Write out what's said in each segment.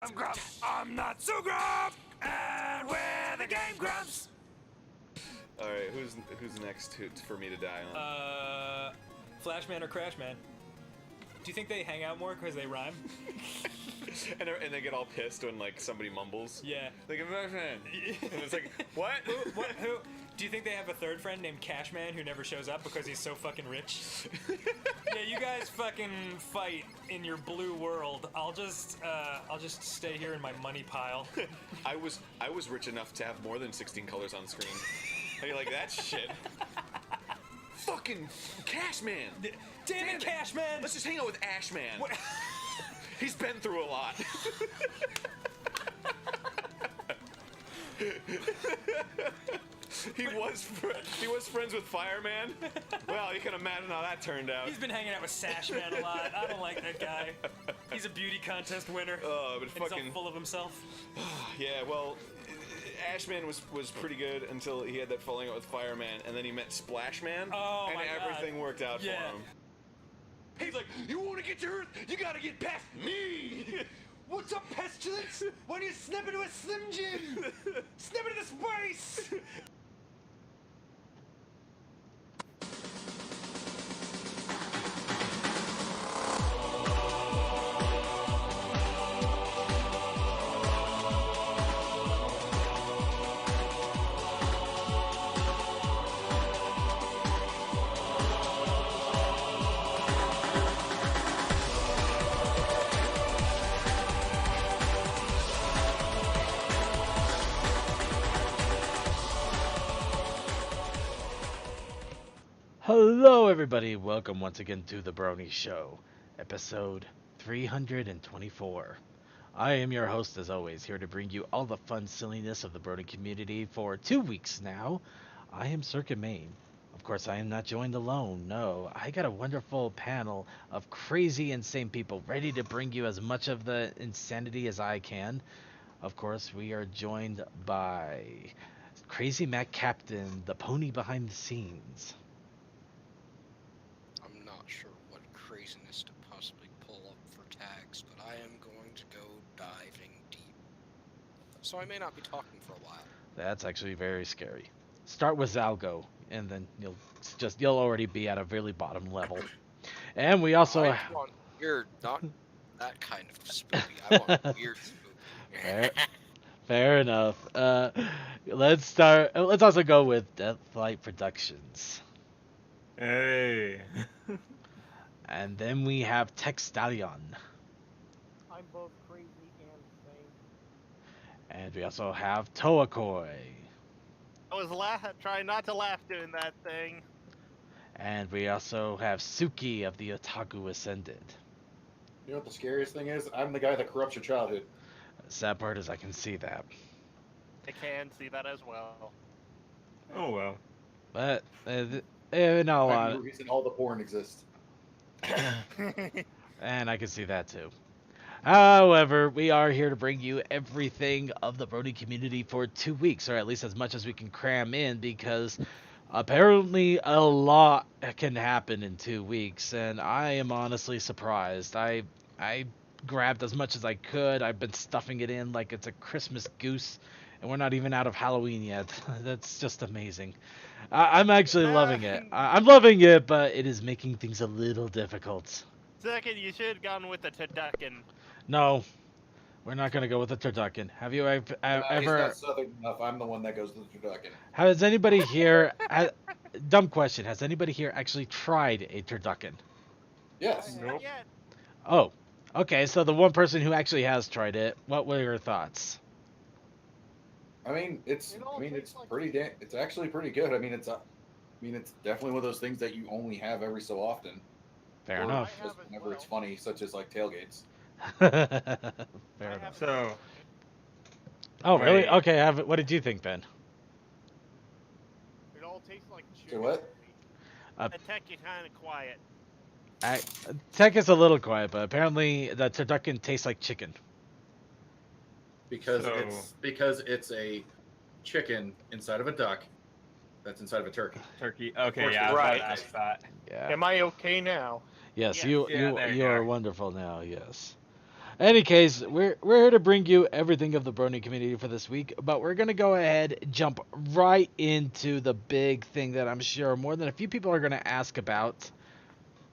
I'm Grump, I'm not so Grump, and we're the Game Grumps. Alright, who's next for me to die on? Flashman or Crashman? Do you think they hang out more because they rhyme? and they get all pissed when like somebody mumbles. Yeah. Like, and it's like, what? Who? Do you think they have a third friend named Cashman who never shows up because he's so fucking rich? Yeah, you guys fucking fight in your blue world. I'll just stay here in my money pile. I was rich enough to have more than 16 colors on screen. How do you like that shit? Fucking Cashman! Damn it, Cashman! Let's just hang out with Ashman. He's been through a lot. He was friends with Fireman. Well, you can imagine how that turned out. He's been hanging out with Sashman a lot. I don't like that guy. He's a beauty contest winner. Oh, but He's fucking all full of himself. Yeah, well, Ashman was pretty good until he had that falling out with Fireman, and then he met Splashman, Oh, and my God. everything worked out for him. He's like, you want to get to Earth? You gotta get past me. What's up, pestilence? Why don't you snap into a Slim Jim? Snap into space. Hello, everybody. Welcome once again to the Brony Show, episode 324. I am your host, as always, here to bring you all the fun silliness of the Brony community for 2 weeks now. I am Circuit Main. Of course, I am not joined alone. No, I got a wonderful panel of crazy, insane people ready to bring you as much of the insanity as I can. Of course, we are joined by Crazy Mac Captain, the pony behind the scenes. I'm not sure what craziness to possibly pull up for tags, but I am going to go diving deep. So I may not be talking for a while. That's actually very scary. Start with Zalgo, and then you'll already be at a really bottom level. And we also I want weird, not that kind of spoopy. I want weird spoopy. fair enough. Let's start. Let's also go with Deathlight Productions, Hey. and then we have Tech Stallion, I'm both crazy and sane. and we also have Toakoi, I was trying not to laugh doing that thing. and we also have Suki of the Otaku Ascended. You know what the scariest thing is? I'm the guy that corrupts your childhood. Sad part is I can see that, I can see that as well. Oh well. but in all I'm the honesty. reason all the porn exists. And I can see that too. However, we are here to bring you everything of the Brony community for 2 weeks, or at least as much as we can cram in, because apparently a lot can happen in 2 weeks, and I am honestly surprised. I grabbed as much as I could. I've been stuffing it in like it's a Christmas goose, and we're not even out of Halloween yet. That's just amazing. I'm actually loving it. I'm loving it, but it is making things a little difficult. Second, you should have gone with the turducken. No, we're not going to go with the turducken. Have you He's ever... not southern enough. I'm the one that goes to the turducken. Has anybody here... dumb question. Has anybody here actually tried a turducken? Yes. Nope. Yet. Oh, okay. So the one person who actually has tried it, what were your thoughts? I mean, it's it's actually pretty good. I mean, it's definitely one of those things that you only have every so often. Fair Or enough. just whenever it's funny, such as like tailgates. Fair enough. So, Oh, really? Wait. Okay. What did you think, Ben? It all tastes like Say chicken. what? the tech is kind of quiet. Tech is a little quiet, but apparently the turducken tastes like chicken. Because So- it's a chicken inside of a duck that's inside of a turkey. Turkey. Okay, course, yeah, right. I thought. Yeah. Am I okay now? Yes, Yes, you yeah, there you you are are. wonderful now. Yes. any case, we're here to bring you everything of the Brony community for this week, but we're gonna go ahead and jump right into the big thing that I'm sure more than a few people are gonna ask about: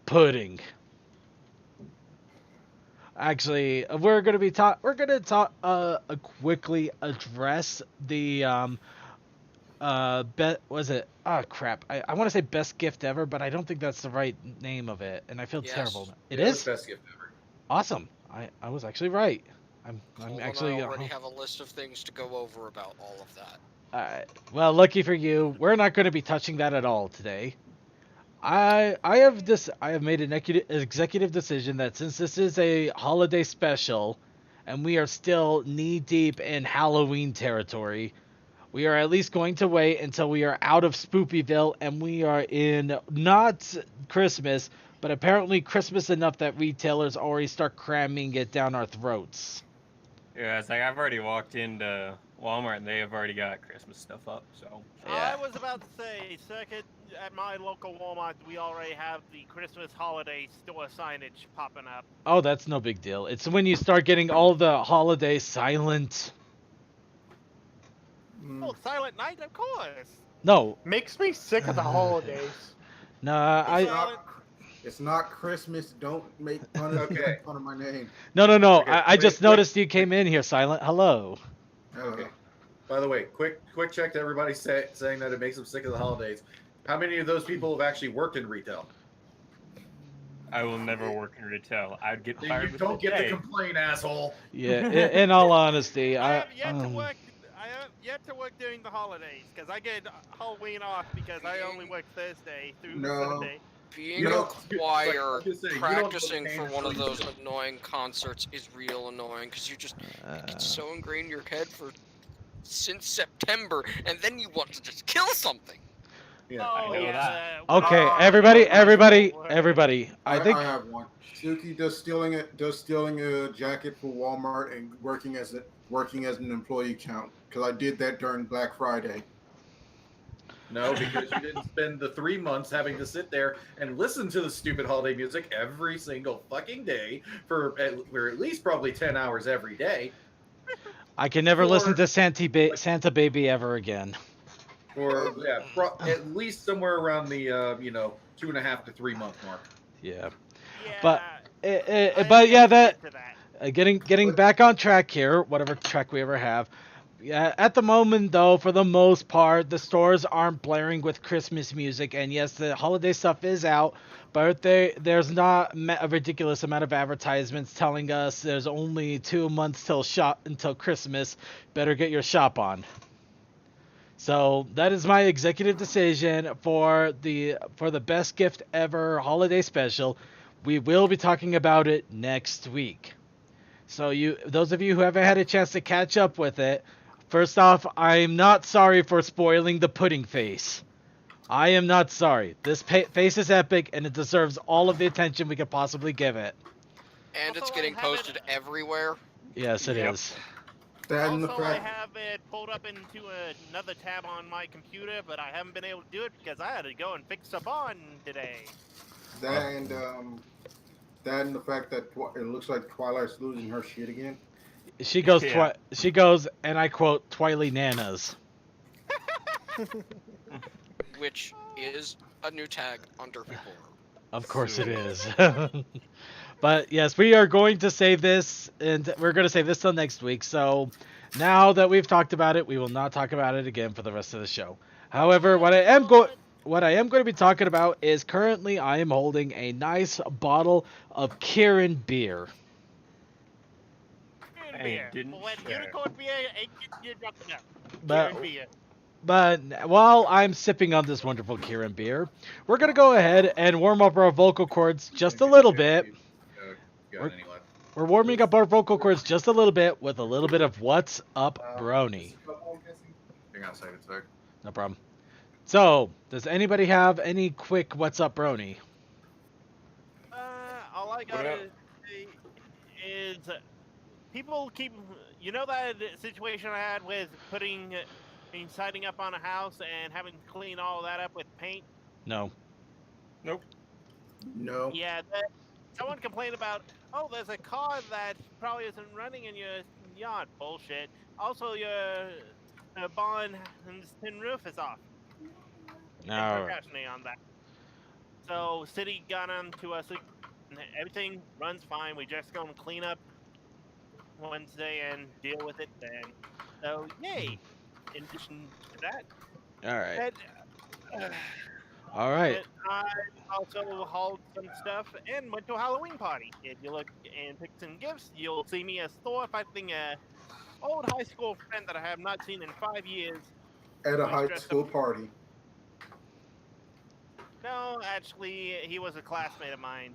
pudding. Actually, we're gonna quickly address the was it? Oh crap! I want to say best gift ever, but I don't think that's the right name of it, and I feel Yes. terrible. It Yeah, is best gift ever. awesome. I was actually right. I'm Cole actually and I already have a list of things to go over about all of that. well, lucky for you, we're not going to be touching that at all today. I have made an executive decision that since this is a holiday special, and we are still knee deep in Halloween territory, we are at least going to wait until we are out of Spoopyville and we are in not Christmas, but apparently Christmas enough that retailers already start cramming it down our throats. Yeah, it's like I've already walked into Walmart and they have already got Christmas stuff up, so. Yeah. I was about to say, second, at my local Walmart, we already have the Christmas holiday store signage popping up. Oh, that's no big deal. It's when you start getting all the holiday silent. Oh, Silent Night, of course. No, Makes me sick of the holidays. nah, It's not Christmas. Don't make fun of, Okay. fun of my name. no. Okay, I just wait. noticed you came in here, Silent. Hello. Okay. By the way, quick check to everybody saying that it makes them sick of the holidays. How many of those people have actually worked in retail? I will never work in retail. I'd get fired. You don't get to to complain, asshole. Yeah, in all honesty, I have yet to work. I have yet to work during the holidays because I get Halloween off because I only work Thursday through Sunday. Being You a don't- choir, like, just saying, you don't practicing get for paid one of for those it. annoying concerts is real annoying because you just it's so ingrained in your head since September, and then you want to just kill something. Yeah. Oh, know yeah. Okay, Oh, everybody. I think have one. Suki does stealing a jacket for Walmart and working as an employee count because I did that during Black Friday. No, because you didn't spend the 3 months having to sit there and listen to the stupid holiday music every single fucking day for at least probably 10 hours every day. I can never listen to Santa Baby ever again. Or at least somewhere around the 2.5 to 3 month mark. Yeah, Yeah. but I yeah, have to that get to that. getting back on track here, whatever track we ever have. Yeah, at the moment though, for the most part, the stores aren't blaring with Christmas music, and yes, the holiday stuff is out, but there's not a ridiculous amount of advertisements telling us there's only 2 months until Christmas. Better get your shop on. So that is my executive decision for the best gift ever holiday special. We will be talking about it next week. So those of you who haven't had a chance to catch up with it, first off, I'm not sorry for spoiling the pudding face. I am not sorry. This face is epic and it deserves all of the attention we could possibly give it. And Also, it's getting I have it- posted everywhere. Yes, it Yep. is. That and the Also, I fact have it pulled up into another tab on my computer, but I haven't been able to do it because I had to go and fix a bond today. that and the fact that it looks like Twilight's losing her shit again. She goes, Yeah. she goes, and I quote, Twily Nanas. Which is a new tag on Derpibooru. Of course it is. But yes, we are going to save this, and we're going to save this till next week. So now that we've talked about it, we will not talk about it again for the rest of the show. However, what I am going to be talking about is currently I am holding a nice bottle of Kirin beer. Kieran I beer. didn't When share. unicorn beer ain't getting you drunk enough. But- Kieran beer. But while I'm sipping on this wonderful Kirin beer, we're going to go ahead and warm up our vocal cords just a little bit. Got any left? We're warming up our vocal cords just a little bit with a little bit of What's Up, Brony. Hang on a second, sorry. No problem. So, does anybody have any quick What's Up, Brony? All I gotta say is people keep. You know that situation I had with siding up on a house and having to clean all that up with paint? No. No. Yeah, someone complained about Oh, there's a car that probably isn't running in your yard. Bullshit. Also, your barn and tin roof is off. And All right. procrastinating on that. So, city got on to us. And everything runs fine. We just gonna clean up Wednesday and deal with it then. So, yay. In addition to that, All right. and, All right. and I also hauled some stuff and went to a Halloween party. If you look and pick some gifts, you'll see me as Thor fighting a old high school friend that I have not seen in 5 years. At a Who is high dressed school up. party. No, actually, he was a classmate of mine.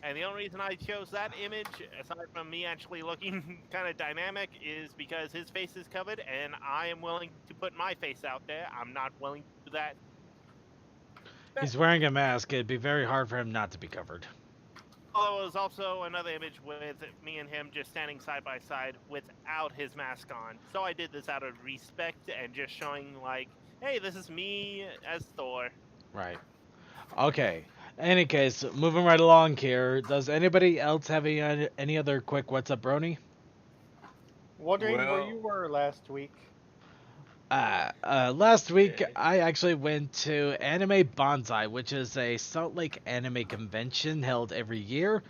And the only reason I chose that image, aside from me actually looking kind of dynamic, is because his face is covered, and I am willing to put my face out there. I'm not willing to do that. He's wearing a mask. It'd be very hard for him not to be covered. Oh, there was also another image with me and him just standing side by side without his mask on. So I did this out of respect and just showing, like, hey, this is me as Thor. Right. Okay. Any case, moving right along here. Does anybody else have any other quick what's up, Brony? Wondering where Well- you were last week. Last week I actually went to Anime Bonsai, which is a Salt Lake anime convention held every year.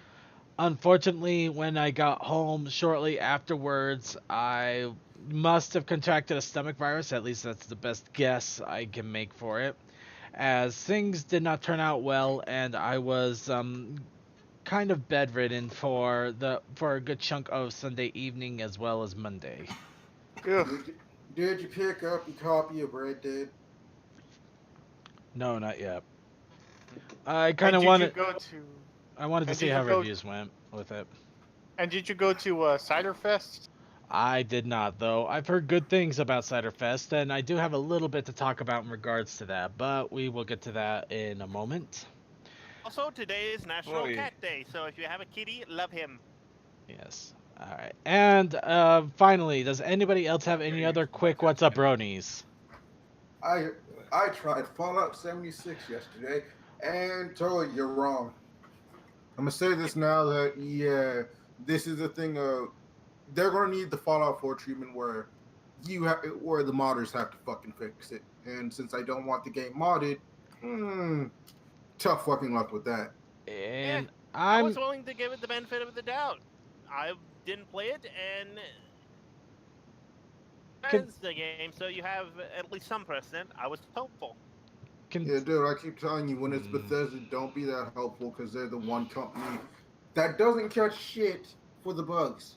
Unfortunately, when I got home shortly afterwards, I must have contracted a stomach virus. At least that's the best guess I can make for it, as things did not turn out well, and I was kind of bedridden for a good chunk of Sunday evening as well as Monday. Ugh. Did you pick up a copy of Red Dead? No, not yet. I kind And of did wanted. you go to? I wanted to and see did how you go- reviews went with it. And did you go to Cider Fest? I did not, though. I've heard good things about Ciderfest, and I do have a little bit to talk about in regards to that, but we will get to that in a moment. Also, today is National Boy. Cat Day, so if you have a kitty, love him. Yes. All right. And finally, does anybody else have any other quick what's up, bronies? I tried Fallout 76 yesterday, and totally you're wrong. I'm gonna say this now that this is a thing of they're gonna need the Fallout 4 treatment where where the modders have to fucking fix it. And since I don't want the game modded, tough fucking luck with that. And I I'm was willing to give it the benefit of the doubt. I didn't play it, and Can- as the game, so you have at least some precedent. I was hopeful. Yeah, dude, I keep telling you, when it's Bethesda, don't be that helpful because they're the one company that doesn't catch shit for the bugs.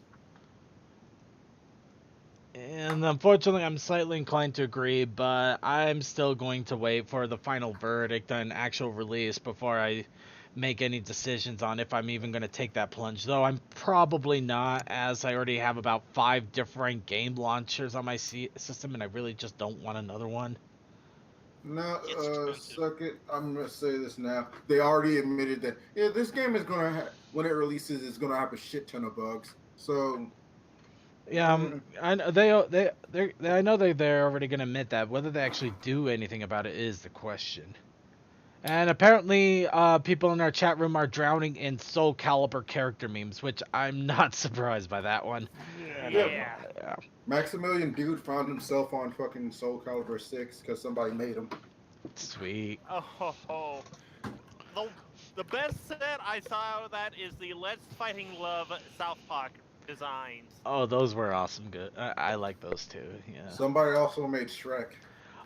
And unfortunately, I'm slightly inclined to agree, but I'm still going to wait for the final verdict and actual release before I make any decisions on if I'm even going to take that plunge. Though I'm probably not, as I already have about 5 different game launchers on my system, and I really just don't want another one. No, suck it. I'm gonna say this now. They already admitted that this game is gonna when it releases, it's gonna have a shit ton of bugs. So Yeah, I know I know they're already gonna admit that. Whether they actually do anything about it is the question. And apparently, people in our chat room are drowning in Soul Calibur character memes, which I'm not surprised by that one. Yeah. Maximilian Dude found himself on fucking Soul Calibur 6 because somebody made him. Sweet. Oh. The best set I saw out of that is the Let's Fighting Love South Park designs. Oh, those were awesome. Good. I like those too. Yeah. Somebody also made Shrek.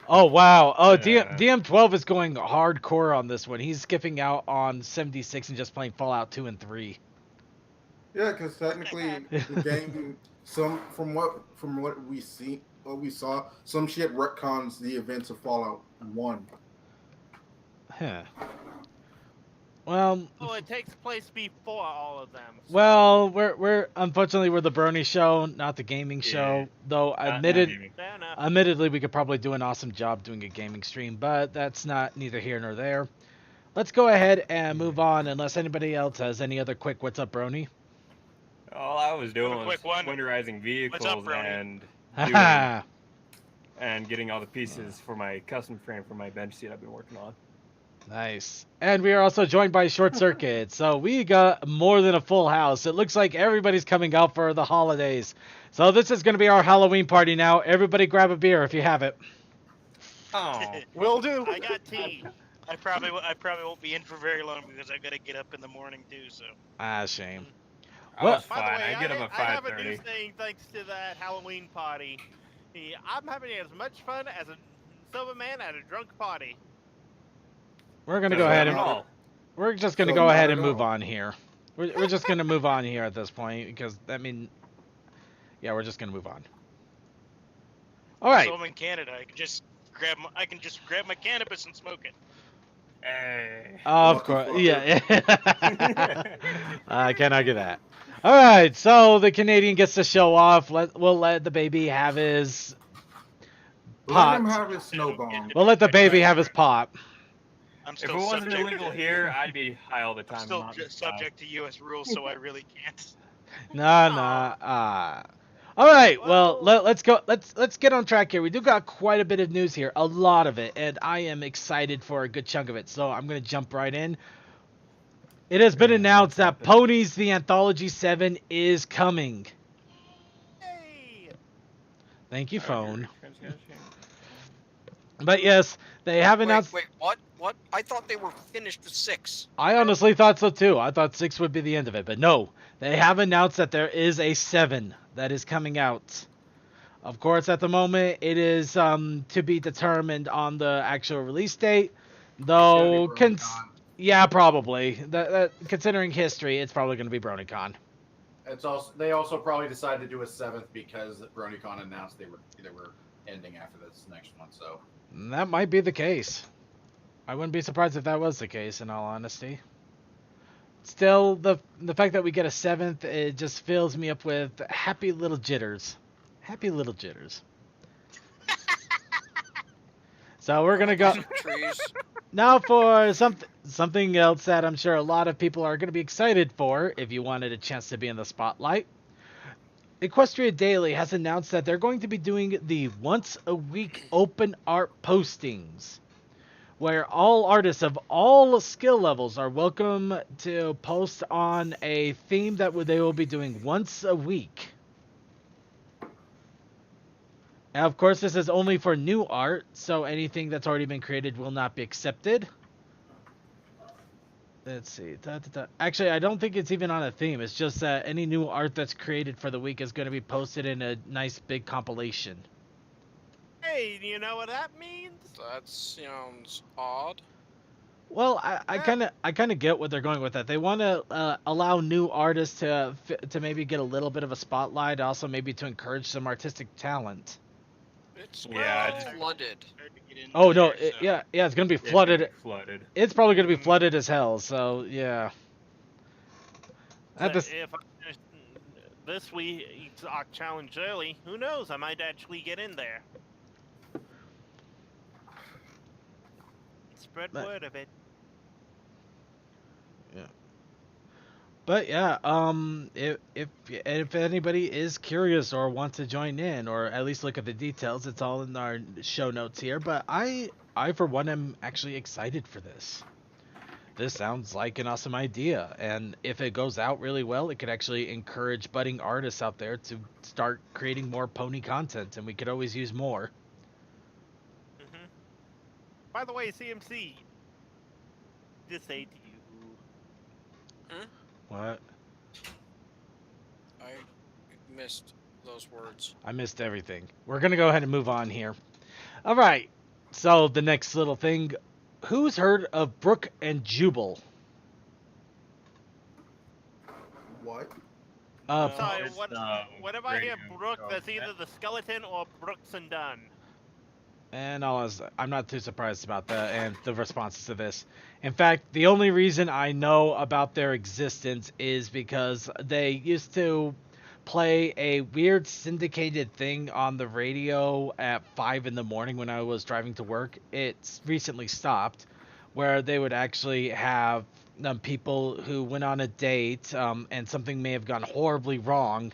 Oh wow. Oh, Yeah. DM12 is going hardcore on this one. He's skipping out on 76 and just playing Fallout 2 and 3. Yeah, because technically the game, from what we saw, some shit retcons the events of Fallout 1. Huh. Well, Oh, it takes place before all of them. So well, we're unfortunately we're the Brony show, not the gaming show. Yeah. Though Not admittedly, fair enough. we could probably do an awesome job doing a gaming stream, but that's not neither here nor there. Let's go ahead and move on, unless anybody else has any other quick what's up, Brony. All I was doing was quick one. winterizing vehicles What's up, Brony? and Haha. and getting all the pieces for my custom frame for my bench seat I've been working on. Nice. And we are also joined by Short Circuit. So we got more than a full house. It looks like everybody's coming out for the holidays. So this is going to be our Halloween party now. Everybody grab a beer if you have it. Oh, Will do. I got tea. I probably won't be in for very long because I've got to get up in the morning too. So. Ah, shame. I Well- was By the fine. way, I get up at I have a new 5:30. thing thanks to that Halloween party. I'm having as much fun as a sober man at a drunk party. We're going to So go ahead not and at all. we're just going to So go not ahead at and move all. on here. We're just going to move on here at this point because yeah, we're just going to move on. All right. So I'm in Canada. I can just grab my cannabis and smoke it. Hey. Of Lucky course. fucker. Yeah. I can't argue that. All right. So the Canadian gets to show off. We'll let the baby have his Let him pot. have his snow bomb. We'll let the baby have his pop. I'm If still it wasn't subject. illegal here, I'd be high all the I'm time. still not just this subject to U.S. rules, so I really can't. Nah. All right. Well, Well- let's go. Let's get on track here. We do got quite a bit of news here, a lot of it, and I am excited for a good chunk of it. So I'm gonna jump right in. It has been announced that Ponies the Anthology 7 is coming. Hey! Thank you, phone. Transgression. But yes, they have announced. Wait, what? What? I thought they were finished with 6. I honestly thought so too. I thought 6 would be the end of it, but no. They have announced that there is a 7 that is coming out. Of course, at the moment, it is to be determined on the actual release date. Though, yeah, probably. That considering history, it's probably going to be BronyCon. They also probably decided to do a 7th because BronyCon announced they were ending after this next one. So That might be the case. I wouldn't be surprised if that was the case, in all honesty. Still, the fact that we get a 7th, it just fills me up with happy little jitters. Happy little jitters. So we're gonna go Trees. now for something else that I'm sure a lot of people are gonna be excited for. If you wanted a chance to be in the spotlight, Equestria Daily has announced that they're going to be doing the once a week open art postings, where all artists of all skill levels are welcome to post on a theme that they will be doing once a week. Now, of course, this is only for new art, so anything that's already been created will not be accepted. Let's see. Actually, I don't think it's even on a theme. It's just that any new art that's created for the week is going to be posted in a nice big compilation. Hey, do you know what that means? That sounds odd. Well, I kind of get what they're going with that. They want to allow new artists to maybe get a little bit of a spotlight, also maybe to encourage some artistic talent. It's Yeah, flooded. Oh no, yeah, it's gonna be flooded. Flooded. It's probably gonna be flooded as hell. So yeah. So if I finish this week's Oct Challenge early, who knows? I might actually get in there. Spread word of it. But yeah, if anybody is curious or wants to join in or at least look at the details, it's all in our show notes here. But I for one am actually excited for this. This sounds like an awesome idea, and if it goes out really well, it could actually encourage budding artists out there to start creating more pony content, and we could always use more. Mm-hmm. By the way, CMC, just say to you. What? I missed those words. I missed everything. We're gonna go ahead and move on here. All right. So the next little thing, who's heard of Brook and Jubal? What? Sorry, whenever I hear radio Brook, show. that's either the skeleton or Brooks and Dunn. And I'm not too surprised about that and the responses to this. In fact, the only reason I know about their existence is because they used to play a weird syndicated thing on the radio at 5 in the morning when I was driving to work. It's recently stopped, where they would actually have people who went on a date and something may have gone horribly wrong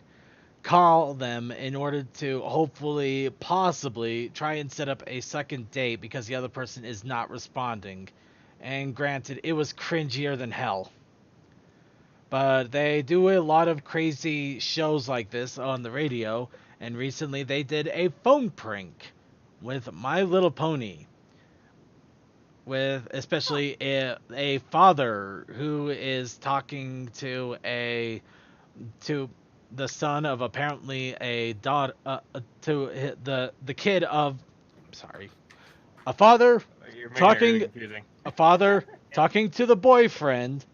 call them in order to hopefully, possibly try and set up a second date because the other person is not responding. and granted, it was cringier than hell. But they do a lot of crazy shows like this on the radio, and recently they did a phone prank with My Little Pony, with especially a father who is talking to the son of apparently a daughter to the kid of sorry a father You're making it talking really confusing. a father talking to the boyfriend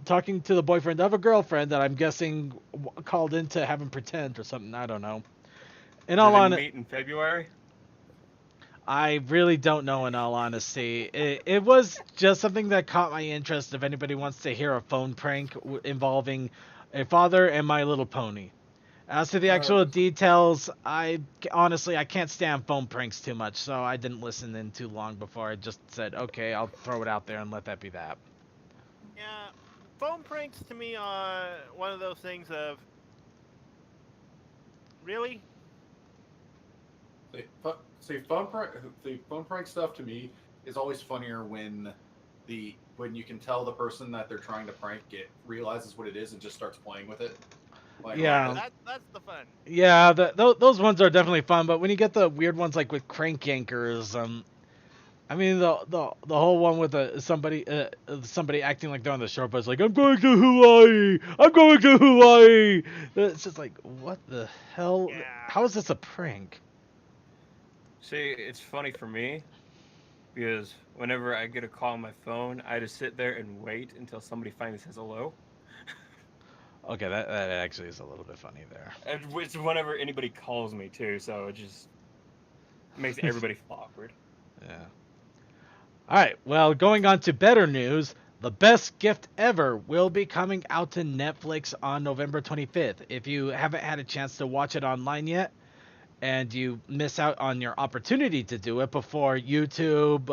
talking to the boyfriend of a girlfriend that I'm guessing called in to have him pretend or something. I don't know. In all Did they honesty, meet in February? I really don't know. In all honesty, it was just something that caught my interest. If anybody wants to hear a phone prank involving a father and My Little Pony. As to the actual details, I can't stand phone pranks too much, so I didn't listen in too long before I just said, okay, I'll throw it out there and let that be that. Yeah, phone pranks to me are one of those things of really. The phone prank stuff to me is always funnier when you can tell the person that they're trying to prank realizes what it is and just starts playing with it. Like, Yeah. That's the fun. Yeah, those ones are definitely fun, but when you get the weird ones like with crank yankers, I mean the whole one with somebody acting like they're on the short bus, like I'm going to Hawaii. It's just like, what the hell? Yeah. How is this a prank? See, it's funny for me because whenever I get a call on my phone, I just sit there and wait until somebody finally says hello. Okay, that actually is a little bit funny there. And it's whenever anybody calls me too, so it just makes everybody feel awkward. Yeah. All right. Well, going on to better news, The Best Gift Ever will be coming out to Netflix on November 25th. If you haven't had a chance to watch it online yet, and you miss out on your opportunity to do it before YouTube,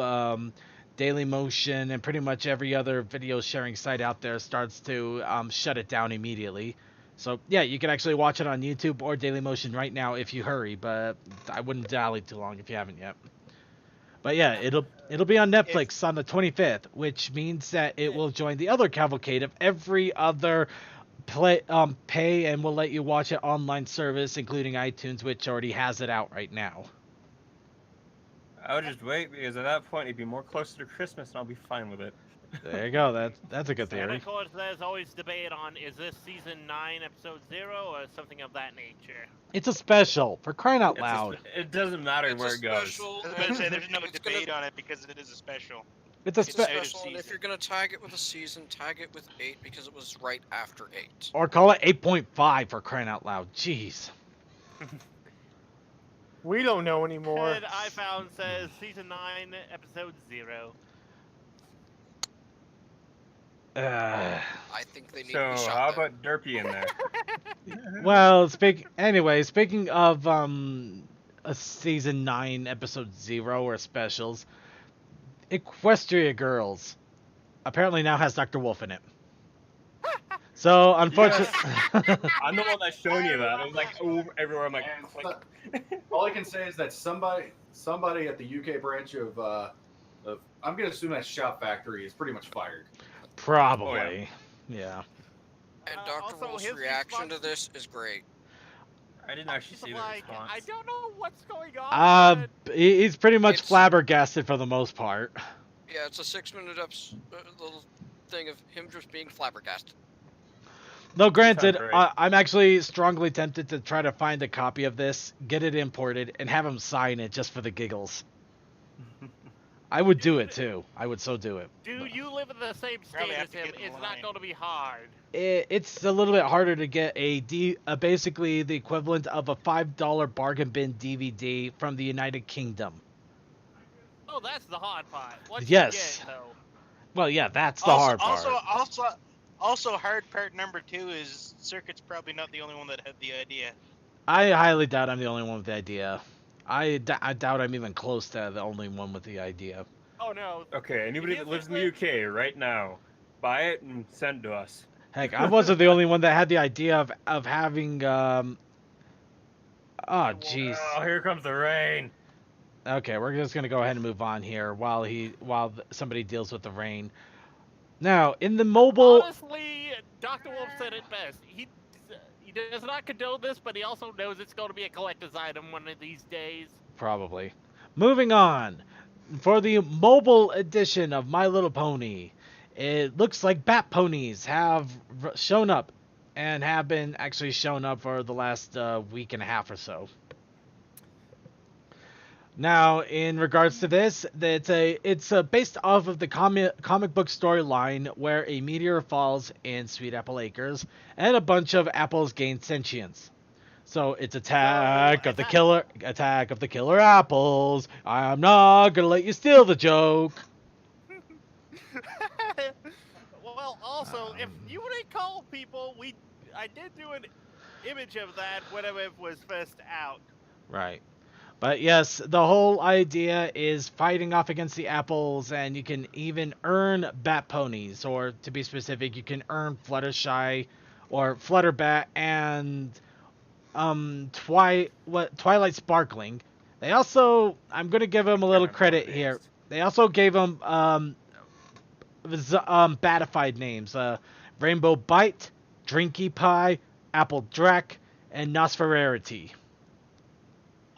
Dailymotion, and pretty much every other video sharing site out there starts to shut it down immediately. So yeah, you can actually watch it on YouTube or Dailymotion right now if you hurry, but I wouldn't dally too long if you haven't yet. But yeah, it'll be on Netflix on the 25th, which means that it will join the other cavalcade of every other pay and will let you watch it online service, including iTunes, which already has it out right now. I would just wait because at that point it'd be more closer to Christmas and I'll be fine with it. There you go. That's a good And theory. of course, there's always debate on is this season 9, episode 0, or something of that nature. It's a special, for crying out loud. It doesn't matter where it goes. I was about to say there's no debate on it because it is a special. It's a Special, and if you're gonna tag it with a season, tag it with 8 because it was right after 8. Or call it 8.5 for crying out loud. Jeez. We don't know anymore. And I found says season 9, episode 0. I think they need to be So shot how down. about Derpy in there? Well, speaking of a season 9 episode 0 or specials, Equestria Girls apparently now has Dr. Wolf in it. So unfortunately, I'm the one that's showing you that. I was like, oh, everywhere. I'm like, all I can say is that somebody at the UK branch of I'm gonna assume that Shout Factory is pretty much fired. probably, yeah. And Dr. Also, Wolf's his reaction to response- this is great. I didn't actually see the Like, response. I don't know what's going on. He's pretty much It's- flabbergasted for the most part. Yeah, it's a 6-minute little thing of him just being flabbergasted. Though granted, Sounds great. I'm actually strongly tempted to try to find a copy of this, get it imported, and have him sign it just for the giggles. I would do it too. I would so do it. Dude, you live in the same Probably state have as to him. get in It's not line. going to be hard. It's a little bit harder to get basically the equivalent of a $5 bargain bin DVD from the United Kingdom. Oh, that's the hard part. Once Yes. you get it, though. Well, yeah, that's the hard part. Also, hard part number 2 is Circuit's probably not the only one that had the idea. I highly doubt I'm the only one with the idea. I doubt I'm even close to the only one with the idea. Oh no. Okay, anybody that lives in the UK right now, buy it and send it to us. Heck, I wasn't the only one that had the idea of having Oh, jeez. Oh, here comes the rain. Okay, we're just gonna go ahead and move on here while somebody deals with the rain. Now, in the mobile, Honestly, Dr. Wolf said it best. He does not condone this, but he also knows it's going to be a collector's item one of these days. probably. Moving on, for the mobile edition of My Little Pony, it looks like Bat Ponies have shown up, and have been actually shown up for the last week and a half or so. Now, in regards to this, it's based off of the comic book storyline where a meteor falls in Sweet Apple Acres and a bunch of apples gain sentience. So it's attack of the killer apples. I'm not gonna let you steal the joke. Well, also, if you recall, people, I did do an image of that whenever it was first out. Right. But yes, the whole idea is fighting off against the apples, and you can even earn bat ponies, or to be specific, you can earn Fluttershy or Flutterbat and Twilight Sparkling. They also, I'm gonna give them a little credit here. They also gave them batified names: Rainbow Bite, Drinky Pie, Apple Drac, and Nosferarity.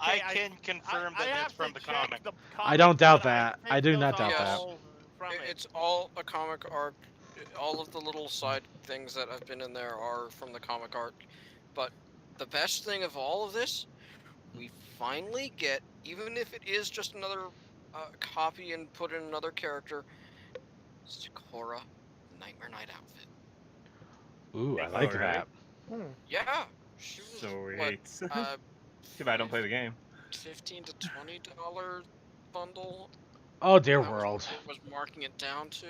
I can confirm that it's from the comic. I don't doubt that. I do not doubt that. It's all a comic arc. All of the little side things that have been in there are from the comic arc. But the best thing of all of this, we finally get, even if it is just another copy and put in another character, Sakura Nightmare Night outfit. Ooh, I like that. Yeah. She was, Sweet. Too bad I don't play the game. $15 to $20 bundle. Oh dear world. It was marking it down to.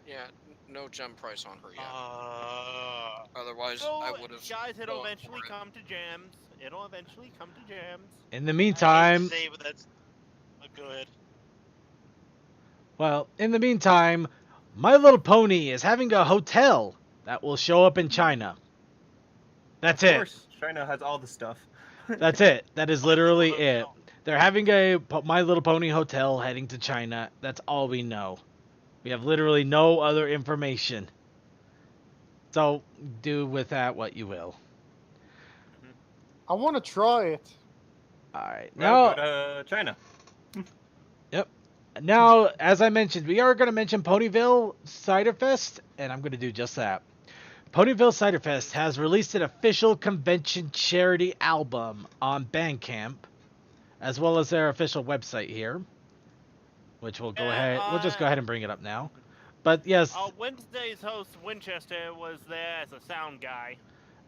Yeah, no gem price on her yet. Otherwise, I would have. Guys, it'll eventually come to gems. It'll eventually come to gems. In the meantime. Go ahead. Well, in the meantime, My Little Pony is having a hotel that will show up in China. That's it. Of course, China has all the stuff. That's it. That is literally it. They're having a My Little Pony hotel heading to China. That's all we know. We have literally no other information. So, do with that what you will. I want to try it. Alright. Well, Now, go to China. Yep. Now, as I mentioned, we are going to mention Ponyville Cider Fest, and I'm going to do just that. Ponyville Cider Fest has released an official convention charity album on Bandcamp, as well as their official website here, which we'll just go ahead and bring it up now. But yes, Wednesday's host Winchester was there as a sound guy,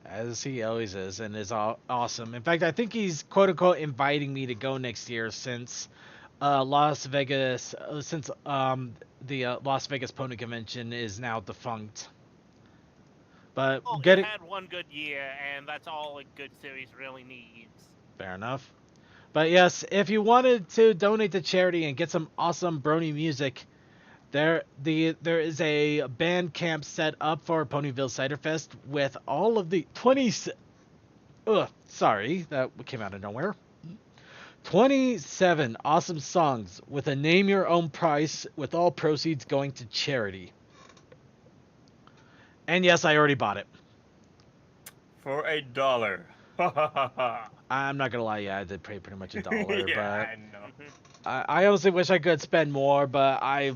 as he always is, and is awesome. In fact, I think he's quote unquote inviting me to go next year since the Las Vegas Pony Convention is now defunct. But it had one good year, and that's all a good series really needs. Fair enough. But yes, if you wanted to donate to charity and get some awesome Brony music, there is a band camp set up for Ponyville Cider Fest with all of the 27 awesome songs with a name your own price, with all proceeds going to charity. And yes, I already bought it. For $1. I'm not gonna lie, yeah, I did pay pretty much $1, yeah, but I know. I honestly wish I could spend more, but I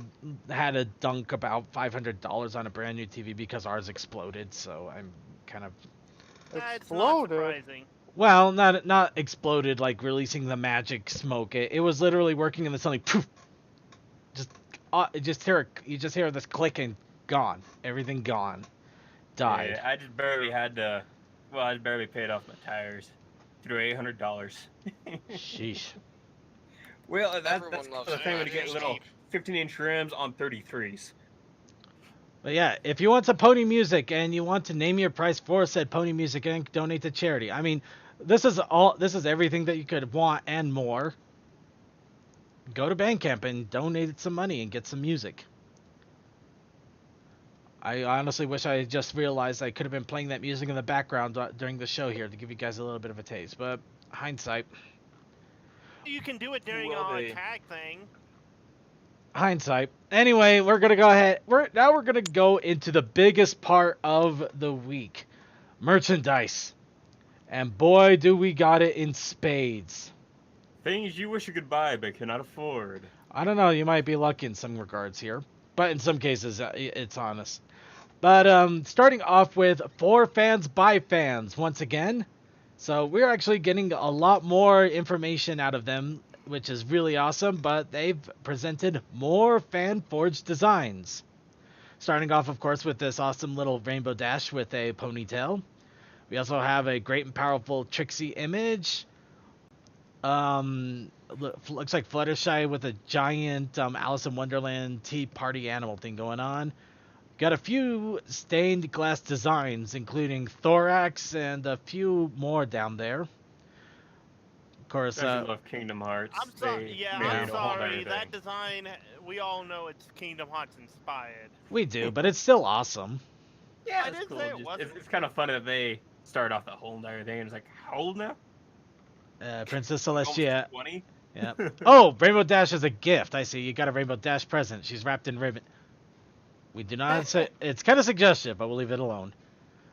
had to dunk about $500 on a brand new TV because ours exploded, so I'm kind of... It's not surprising. Well, not exploded like releasing the magic smoke. It was literally working and then suddenly poof! You just hear this click and gone. Everything gone. Died. Yeah, I just barely had to. Well, I barely paid off my tires. Through $800. Sheesh. Well, that's the thing when you get little 15-inch rims on 33s. But yeah, if you want some pony music and you want to name your price for said pony music and donate to charity, I mean, this is everything that you could want and more. Go to Bandcamp and donate some money and get some music. I honestly wish I just realized I could have been playing that music in the background during the show here to give you guys a little bit of a taste, but hindsight. You can do it during Will a they? tag thing. Hindsight. Anyway, we're gonna go ahead. We're gonna go into the biggest part of the week, merchandise, and boy, do we got it in spades. Things you wish you could buy but cannot afford. I don't know. You might be lucky in some regards here, but in some cases, it's honest. But starting off with for fans by fans once again. So we're actually getting a lot more information out of them, which is really awesome, but they've presented more fan-forged designs. Starting off, of course, with this awesome little Rainbow Dash with a ponytail. We also have a great and powerful Trixie image. Looks like Fluttershy with a giant Alice in Wonderland tea party animal thing going on. Got a few stained glass designs, including thorax and a few more down there. Of course, I love Kingdom Hearts. I'm sorry. They Yeah, made I'm a whole sorry. other That thing. design, we all know it's Kingdom Hearts inspired. we do, but it's still awesome. Yeah, I it's didn't cool. say it wasn't. It's kind of funny that they start off the whole entire thing and it's like, how old now? Princess Almost Celestia. 20? Yeah. Oh, Rainbow Dash is a gift. I see. You got a Rainbow Dash present. She's wrapped in ribbon. We do not say. It's kind of suggestive, but we'll leave it alone.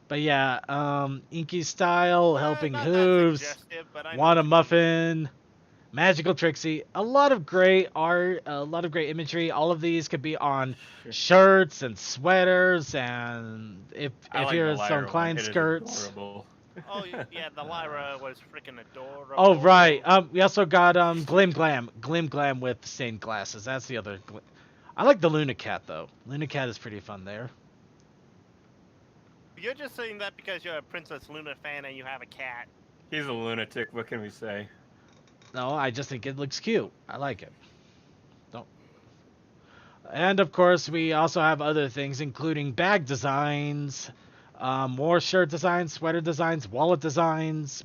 But yeah, Inky Style, Helping Not that Hooves, suggestive, but I know Wanna what you mean. Muffin, Magical Trixie. A lot of great art, a lot of great imagery. All of these could be on shirts and sweaters, and if I like you're the Lyra so one. inclined, It is skirts. adorable. Oh yeah, the Lyra was freaking adorable. Oh right. We also got Glim Glam with stained glasses. That's the other. I like the Luna Cat though. Luna Cat is pretty fun there. You're just saying that because you're a Princess Luna fan and you have a cat. He's a lunatic. What can we say? No, I just think it looks cute. I like it. Don't. And of course, we also have other things, including bag designs, more shirt designs, sweater designs, wallet designs.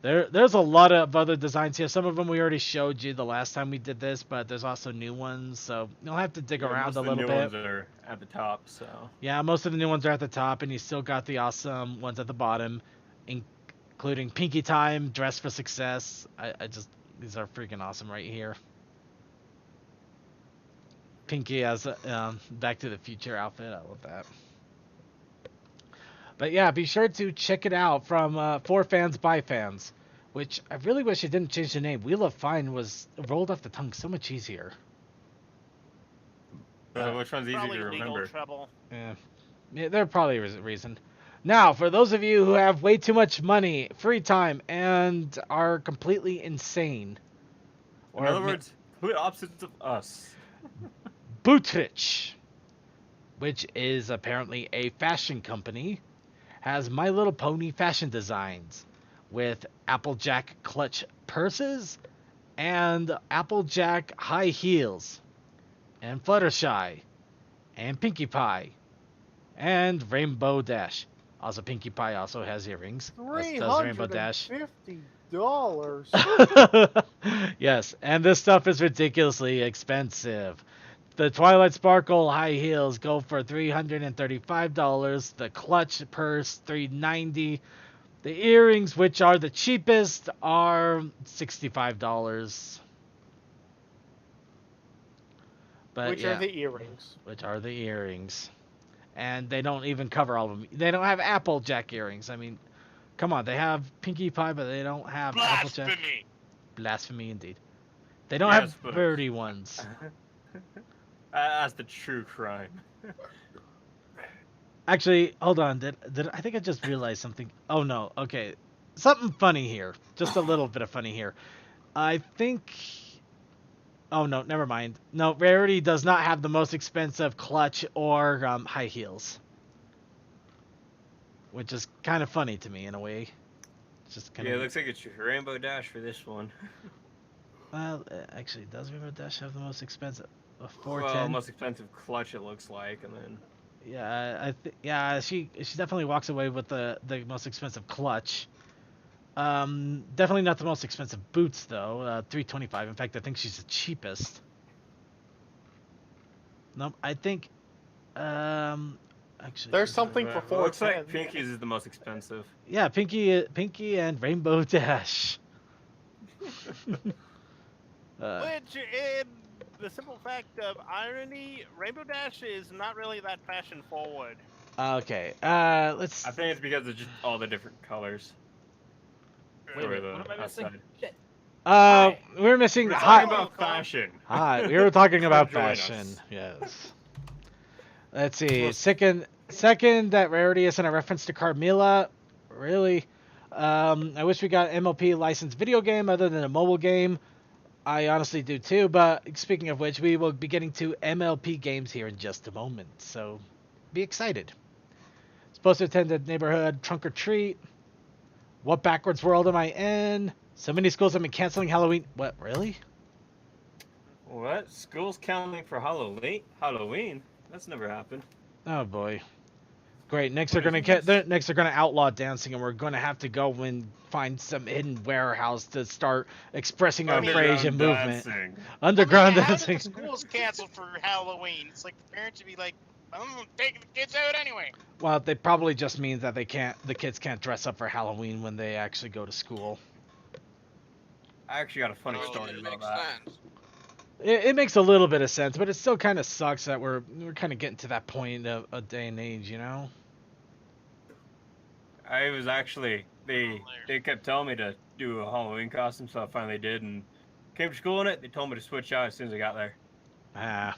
There's a lot of other designs here. Some of them we already showed you the last time we did this, but there's also new ones, so you'll have to dig around a little Most of the bit. new ones are at the top, so. Yeah, most of the new ones are at the top, and you still got the awesome ones at the bottom, including Pinky Time, Dress for Success. These are freaking awesome right here. Pinky has Back to the Future outfit. I love that. But yeah, be sure to check it out from For Fans by Fans, which I really wish it didn't change the name. Wheel of Fine was rolled off the tongue so much easier. Which one's easier Probably to legal remember? trouble. Yeah, there probably is a reason. Now, for those of you who have way too much money, free time, and are completely insane, In other words, complete opposites of us. Bootrich, which is apparently a fashion company, has My Little Pony fashion designs with Applejack clutch purses and Applejack high heels and Fluttershy and Pinkie Pie and Rainbow Dash. Also, Pinkie Pie also has earrings. As does Rainbow Dash. $350. Yes, and this stuff is ridiculously expensive. The Twilight Sparkle high heels go for $335. The clutch purse $390. The earrings, which are the cheapest, are $65. But Which yeah, are the earrings? which are the earrings, and they don't even cover all of them. They don't have Applejack earrings. I mean, come on, they have Pinkie Pie, but they don't have Applejack. Blasphemy! Blasphemy indeed. They don't Yes, have but- birdie ones. That's the true crime. Actually, hold on. Did I think I just realized something? Oh no. Okay, something funny here. Just a little bit of funny here. I think. Oh no, never mind. No, Rarity does not have the most expensive clutch or high heels, which is kind of funny to me in a way. It's just kind Yeah, it of. looks like it's Rainbow Dash for this one. Well, actually, does Rainbow Dash have the most expensive? A Well, 410. most expensive clutch it looks like, and then Yeah, she definitely walks away with the most expensive clutch. Definitely not the most expensive boots though. $325. In fact, I think she's the cheapest. Nope, I think. Actually, There's something for it looks like 410. Pinky's is the most expensive. yeah, Pinky and Rainbow Dash. Which, in the simple fact of irony, Rainbow Dash is not really that fashion forward. Okay. Let's. I think it's because of just all the different colors. Wait a for minute, the what am I missing? outside. Shit. We were missing We're hot. talking about fashion. Hi, we were talking about Come join fashion. us. Yes. Let's see. Second, that rarity isn't a reference to Carmilla. Really? I wish we got MLP licensed video game other than a mobile game. I honestly do too. But speaking of which, we will be getting to MLP games here in just a moment. So, be excited. Supposed to attend the neighborhood trunk or treat. What backwards world am I in? So many schools have been canceling Halloween. What? Really? What? School's counting for Halloween? That's never happened. Oh boy. Great. Next they're gonna outlaw dancing, and we're gonna have to go and find some hidden warehouse to start expressing our rage and movement. Underground dancing. How did the schools canceled for Halloween? It's like the parents would be like, I'm taking the kids out anyway. Well, they probably just mean that the kids can't dress up for Halloween when they actually go to school. I actually got a funny story about that. It makes a little bit of sense, but it still kind of sucks that we're kind of getting to that point of a day and age, you know? I was actually they kept telling me to do a Halloween costume, so I finally did, and came to school in it. They told me to switch out as soon as I got there. Ah.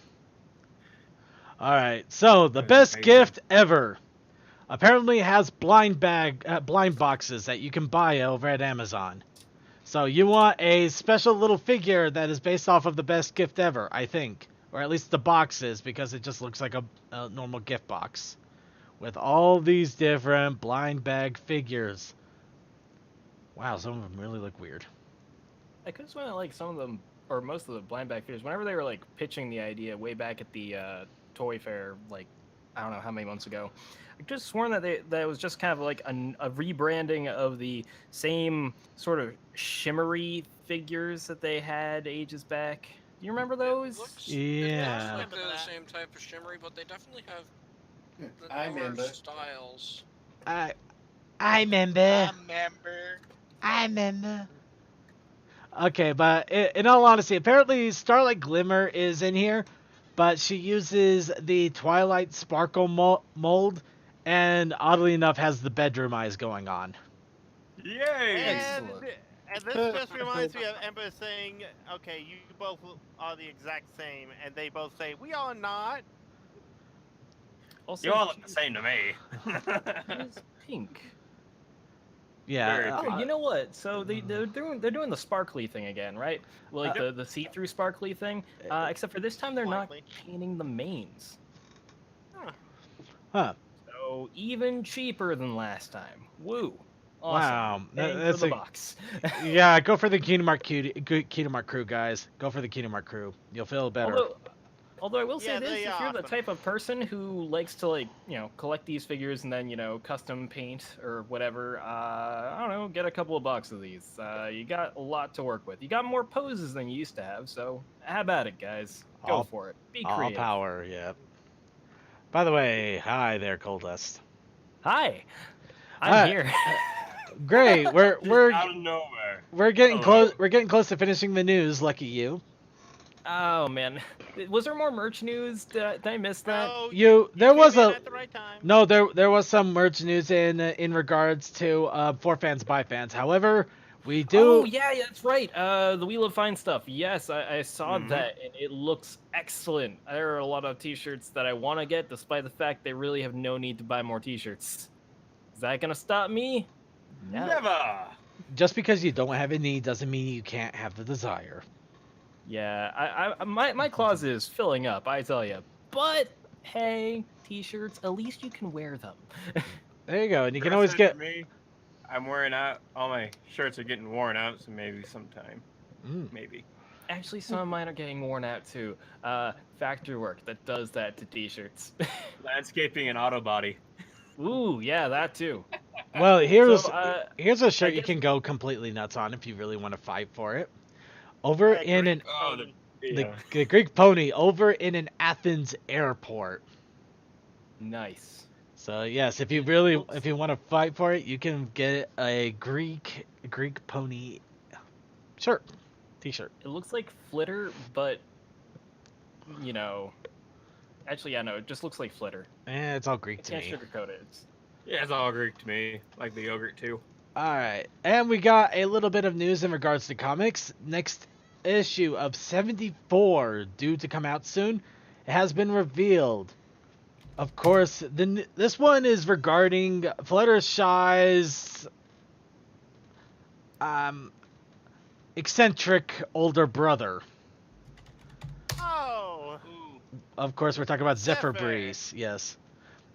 All right. So the best gift ever apparently has blind boxes that you can buy over at Amazon. So you want a special little figure that is based off of the best gift ever, I think, or at least the boxes, because it just looks like a normal gift box with all these different blind bag figures. Wow, some of them really look weird. I could have sworn that like some of them, or most of the blind bag figures, whenever they were like pitching the idea way back at the toy fair, like I don't know how many months ago, I just sworn that that was just kind of like a rebranding of the same sort of shimmery figures that they had ages back. Do you remember those? Yeah. It looks like they're the same type of shimmery, but they definitely have the I newer remember. styles. I remember. Okay, but in all honesty, apparently Starlight Glimmer is in here, but she uses the Twilight Sparkle mold, and oddly enough has the bedroom eyes going on. Yay! And this just reminds me of Ember saying, okay, you both are the exact same, and they both say, we are not. Also, You all look the same to me. She's pink. Yeah. Oh, you know what? So they're doing the sparkly thing again, right? Like the see-through sparkly thing. Except for this time they're not painting the mains. Huh. So even cheaper than last time. Woo. Awesome. Wow. That's the box. Yeah, go for the Kingdom Hearts crew, guys. Go for the Kingdom Hearts crew. You'll feel better. Although I will say Yeah, this, they if you're the awesome. type of person who likes to, like, collect these figures and then, custom paint or whatever, I don't know, get a couple of bucks of these. You got a lot to work with. You got more poses than you used to have, so how about it, guys? Go for it. Be creative. All power, yeah. By the way, hi there, Coldust. Hi. I'm here. Great. We're out of nowhere. We're getting close. We're getting close to finishing the news. Lucky you. Oh man, was there more merch news? Did I miss that? No, there was at the right time. No, there was some merch news in regards to for fans by fans. However, we do. Oh yeah, that's right. The Wheel of Fine stuff. Yes, I saw that, and it looks excellent. There are a lot of T-shirts that I want to get, despite the fact they really have no need to buy more T-shirts. Is that gonna stop me? No. Never. Just because you don't have a need doesn't mean you can't have the desire. Yeah, my closet is filling up, I tell you. But hey, T-shirts, at least you can wear them. There you go, and you can always get. Me, I'm wearing out. All my shirts are getting worn out, so maybe sometime. Maybe. Actually, some of mine are getting worn out too. Factory work that does that to T-shirts. Landscaping and auto body. Ooh, yeah, that too. Well, here's So, here's a shirt you can go completely nuts on if you really want to fight for it. Over in an the Greek pony over in an Athens airport. Nice. So yes, if you want to fight for it, you can get a Greek pony shirt. T-shirt. It looks like Flitter, but you know, actually, yeah, no, it just looks like Flitter. It's all Greek I to can't me. sugarcoat it. It's... Yeah, it's all Greek to me. Like the yogurt too. All right, and we got a little bit of news in regards to comics. Next issue of 74 due to come out soon. It has been revealed. Of course, this one is regarding Fluttershy's eccentric older brother. Oh. Of course, we're talking about Zephyr Breeze. Yes.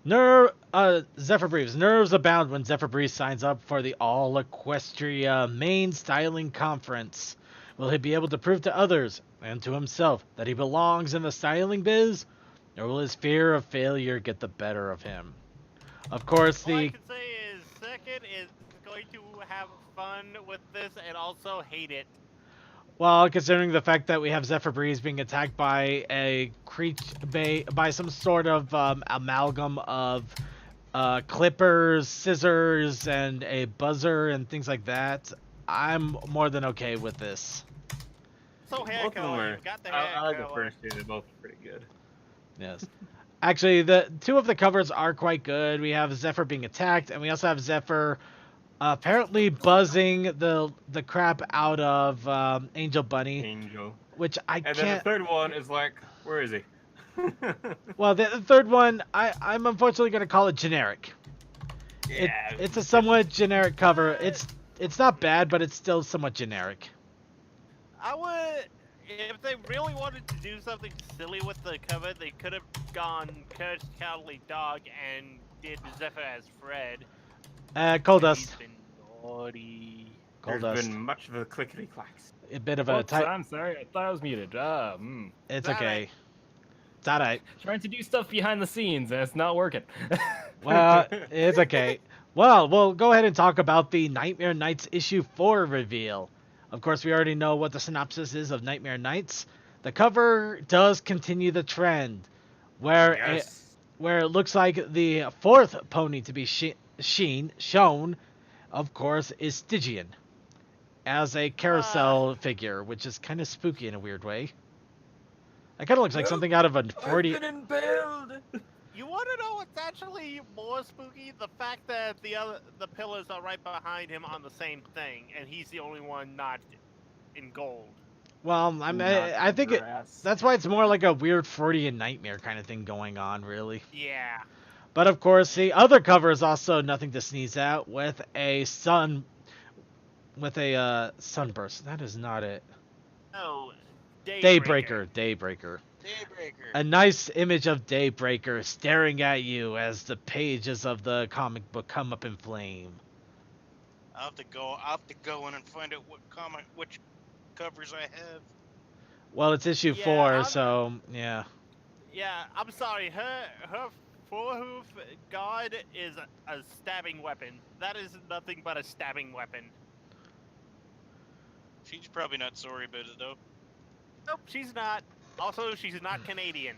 Zephyr Breeze. Nerves abound when Zephyr Breeze signs up for the All Equestria main styling conference. Will he be able to prove to others and to himself that he belongs in the styling biz? Or will his fear of failure get the better of him? Of course, All I can say is Second is going to have fun with this and also hate it. Well, considering the fact that we have Zephyr Breeze being attacked by a by some sort of amalgam of clippers, scissors, and a buzzer and things like that, I'm more than okay with this. So Both of them are. got the I like the hair first two. They're both pretty good. Yes. Actually, the two of the covers are quite good. We have Zephyr being attacked, and we also have Zephyr apparently buzzing the crap out of Angel Bunny. Angel. Which I and can't... then the third one is like, where is he? Well, the third one, I'm unfortunately going to call it generic. Yeah. It's a somewhat generic cover. It's not bad, but it's still somewhat generic. I would, if they really wanted to do something silly with the cover, they could have gone Cursed Cowardly Dog and did Zephyr as Fred. Coal Dust. He's been naughty. Coal There's Dust. been much of the clickety clacks. A bit of a Oops, I'm sorry, I thought I was muted. It's okay. It's alright. Trying to do stuff behind the scenes and it's not working. Well, it's okay. Well, we'll go ahead and talk about the Nightmare Nights issue 4 reveal. Of course, we already know what the synopsis is of Nightmare Nights. The cover does continue the trend, where it looks like the fourth pony to be shown, of course, is Stygian, as a carousel figure, which is kind of spooky in a weird way. That kind of looks like something out of a 40... You want to know what's actually more spooky? The fact that the pillars are right behind him on the same thing, and he's the only one not in gold. Well, I think that's why it's more like a weird Freudian nightmare kind of thing going on, really. Yeah. But of course, the other cover is also nothing to sneeze at, with a sunburst. That is not it. No, Daybreaker. Daybreaker. A nice image of Daybreaker staring at you as the pages of the comic book come up in flame. I'll have to go in and find out which covers I have. Well, it's issue 4, so yeah. Yeah, I'm sorry. Her four-hoof god is a stabbing weapon. That is nothing but a stabbing weapon. She's probably not sorry about it though. Nope, she's not. Also, she's not Canadian.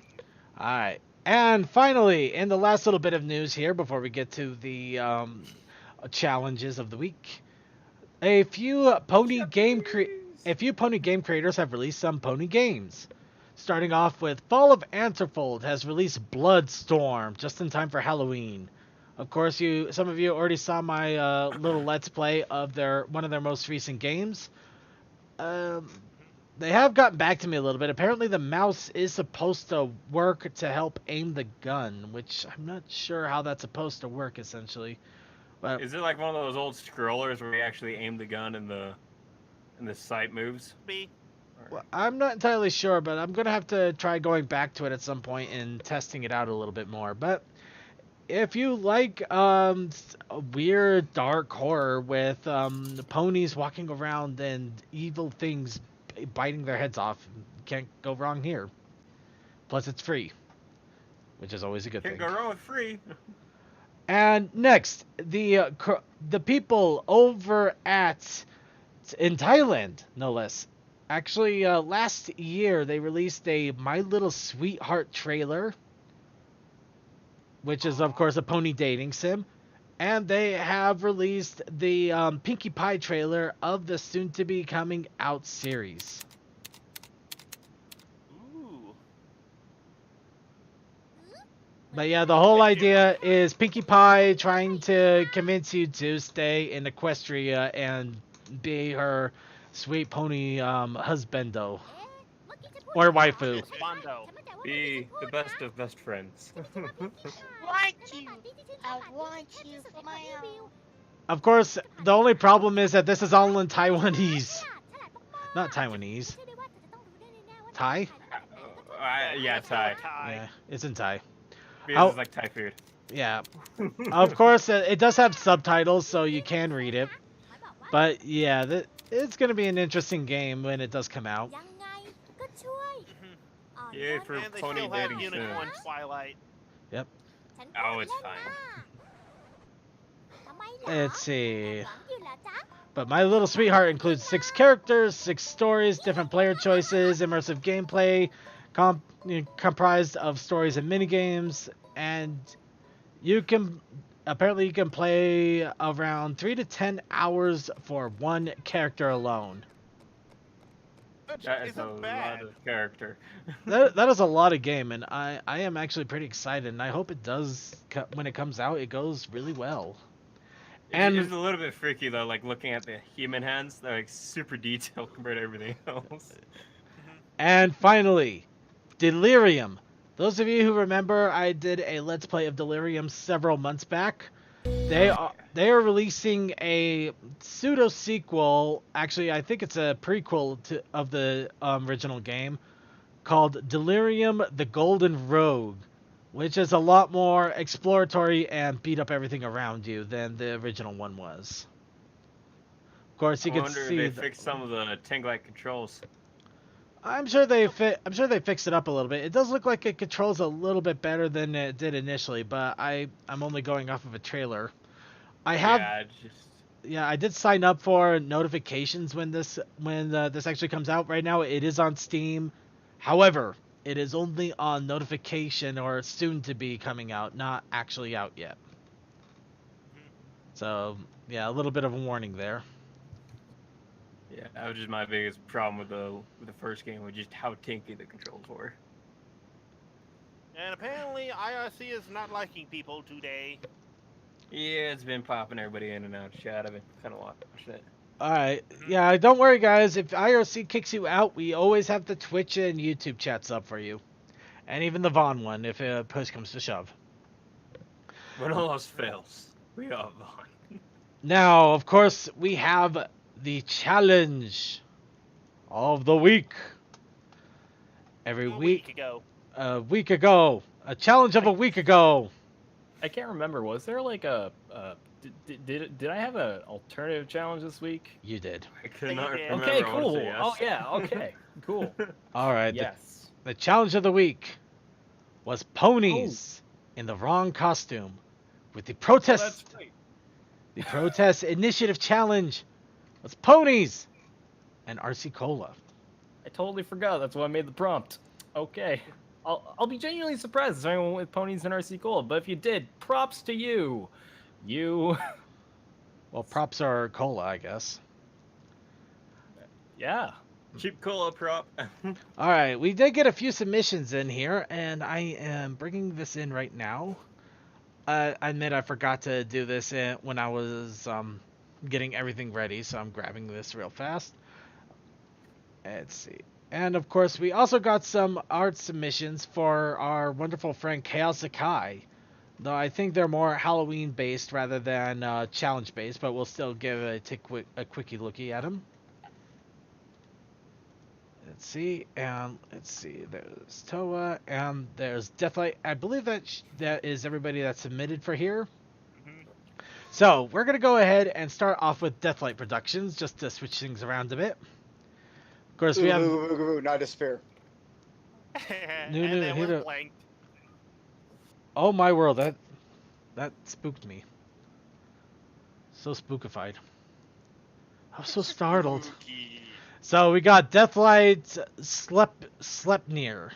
Alright. And finally, in the last little bit of news here, before we get to the challenges of the week, a few pony game creators have released some pony games. Starting off with Fall of Anthrofold has released Bloodstorm just in time for Halloween. Of course, some of you already saw my little Let's Play of one of their most recent games. They have gotten back to me a little bit. Apparently the mouse is supposed to work to help aim the gun, which I'm not sure how that's supposed to work, essentially. But is it like one of those old scrollers where you actually aim the gun and the sight moves? Well, I'm not entirely sure, but I'm going to have to try going back to it at some point and testing it out a little bit more. But if you like weird, dark horror with ponies walking around and evil things biting their heads off, can't go wrong here. Plus, it's free, which is always a good thing. Can't go wrong with free. And next, the people over in Thailand, no less. Actually, last year they released a My Little Sweetheart trailer, which is of course a pony dating sim. and they have released the Pinkie Pie trailer of the soon-to-be coming out series. Ooh. But yeah, the whole idea is Pinkie Pie trying to convince you to stay in Equestria and be her sweet pony husbando. Or waifu. Bondo. Be the best of best friends. Want you. I want you for my own. Of course, the only problem is that this is all in Taiwanese. Not Taiwanese. Thai? Yeah, Thai. Yeah, it's in Thai. Because it's like Thai food. Yeah. Of course, it does have subtitles, so you can read it. But yeah, it's going to be an interesting game when it does come out. Yay for And they pony still have dating Unicorn soon. Twilight. Yep. Oh, it's fine. Let's see. But My Little Sweetheart includes 6 characters, 6 stories, different player choices, immersive gameplay, comprised of stories and minigames, and you can play around 3 to 10 hours for one character alone. That is a lot of character. that is a lot of game, and I am actually pretty excited, and I hope it does, when it comes out, it goes really well. And It's a little bit freaky though, like looking at the human hands, they're like super detailed compared to everything else. And finally, Delirium. Those of you who remember, I did a Let's Play of Delirium several months back. They are releasing a pseudo sequel. Actually, I think it's a prequel of the original game called Delirium: The Golden Rogue, which is a lot more exploratory and beat up everything around you than the original one was. Of course, you can see I wonder if they fixed some of the tank-like controls. I'm sure they fixed it up a little bit. It does look like it controls a little bit better than it did initially, but I'm only going off of a trailer. I did sign up for notifications when this actually comes out. Right now, it is on Steam. However, it is only on notification or soon to be coming out, not actually out yet. So yeah, a little bit of a warning there. Yeah, that was just my biggest problem with the first game, was just how tinky the controls were. And apparently IRC is not liking people today. Yeah, it's been popping everybody in and out of chat. I've been kind of watching it. Alright, yeah, don't worry guys, if IRC kicks you out, we always have the Twitch and YouTube chats up for you. And even the Vaughn one, if push comes to shove. When all else fails, we are Vaughn. Now, of course, we have the challenge of the week. Every week. A week ago. A challenge of a week ago. I can't remember. Was there like did I have an alternative challenge this week? You did. I could not remember. Okay, cool. Yes. Oh yeah, okay, cool. All right. Yes. The challenge of the week was ponies in the wrong costume with the protest. That's right. The protest initiative challenge was ponies and RC Cola. I totally forgot. That's why I made the prompt. Okay. I'll be genuinely surprised if anyone with ponies and RC Cola, but if you did, props to you. Well, props are cola, I guess. Yeah. Cheap cola prop. All right, we did get a few submissions in here, and I am bringing this in right now. I admit I forgot to do this when I was getting everything ready, so I'm grabbing this real fast. Let's see. And of course, we also got some art submissions for our wonderful friend Chaos Sakai. Though I think they're more Halloween based rather than challenge based, but we'll still give a quickie looky at them. Let's see, and let's see. There's Toa, and there's Deathlight. I believe that is everybody that's submitted for here. So we're gonna go ahead and start off with Deathlight Productions, just to switch things around a bit. Of course, we have. Not despair. Oh my world, that spooked me. So spookified. I was so startled. So we got Deathlight Sleipnir.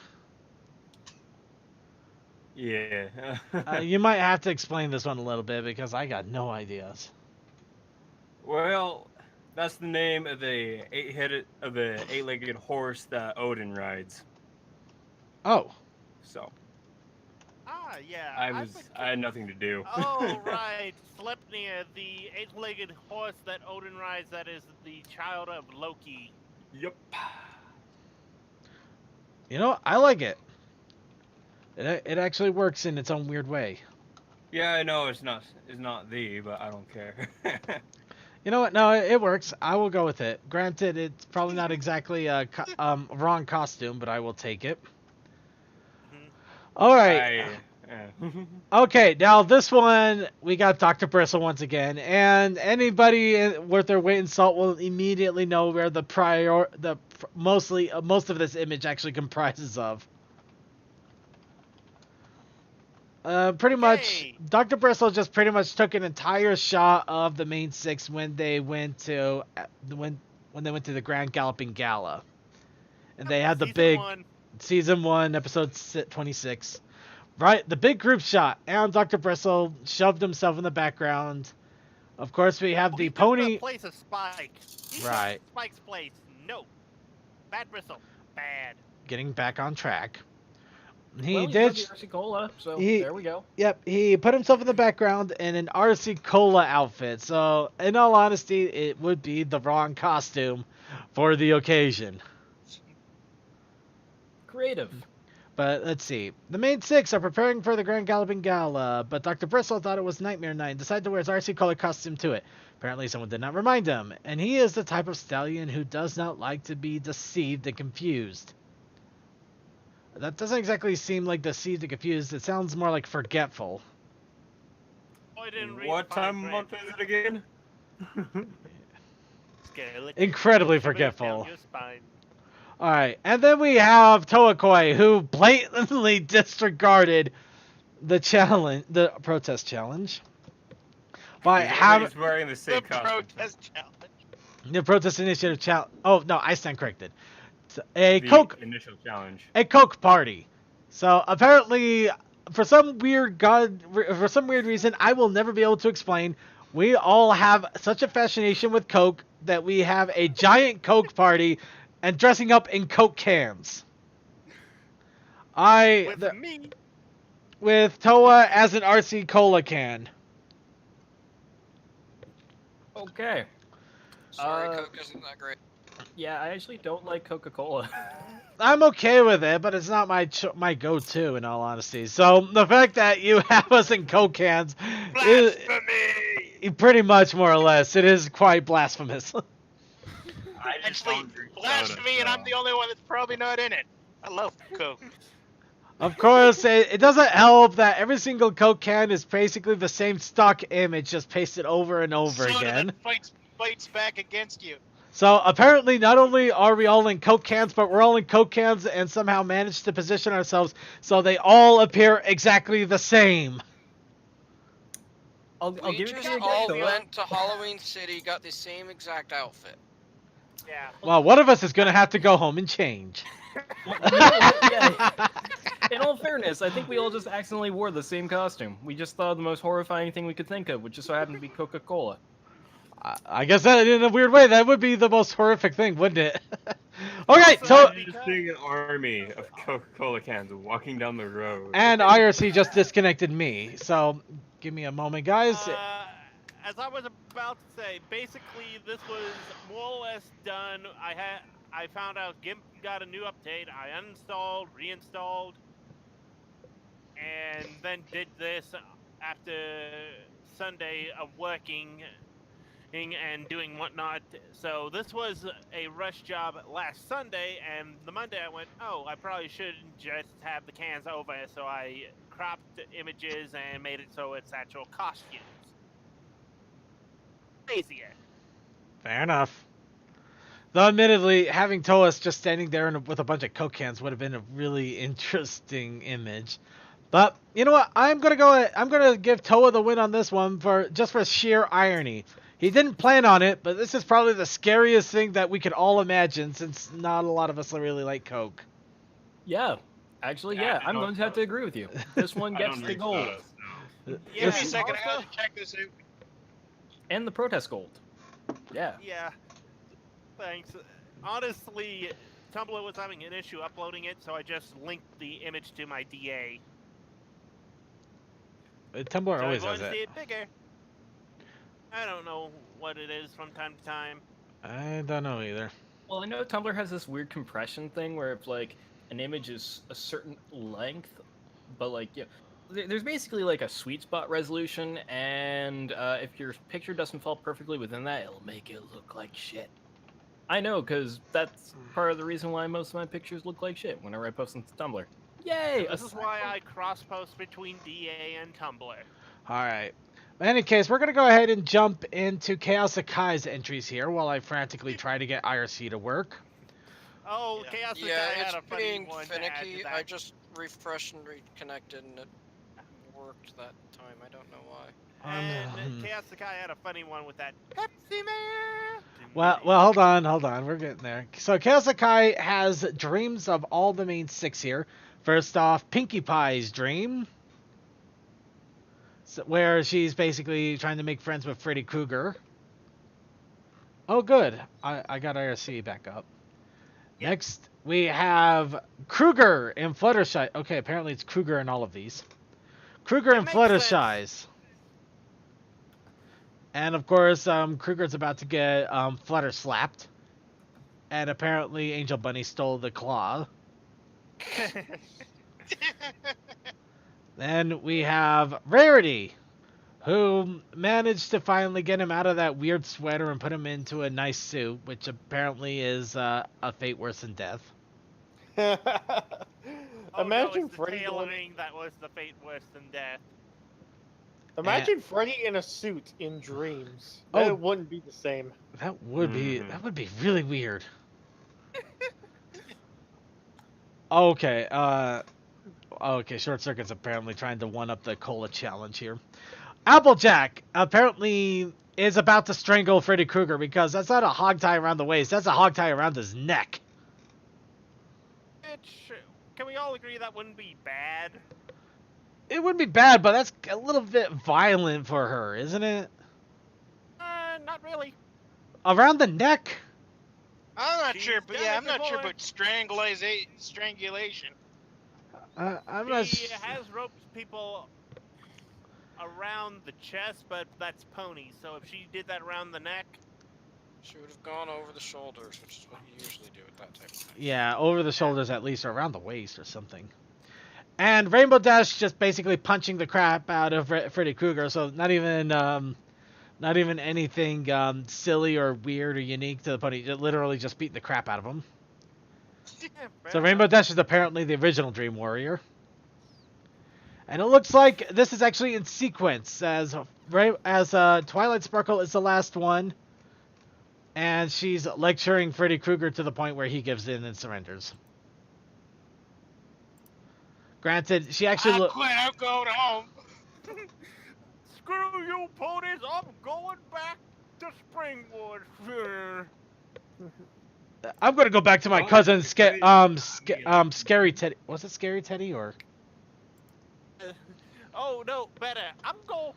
Yeah. You might have to explain this one a little bit because I got no ideas. Well, that's the name of the eight-legged horse that Odin rides. Oh. So. Ah, yeah. I had nothing to do. Oh, right. Sleipnir, the eight-legged horse that Odin rides that is the child of Loki. Yep. You know, I like it. It actually works in its own weird way. Yeah, I know it's not but I don't care. You know what? No, it works. I will go with it. Granted, it's probably not exactly a wrong costume, but I will take it. All right. Okay, now this one we got Dr. Bristle once again, and anybody worth their weight in salt will immediately know where most of this image actually comprises of. Pretty much, Dr. Bristle just pretty much took an entire shot of the main six when they went to the Grand Galloping Gala, and they had the big season 1 episode 26. Right, the big group shot, and Dr. Bristle shoved himself in the background. Of course, we have the pony. Place of Spike. Right. Spike's place. No. Bad Bristle. Bad. Getting back on track. He did. RC Cola, so there we go. Yep, he put himself in the background in an RC Cola outfit. So, in all honesty, it would be the wrong costume for the occasion. Creative. But let's see. The main six are preparing for the Grand Galloping Gala, but Dr. Bristle thought it was Nightmare Night and decided to wear his RC Cola costume to it. Apparently someone did not remind him, and he is the type of stallion who does not like to be deceived and confused. That doesn't exactly seem like deceived and confused. It sounds more like forgetful. What time of month is it again? Incredibly forgetful. Alright, and then we have Toakoi, who blatantly disregarded the protest challenge. By having wearing the same costume. Protest challenge. The protest initiative challenge. Oh, no, I stand corrected. Initial challenge. A Coke party. So, apparently, for some weird reason I will never be able to explain, we all have such a fascination with Coke that we have a giant Coke party and dressing up in Coke cans. With Toa as an RC Cola can. Okay. Sorry, Coke isn't that great. Yeah, I actually don't like Coca-Cola. I'm okay with it, but it's not my go-to in all honesty. So the fact that you have us in Coke cans is pretty much more or less. It is quite blasphemous. Actually, blasphemy, and I'm the only one that's probably not in it. I love Coke. Of course, it doesn't help that every single Coke can is basically the same stock image, just pasted over and over again. Fights back against you. So apparently, not only are we all in Coke cans, but we're all in Coke cans and somehow managed to position ourselves so they all appear exactly the same. We just all went to Halloween City, got the same exact outfit. Yeah. Well, one of us is going to have to go home and change. In all fairness, I think we all just accidentally wore the same costume. We just thought of the most horrifying thing we could think of, which just so happened to be Coca-Cola. I guess that, in a weird way, that would be the most horrific thing, wouldn't it? Okay, so I'm just seeing an army of Coca-Cola cans walking down the road. And IRC just disconnected me, so give me a moment, guys. As I was about to say, basically this was more or less done. I found out GIMP got a new update. I uninstalled, reinstalled, and then did this after Sunday of working and doing whatnot. So this was a rush job last Sunday, and the Monday I went, oh, I probably should just have the cans over. So I cropped images and made it so it's actual costumes. Easier. Fair enough. Though admittedly, having Toas just standing there with a bunch of Coke cans would have been a really interesting image. But you know what? I'm gonna give Toa the win on this one for sheer irony. He didn't plan on it, but this is probably the scariest thing that we could all imagine, since not a lot of us really like Coke. Yeah, Actually, yeah, I'm going to have to agree with you. This one gets the gold. Give me a This- second. I also- gotta check this out. And the protest gold. Yeah. Yeah. Thanks. Honestly, Tumblr was having an issue uploading it, so I just linked the image to my DA. Tumblr So always everyone has see it. it bigger. I don't know what it is from time to time. I don't know either. Well, I know Tumblr has this weird compression thing where if like an image is a certain length, but like there's basically like a sweet spot resolution, and if your picture doesn't fall perfectly within that, it'll make it look like shit. I know, because that's part of the reason why most of my pictures look like shit whenever I post them to Tumblr. Yay! This is why I cross-post between DA and Tumblr. All right. In any case, we're going to go ahead and jump into Chaos Akai's entries here while I frantically try to get IRC to work. Oh, Chaos Yeah, Guy it's had a funny being one to add to finicky. that. I just refreshed and reconnected, and it worked that time. I don't know why. And Chaos Sakai had a funny one with that Pepsi Man. Well, hold on. We're getting there. So Chaos Akai has dreams of all the main 6 here. First off, Pinkie Pie's dream, where she's basically trying to make friends with Freddy Krueger. Oh, good. I got IRC back up. Yep. Next, we have Krueger in Fluttershy. Okay, apparently it's Krueger in all of these. Krueger in Fluttershy's. And of course, Krueger's about to get Flutter slapped. And apparently Angel Bunny stole the claw. Then we have Rarity, who managed to finally get him out of that weird sweater and put him into a nice suit, which apparently is a fate worse than death. Imagine no, it's Freddy the going... tailoring that was the fate worse than death. Imagine Freddy in a suit in dreams. Oh. It wouldn't be the same. That would be really weird. Okay, okay, Short Circuit's apparently trying to one-up the Cola challenge here. Applejack apparently is about to strangle Freddy Krueger because that's not a hog tie around the waist, that's a hog tie around his neck. Can we all agree that wouldn't be bad? It would be bad, but that's a little bit violent for her, isn't it? Not really. Around the neck? I'm not She's sure, but done yeah, it I'm not sure before. about strangulation. I'm not She has roped people around the chest, but that's pony. So if she did that around the neck, She would have gone over the shoulders, which is what you usually do with that type of thing. Yeah, over the shoulders at least, or around the waist or something. And Rainbow Dash just basically punching the crap out of Freddy Krueger, so not even anything silly or weird or unique to the pony. Literally just beating the crap out of him. So Rainbow Dash is apparently the original Dream Warrior. And it looks like this is actually in sequence, as Twilight Sparkle is the last one. And she's lecturing Freddy Krueger to the point where he gives in and surrenders. Granted, she actually... I quit, I'm going home. screw you ponies, I'm going back to Springwood. I'm gonna go back to my cousin, Scary Teddy. Was it Scary Teddy or? Oh no, better. I'm going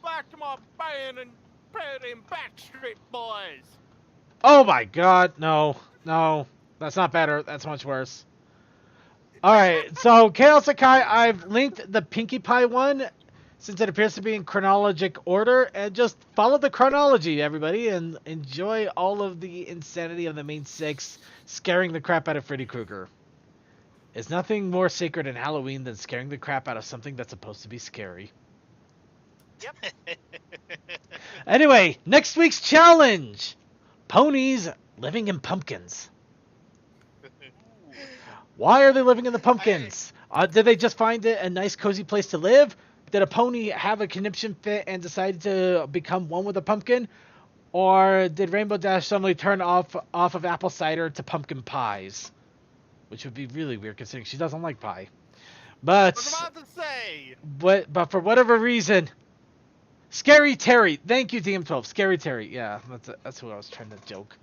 back to my band and playing Backstreet Boys. Oh my God, no, that's not better. That's much worse. All right, so Chaos Akai, I've linked the Pinkie Pie one since it appears to be in chronologic order, and just follow the chronology, everybody, and enjoy all of the insanity of the main 6 scaring the crap out of Freddy Krueger. There's nothing more sacred in Halloween than scaring the crap out of something that's supposed to be scary. Yep. Anyway, next week's challenge: ponies living in pumpkins. Why are they living in the pumpkins? Did they just find it a nice, cozy place to live? Did a pony have a conniption fit and decide to become one with a pumpkin? Or did Rainbow Dash suddenly turn off of apple cider to pumpkin pies? Which would be really weird considering she doesn't like pie. But, I was about to say. But for whatever reason, Scary Terry. Thank you, DM12. Scary Terry. Yeah, that's who I was trying to joke.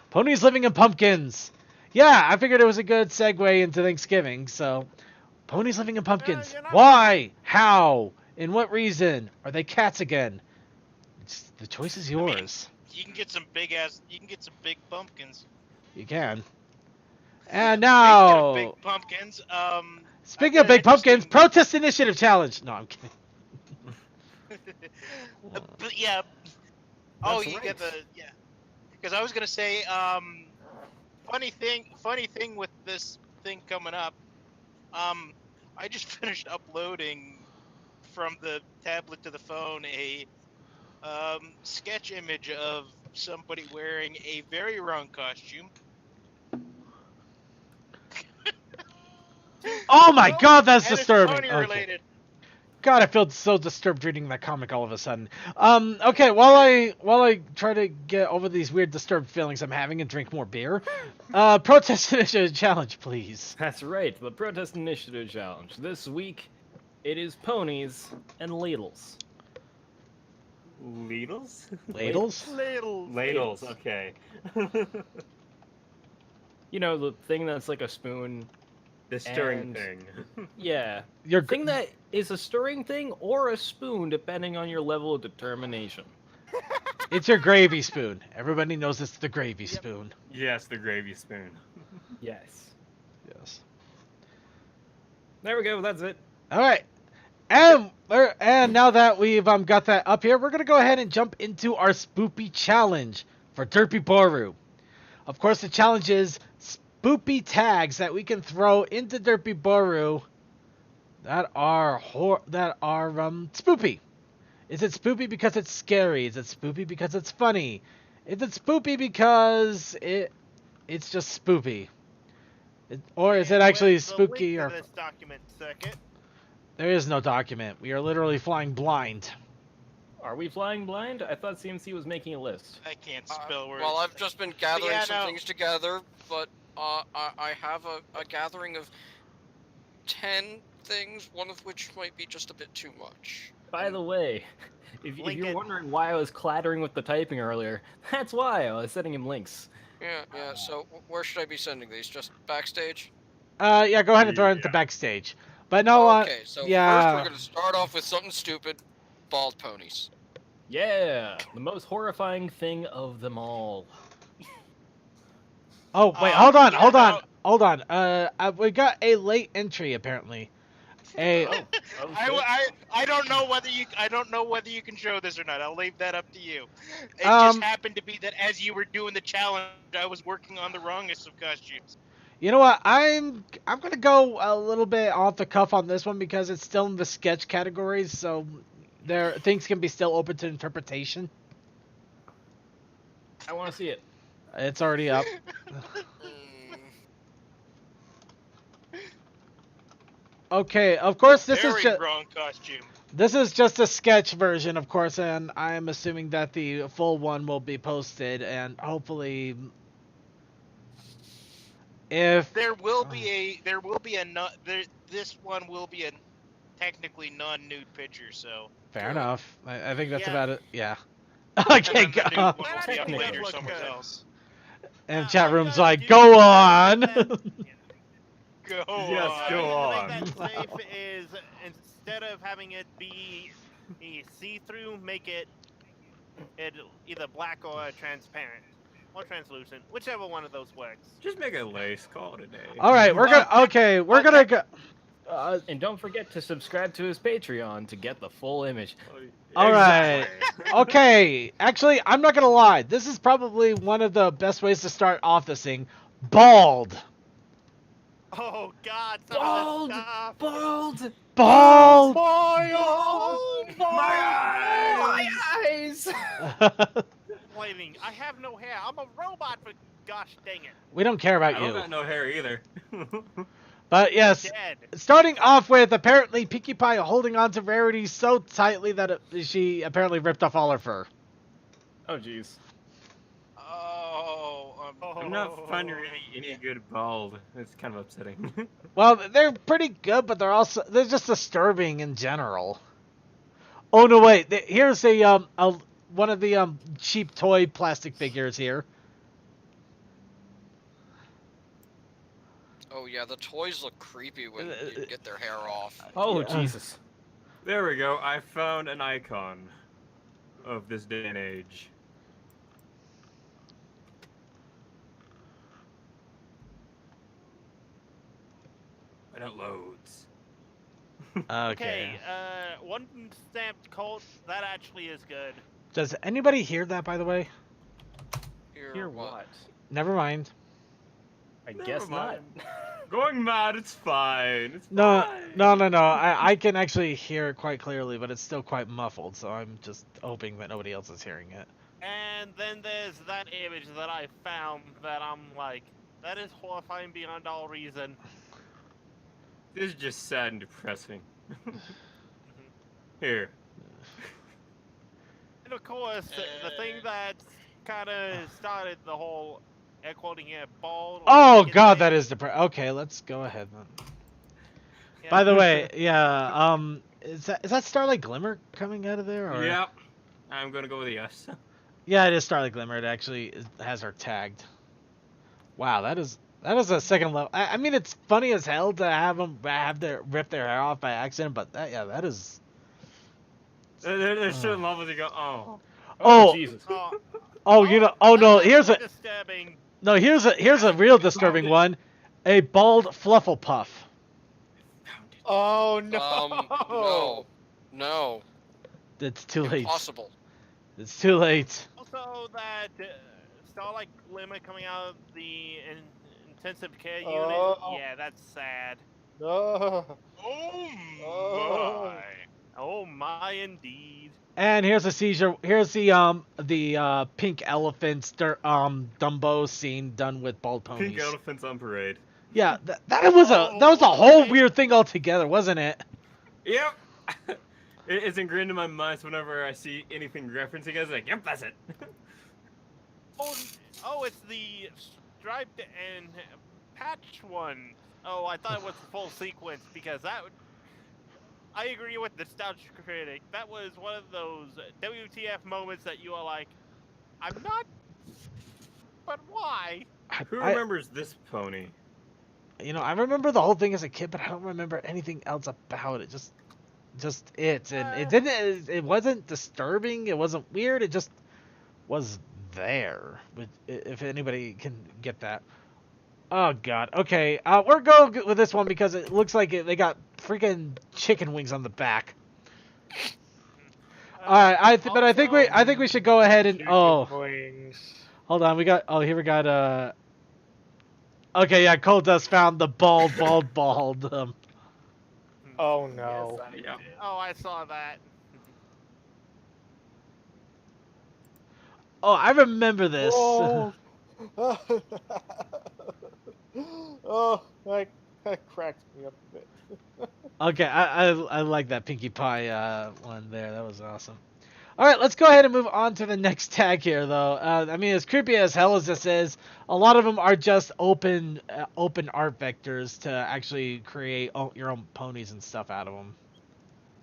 Ponies living in pumpkins. Yeah, I figured it was a good segue into Thanksgiving. So, ponies living in pumpkins. you're not Why? How? In what reason? Are they cats again? The choice is yours. You can get some big pumpkins. You can. And Speaking of now, big pumpkins, speaking I've of got big an pumpkins, protest initiative challenge. No, I'm kidding. but yeah. Oh, That's you right. get the yeah. Because I was gonna say, funny thing with this thing coming up. I just finished uploading from the tablet to the phone a sketch image of somebody wearing a very wrong costume. Oh my God, that's And it's disturbing. pony Okay. related. God, I feel so disturbed reading that comic all of a sudden. Okay, while I try to get over these weird disturbed feelings I'm having and drink more beer, protest initiative challenge, please. That's right, the Protest Initiative Challenge. This week, it is ponies and ladles. Ladles? Ladles? Ladles, okay. You know, the thing that's like a spoon. The stirring and- thing. Yeah. Your Thing that is a stirring thing or a spoon, depending on your level of determination. It's your gravy spoon. Everybody knows it's the gravy spoon. Yes, the gravy spoon. Yes. Yes. There we go, that's it. All right. And now that we've got that up here, we're going to go ahead and jump into our Spoopy challenge for Derpibooru. Of course, the challenge is Spoopy tags that we can throw into Derpibooru that are spoopy. Is it spoopy because it's scary? Is it spoopy because it's funny? Is it spoopy because it's just spoopy? Or is it actually With the spooky link or... to this document circuit. There is no document. We are literally flying blind. Are we flying blind? I thought CMC was making a list. I can't spell words. Well, I've just been gathering yeah, some no. things together, but I have a gathering of 10 things, one of which might be just a bit too much. By the way, if you're Lincoln. wondering why I was clattering with the typing earlier, that's why I was sending him links. Yeah, so where should I be sending these? Just backstage? Yeah, go ahead and throw it into backstage. But no, Okay, so yeah. first we're going to start off with something stupid. Bald ponies. Yeah, the most horrifying thing of them all. Oh wait, hold on. We got a late entry apparently. Oh, I don't know whether you can show this or not. I'll leave that up to you. It Um, just happened to be that as you were doing the challenge, I was working on the wrongest of costumes. You know what? I'm gonna go a little bit off the cuff on this one because it's still in the sketch categories, so things can be still open to interpretation. I want to see it. It's already up. Okay, of course this is Very just wrong costume. this is just a sketch version, of course, and I am assuming that the full one will be posted, and hopefully, if There will be this one will be a technically non-nude picture, so fair enough, I think that's Yeah. about it. Yeah. and Okay, then the nude go. one will be up Technically later look somewhere good. else. And chat room's gotta like, do go that. on. Go Yes, on. go on. To make that safe is instead of having it be see-through, make it either black or transparent or translucent, whichever one of those works. Just make it lace, call it a day. All right, we're gonna go. And don't forget to subscribe to his Patreon to get the full image. All right. Exactly. Okay, actually, I'm not gonna lie. This is probably one of the best ways to start off this thing. Bald. Oh God! Bald! Bald! Bald. My eyes! Complaining. I have no hair. I'm a robot. For gosh dang it! We don't care I about don't you. got no hair either. But yes, Dead. starting off with apparently Pinkie Pie holding on to Rarity so tightly that she apparently ripped off all her fur. Oh jeez. I'm not finding any good bald. It's kind of upsetting. Well, they're pretty good, but they're just disturbing in general. Oh no, wait. Here's a one of the cheap toy plastic figures here. Oh yeah, the toys look creepy when you get their hair off. Oh, Yeah. Jesus. There we go. I found an icon of this day and age. And it loads. Okay. One stamped Colt, that actually is good. Does anybody hear that, by the way? Hear what? Never mind. I guess not. Going mad, it's fine. It's No, fine. no. I can actually hear it quite clearly, but it's still quite muffled, so I'm just hoping that nobody else is hearing it. And then there's that image that I found that I'm like, that is horrifying beyond all reason. This is just sad and depressing. Here. And of course, the thing that kind of started the whole air quoting here, bald. Oh God, that is depressing. Okay, let's go ahead then. Yeah. By the way, yeah, is that Starlight Glimmer coming out of there? Or? Yep. I'm gonna go with yes. Yeah, it is Starlight Glimmer. It actually has her tagged. Wow, that is a second level. I mean, it's funny as hell to have them rip their hair off by accident, but that is. There's certain levels you go, oh. Oh, Jesus. Oh, you know. Oh no, here's a. Disturbing. No, here's a real disturbing one. A bald Flufflepuff. Oh no! No. It's too late. Impossible. It's too late. Also, that Starlight Glimmer coming out of the intensive care unit. Oh. Yeah, that's sad. No. Oh my! Oh my, indeed. And here's a seizure. Here's the pink elephants, Dumbo scene done with bald ponies. Pink elephants on parade. Yeah, that was a whole weird thing altogether, wasn't it? Yep. It's ingrained in my mind, so whenever I see anything referencing it, it's like, yep, that's it. Oh, it's the striped and patch one. Oh, I thought it was the full sequence because that would. I agree with the Stouch critic. That was one of those WTF moments that you are like, I'm not, but why? Who remembers this pony? You know, I remember the whole thing as a kid, but I don't remember anything else about it. Just it, and it wasn't disturbing. It wasn't weird. It just was there. If anybody can get that. Oh God. Okay, we're going with this one because it looks like they got freaking chicken wings on the back. All right, I think we should go ahead and Wings. hold on. Here we got Okay, yeah, Coldust found the bald. Oh no. Yeah. Oh, I saw that. Oh, I remember this. Oh, oh that cracked me up a bit. Okay, I like that Pinkie Pie one there. That was awesome. All right, let's go ahead and move on to the next tag here, though. I mean, as creepy as hell as this is, a lot of them are just open art vectors to actually create your own ponies and stuff out of them.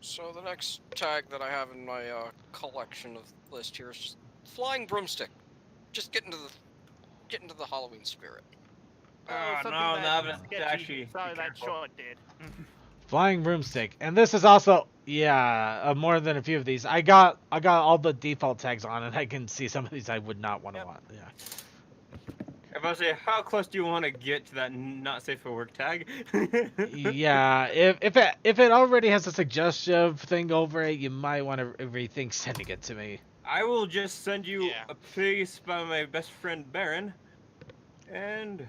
So the next tag that I have in my collection of list here is just Flying Broomstick. Just get into the Halloween spirit. Oh, something no, that that was sketchy. actually- Sorry, be that careful. short did. Flying Broomstick, and this is also more than a few of these. I got all the default tags on, and I can see some of these I would not want to want. Yeah. If I say, how close do you want to get to that not safe for work tag? Yeah, if it already has a suggestive thing over it, you might want to rethink sending it to me. I will just send you a piece by my best friend Baron, and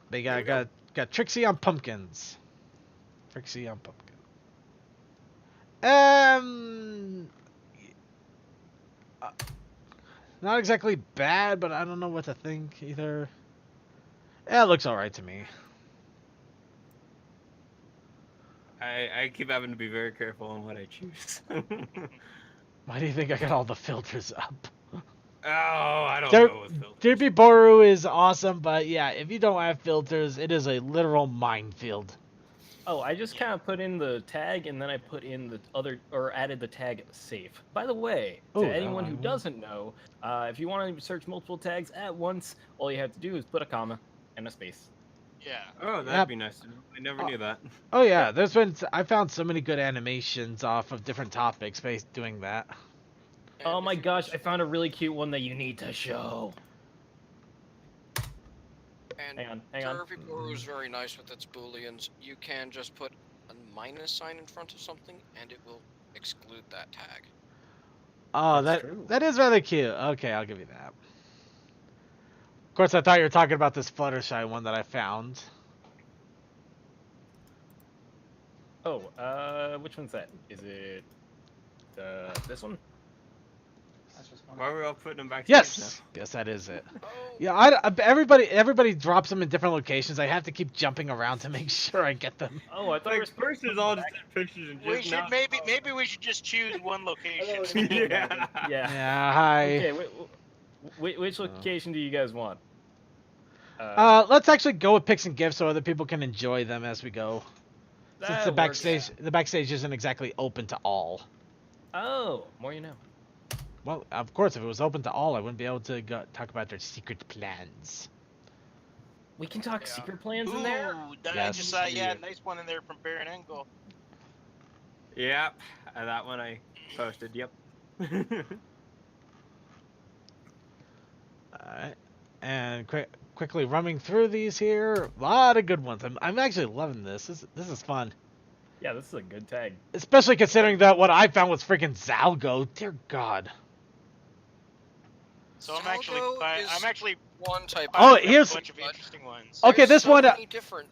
They got Trixie on pumpkins. Trixie on pumpkin. Not exactly bad, but I don't know what to think either. Yeah, it looks alright to me. I keep having to be very careful on what I choose. Why do you think I got all the filters up? Oh, I don't know with filters. Derpibooru is awesome, but yeah, if you don't have filters, it is a literal minefield. Oh, I just kind of put in the tag and then I put in the added the tag safe. By the way, to anyone who doesn't know, if you want to search multiple tags at once, all you have to do is put a comma and a space. Yeah. Oh, that'd Yep. be nice. I never knew that. Oh yeah, I found so many good animations off of different topics based doing that. Oh And my if you gosh, just- I found a really cute one that you need to show. And Hang on. Derpibooru is very nice with its booleans. You can just put a minus sign in front of something, and it will exclude that tag. Oh, That's true. that is rather cute. Okay, I'll give you that. Of course, I thought you were talking about this Fluttershy one that I found. Oh, which one's that? Is it this one? Why are we all putting them back? Yes, yes, that is it. Yeah, everybody drops them in different locations. I have to keep jumping around to make sure I get them. Oh, I thought Like, first is all just pictures and We just should not. maybe we should just choose one location. Yeah. Yeah, hi. Okay, which location do you guys want? Let's actually go with picks and gifts so other people can enjoy them as we go. Since the that works. backstage isn't exactly open to all. Oh, more you know. Well, of course, if it was open to all, I wouldn't be able to talk about their secret plans. We can talk secret plans in there. Ooh, I Yes. just saw nice one in there from Baron Engel. Yep. That one I posted. Yep. Alright. And quickly running through these here. A lot of good ones. I'm actually loving this. This is fun. Yeah, this is a good tag. Especially considering that what I found was freaking Zalgo. Dear God. So I'm Zalgo actually one type. Oh, of here's- a bunch of interesting ones. Okay, There's this so one. many different.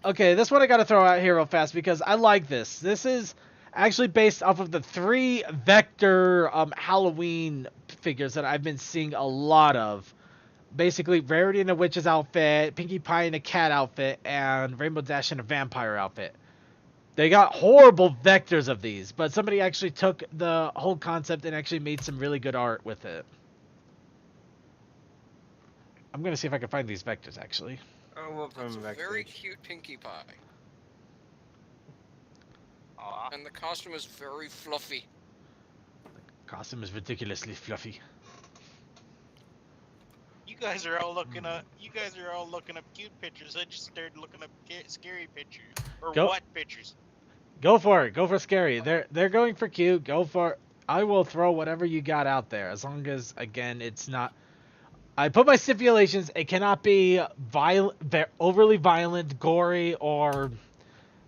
Okay, this one I gotta throw out here real fast because I like this. This is actually based off of the 3 vector Halloween figures that I've been seeing a lot of. Basically, Rarity in a witch's outfit, Pinkie Pie in a cat outfit, and Rainbow Dash in a vampire outfit. They got horrible vectors of these, but somebody actually took the whole concept and actually made some really good art with it. I'm gonna see if I can find these vectors actually. Oh, what It's from a very backstage? cute Pinkie Pie, Aw. and the costume is very fluffy. Costume is ridiculously fluffy. You guys are all looking up. You guys are all looking up cute pictures. I just started looking up scary pictures or Go- what pictures. Go for it. Go for scary. They're going for cute. Go for it. I will throw whatever you got out there as long as again it's not. I put my stipulations. It cannot be overly violent, gory, or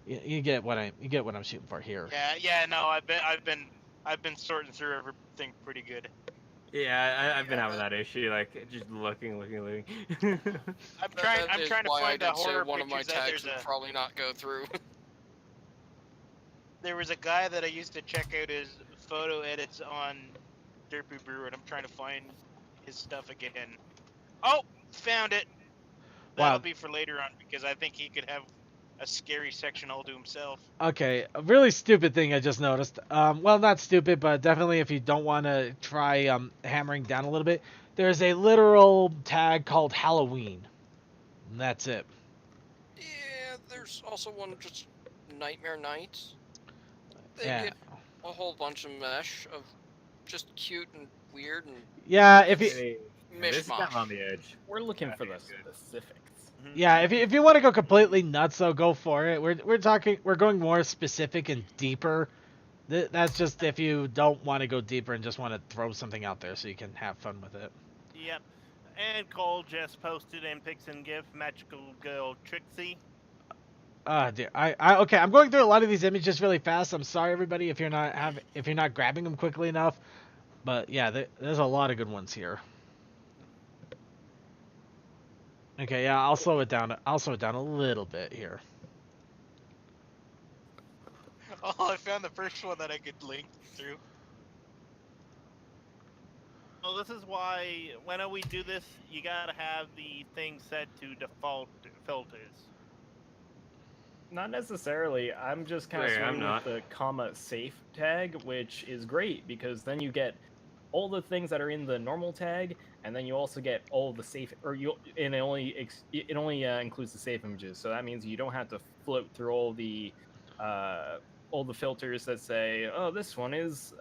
you get what I'm shooting for here. Yeah. No, I've been sorting through everything pretty good. Yeah, I've been having that issue, like just looking. I'm trying That is to why I find a did say horror one of my pictures that tags would probably not go through. there was a guy that I used to check out his photo edits on Derpibooru, and I'm trying to find his stuff again. Oh, found it. That'll Wow. be for later on because I think he could have a scary section all to himself. Okay, a really stupid thing I just noticed. Well, not stupid, but definitely if you don't want to try hammering down a little bit, there's a literal tag called Halloween. And that's it. Yeah, there's also one just Nightmare Nights. They Yeah. get a whole bunch of mesh of just cute and weird and Yeah, if you Hey, this is kind of mishmash. on the edge. We're looking for the That'd be good. specifics. yeah, if you want to go completely nuts, though, go for it. We're going more specific and deeper. That's just if you don't want to go deeper and just want to throw something out there so you can have fun with it. Yep. And Cole just posted in Pix and Gift Magical Girl Trixie. Dear. Okay, I'm going through a lot of these images really fast. I'm sorry, everybody, if you're not grabbing them quickly enough. But yeah, there's a lot of good ones here. Okay, yeah, I'll slow it down. I'll slow it down a little bit here. Oh, I found the first one that I could link through. Well, this is why when we do this, you gotta have the thing set to default filters. Not necessarily. I'm just kind of Right, I'm swinging not. with the comma safe tag, which is great because then you get all the things that are in the normal tag, and then you also get all the safe, and it only includes the safe images. So that means you don't have to float through all the filters that say, oh, this one is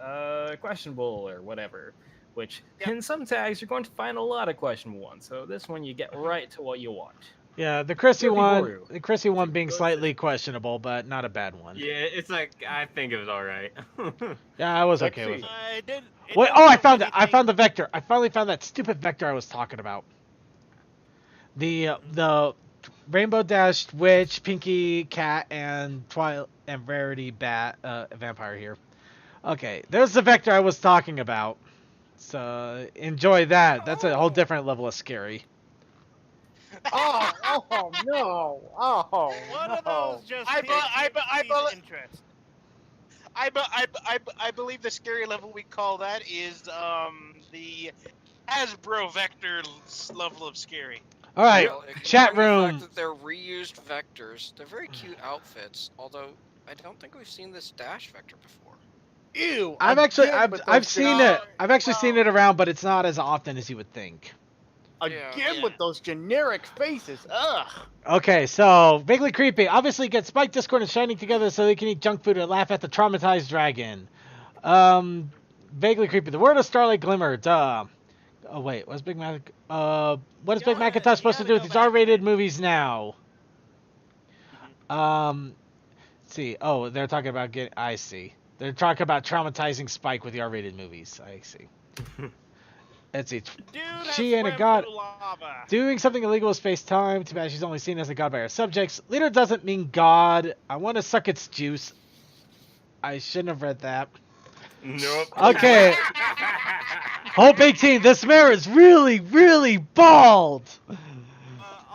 questionable or whatever. Which in some tags you're going to find a lot of questionable ones. So this one you get right to what you want. Yeah, the Chrissy one, Derpibooru. the Chrissy one being slightly questionable, but not a bad one. Yeah, it's like I think it was all right. Yeah, I was Let's okay with see. it. It did. It Wait, didn't oh, I do found it. I anything- found the vector. I finally found that stupid vector I was talking about. The Rainbow Dash Witch, Pinky Cat, and Twilight and Rarity Bat Vampire here. Okay, there's the vector I was talking about. So enjoy that. That's a whole different level of scary. Oh, no. Oh, One of no. those just I piqued be- Pinky's interest. I believe the scary level we call that is the Hasbro Vector level of scary. All right, Well, chat ignoring the room. fact that they're reused vectors, they're very cute outfits. Although I don't think we've seen this Dash vector before. Ew. I've seen it. I've actually seen it around, but it's not as often as you would think. Again with those generic faces. Ugh. Okay, so vaguely creepy. Obviously, get Spike, Discord, and Shining together so they can eat junk food and laugh at the traumatized dragon. Vaguely creepy. The word of Starlight Glimmer. Duh. Oh wait, what's Big Mac? What is Big Macintosh supposed to do with these R-rated movies now? Let's see. Oh, they're talking about getting. I see. They're talking about traumatizing Spike with the R-rated movies. I see. Let's see. She ain't a god. Doing something illegal is face time. Too bad she's only seen as a god by her subjects. Leader doesn't mean god. I want to suck its juice. I shouldn't have read that. Nope. Okay. Hope 18. This mare is really, really bald.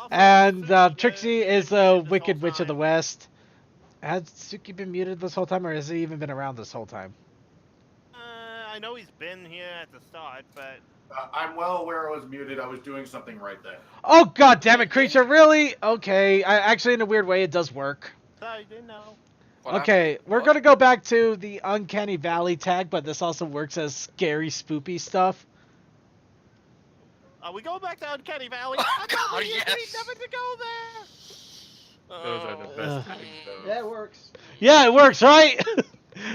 And Trixie is a Wicked Witch of the West. Has Suki been muted this whole time, or has he even been around this whole time? I know he's been here at the start, but I'm well aware I was muted. I was doing something right there. Oh god damn it, creature! Really? Okay. Actually, in a weird way, it does work. sorry, didn't know. Okay, we're gonna go back to the Uncanny Valley tag, but this also works as scary, spoopy stuff. We go back to Uncanny Valley. I thought we agreed never to go there. Those are the best tags, though. Yeah, it works. Yeah, it works, right?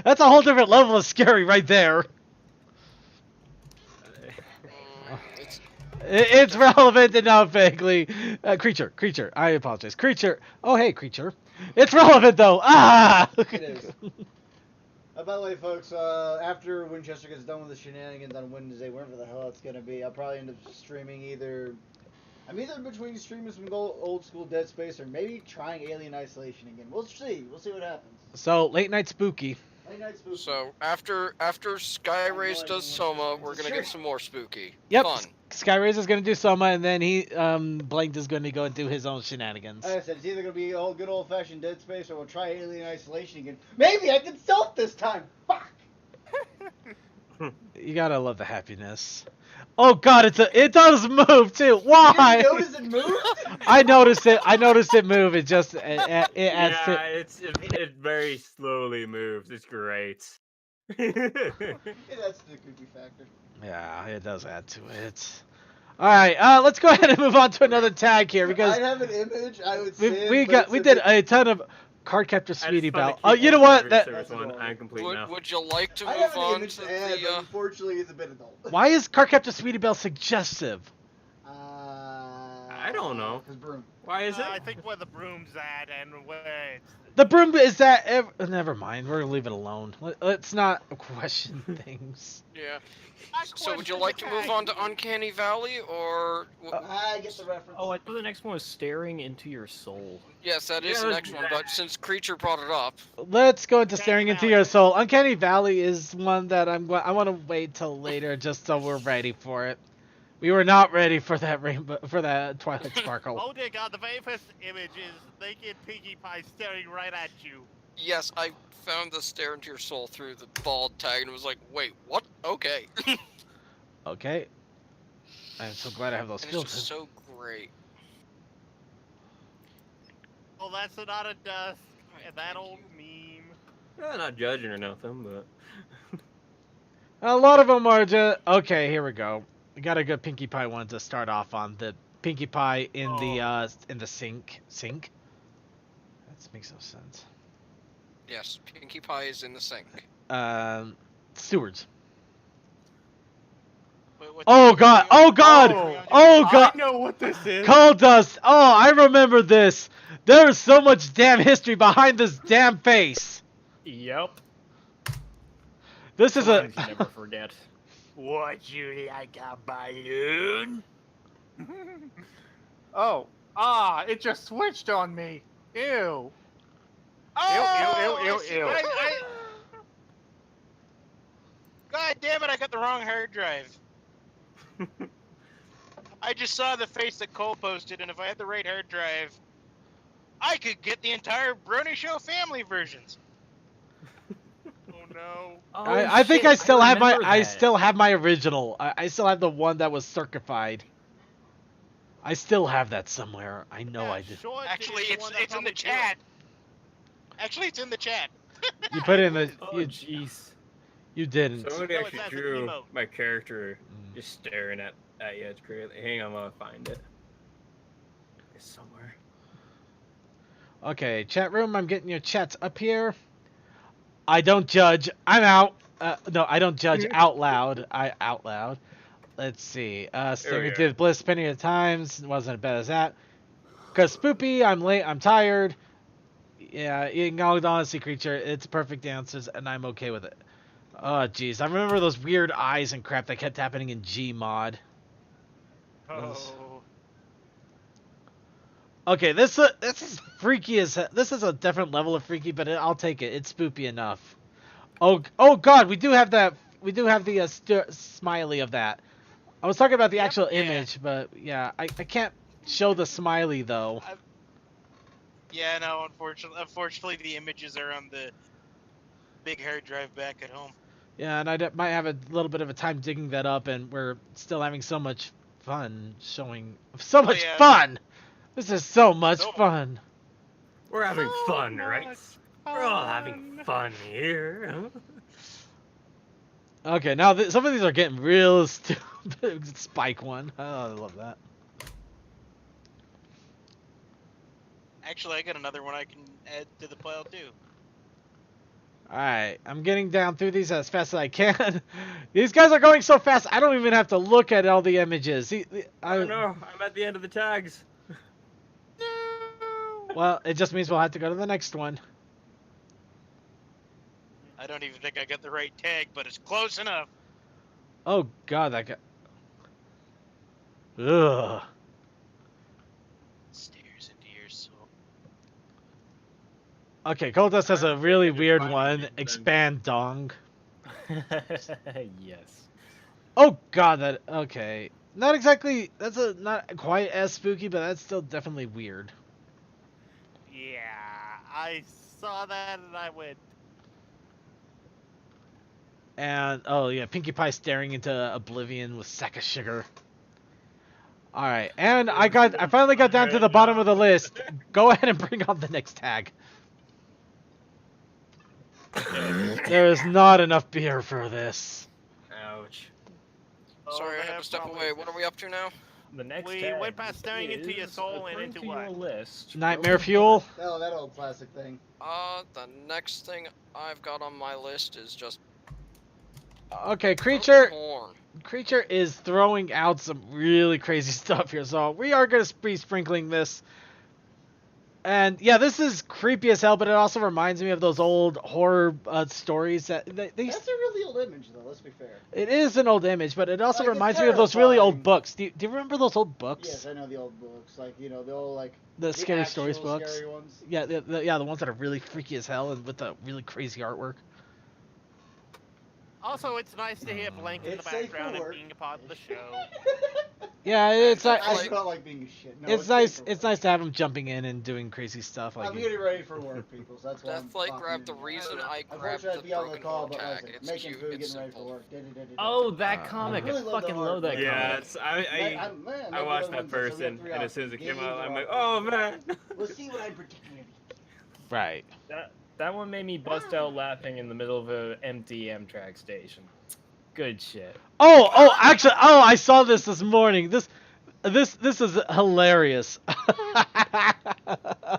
That's a whole different level of scary right there. It's relevant enough, vaguely. Creature. I apologize. Creature. Oh, hey, creature. It's relevant, though. Ah! It is. By the way, folks, after Winchester gets done with the shenanigans on Wednesday, wherever the hell it's going to be, I'll probably end up streaming I'm either between streaming some old school Dead Space or maybe trying Alien Isolation again. We'll see. We'll see what happens. So, late night spooky. So after Skyrays does Soma, we're gonna get some more spooky. Yep. Fun. Skyrays is gonna do Soma, and then Blanked is gonna go and do his own shenanigans. Like I said, it's either going to be good old-fashioned Dead Space or we'll try Alien Isolation again. Maybe I can stealth this time! Fuck! You gotta love the happiness. Oh god, it does move too. Why? You didn't notice it moved? I noticed it move. It just it adds Yeah, it very slowly moves. It's great. Yeah, that's the creepy factor. Yeah, it does add to it. All right, let's go ahead and move on to another tag here because I have an image. I would say we did a ton of Cardcaptor Sweetie Belle. Oh, you know what? Would you like to I move have an on image to to add, the? but unfortunately, it's a bit adult. Why is Cardcaptor Sweetie Belle suggestive? I don't know. Broom. Why is it? I think where the broom's at and where it's... The broom is that. Never mind. We're gonna leave it alone. Let's not question things. Yeah. So would you like to move on to Uncanny Valley or? I get the reference. Oh, I thought the next one was staring into your soul. Yes, that is the next one. But since Creature brought it up, Let's go into staring into your soul. Uncanny Valley is one that I want to wait till later, just so we're ready for it. We were not ready for that Twilight Sparkle. Oh dear God! The very first image is naked Pinkie Pie staring right at you. yes, I found the stare into your soul through the bald tag and was like, wait, what? Okay. Okay. I'm so glad I have those And it's filters. just so great. Oh, that's not a dust. And that old meme. Not judging or nothing, but A lot of them are just okay. Here we go. We got a good Pinkie Pie one to start off on. The Pinkie Pie in the sink. Sink. That makes no sense. Yes, Pinkie Pie is in the sink. Stewards. Oh god! Oh god! Oh god! I know what this is. Coal dust! Oh, I remember this. There is so much damn history behind this damn face. Yep. This is a. Sometimes you never forget. Would you like a balloon? Oh, it just switched on me. Ew. Oh, Ew. God damn it! I got the wrong hard drive. I just saw the face that Cole posted, and if I had the right hard drive, I could get the entire Brony Show family versions. Oh no! I think I still have my. I still have my original. I still have the one that was certified. I still have that somewhere. I know I did. Actually, it's in the chat. Actually, it's in the chat. You put it in the. Oh jeez. You didn't. Somebody actually drew my character just staring at you. It's great. Hang on, I'm gonna find it. It's somewhere. Okay, chat room. I'm getting your chats up here. I don't judge. I'm out. No, I don't judge out loud. Out loud. Let's see. Stinger did Bliss plenty of times. Wasn't as bad as that. Cause Spoopy, I'm late. I'm tired. Yeah, you acknowledge honesty, creature. It's perfect answers, and I'm okay with it. Oh, jeez. I remember those weird eyes and crap that kept happening in Gmod. Oh. Okay, this is freaky as this is a different level of freaky, but I'll take it. It's spoopy enough. Oh God, we do have that. We do have the smiley of that. I was talking about the actual image, but yeah, I can't show the smiley though. Yeah, no, unfortunately, the images are on the big hard drive back at home. Yeah, and I might have a little bit of a time digging that up, and we're still having so much fun showing. So much fun! This is so much fun. We're having fun, right? We're all having fun here. Okay, now some of these are getting real stupid. Spike one. Oh, I love that. Actually, I got another one I can add to the pile too. Alright, I'm getting down through these as fast as I can. These guys are going so fast, I don't even have to look at all the images. I don't know. I'm at the end of the tags. Well, it just means we'll have to go to the next one. I don't even think I got the right tag, but it's close enough. Oh god, that guy. Ugh. Stares into your soul. Okay, Goldust has a really weird one. Expand dong. Yes. Oh god, that okay. Not exactly. That's not quite as spooky, but that's still definitely weird. Yeah, I saw that and I went. And oh yeah, Pinkie Pie staring into oblivion with sack of sugar. All right, and I finally got down to the bottom of the list. Go ahead and bring on the next tag. There is not enough beer for this. Ouch. Sorry, I had to step away. What are we up to now? The next We tag went past staring into your is soul and according into to what? your list. Nightmare fuel. Oh, that old classic thing. The next thing I've got on my list is just Okay, creature. corn. Creature is throwing out some really crazy stuff here, so we are going to be sprinkling this. And yeah, this is creepy as hell, but it also reminds me of those old horror stories that That's a really old image, though. Let's be fair. It is an old image, but it also Like, it's reminds me of those really terrifying. old books. Do you remember those old books? Yes, I know the old books. Like, you know, the old, like... The scary stories actual books. Scary ones. Yeah, the ones that are really freaky as hell and with the really crazy artwork. Also, it's nice to hear Blank in the It's safe background for and work. being a part of the show. Yeah, it's like I felt like being a shit. No, it's nice. It's nice to have him jumping in and doing crazy stuff. Like I'm getting ready for work, people. So that's why That's like grabbed the reason I grabbed Unfortunately, the I'd be on the broken call, horn but tag. like, It's making cute. food, It's getting ready for simple. work. Oh, that comic! really I love the fucking art. love that Yeah, comic. it's I watched that person, and as soon as it came out, I'm like, oh man. We'll see what I'm particularly. right. That one made me bust out laughing in the middle of an empty Amtrak station. Good shit. Oh, actually, I saw this morning. This is hilarious. How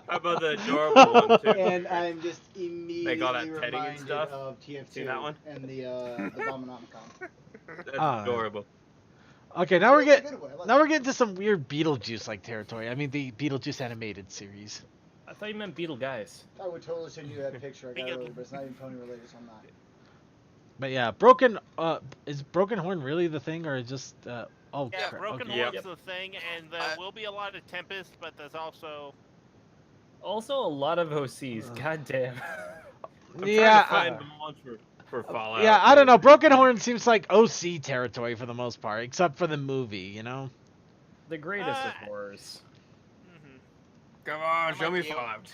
about the adorable one too? And I'm just immediately Like all that petting and reminded stuff? of TF2 Seen that one? and the Bombonomicon. That's adorable. Okay, now we're That's a getting good way, I like now that. we're getting to some weird Beetlejuice like territory. I mean the Beetlejuice animated series. I thought you meant Beetle Guys. I would totally send you that picture I got Speaking- earlier, but it's not even pony related, so I'm not. But yeah, is Broken Horn really the thing or just oh Yeah, crap. Broken Okay. Horn's the thing, and there will be a lot of Tempest, but there's also... Also, a lot of OCs. God damn. I'm Yeah, trying to find the ones for Fallout. yeah, I don't know. Broken Horn seems like OC territory for the most part, except for the movie, you know? The greatest of horrors. Come on, show me Fallout.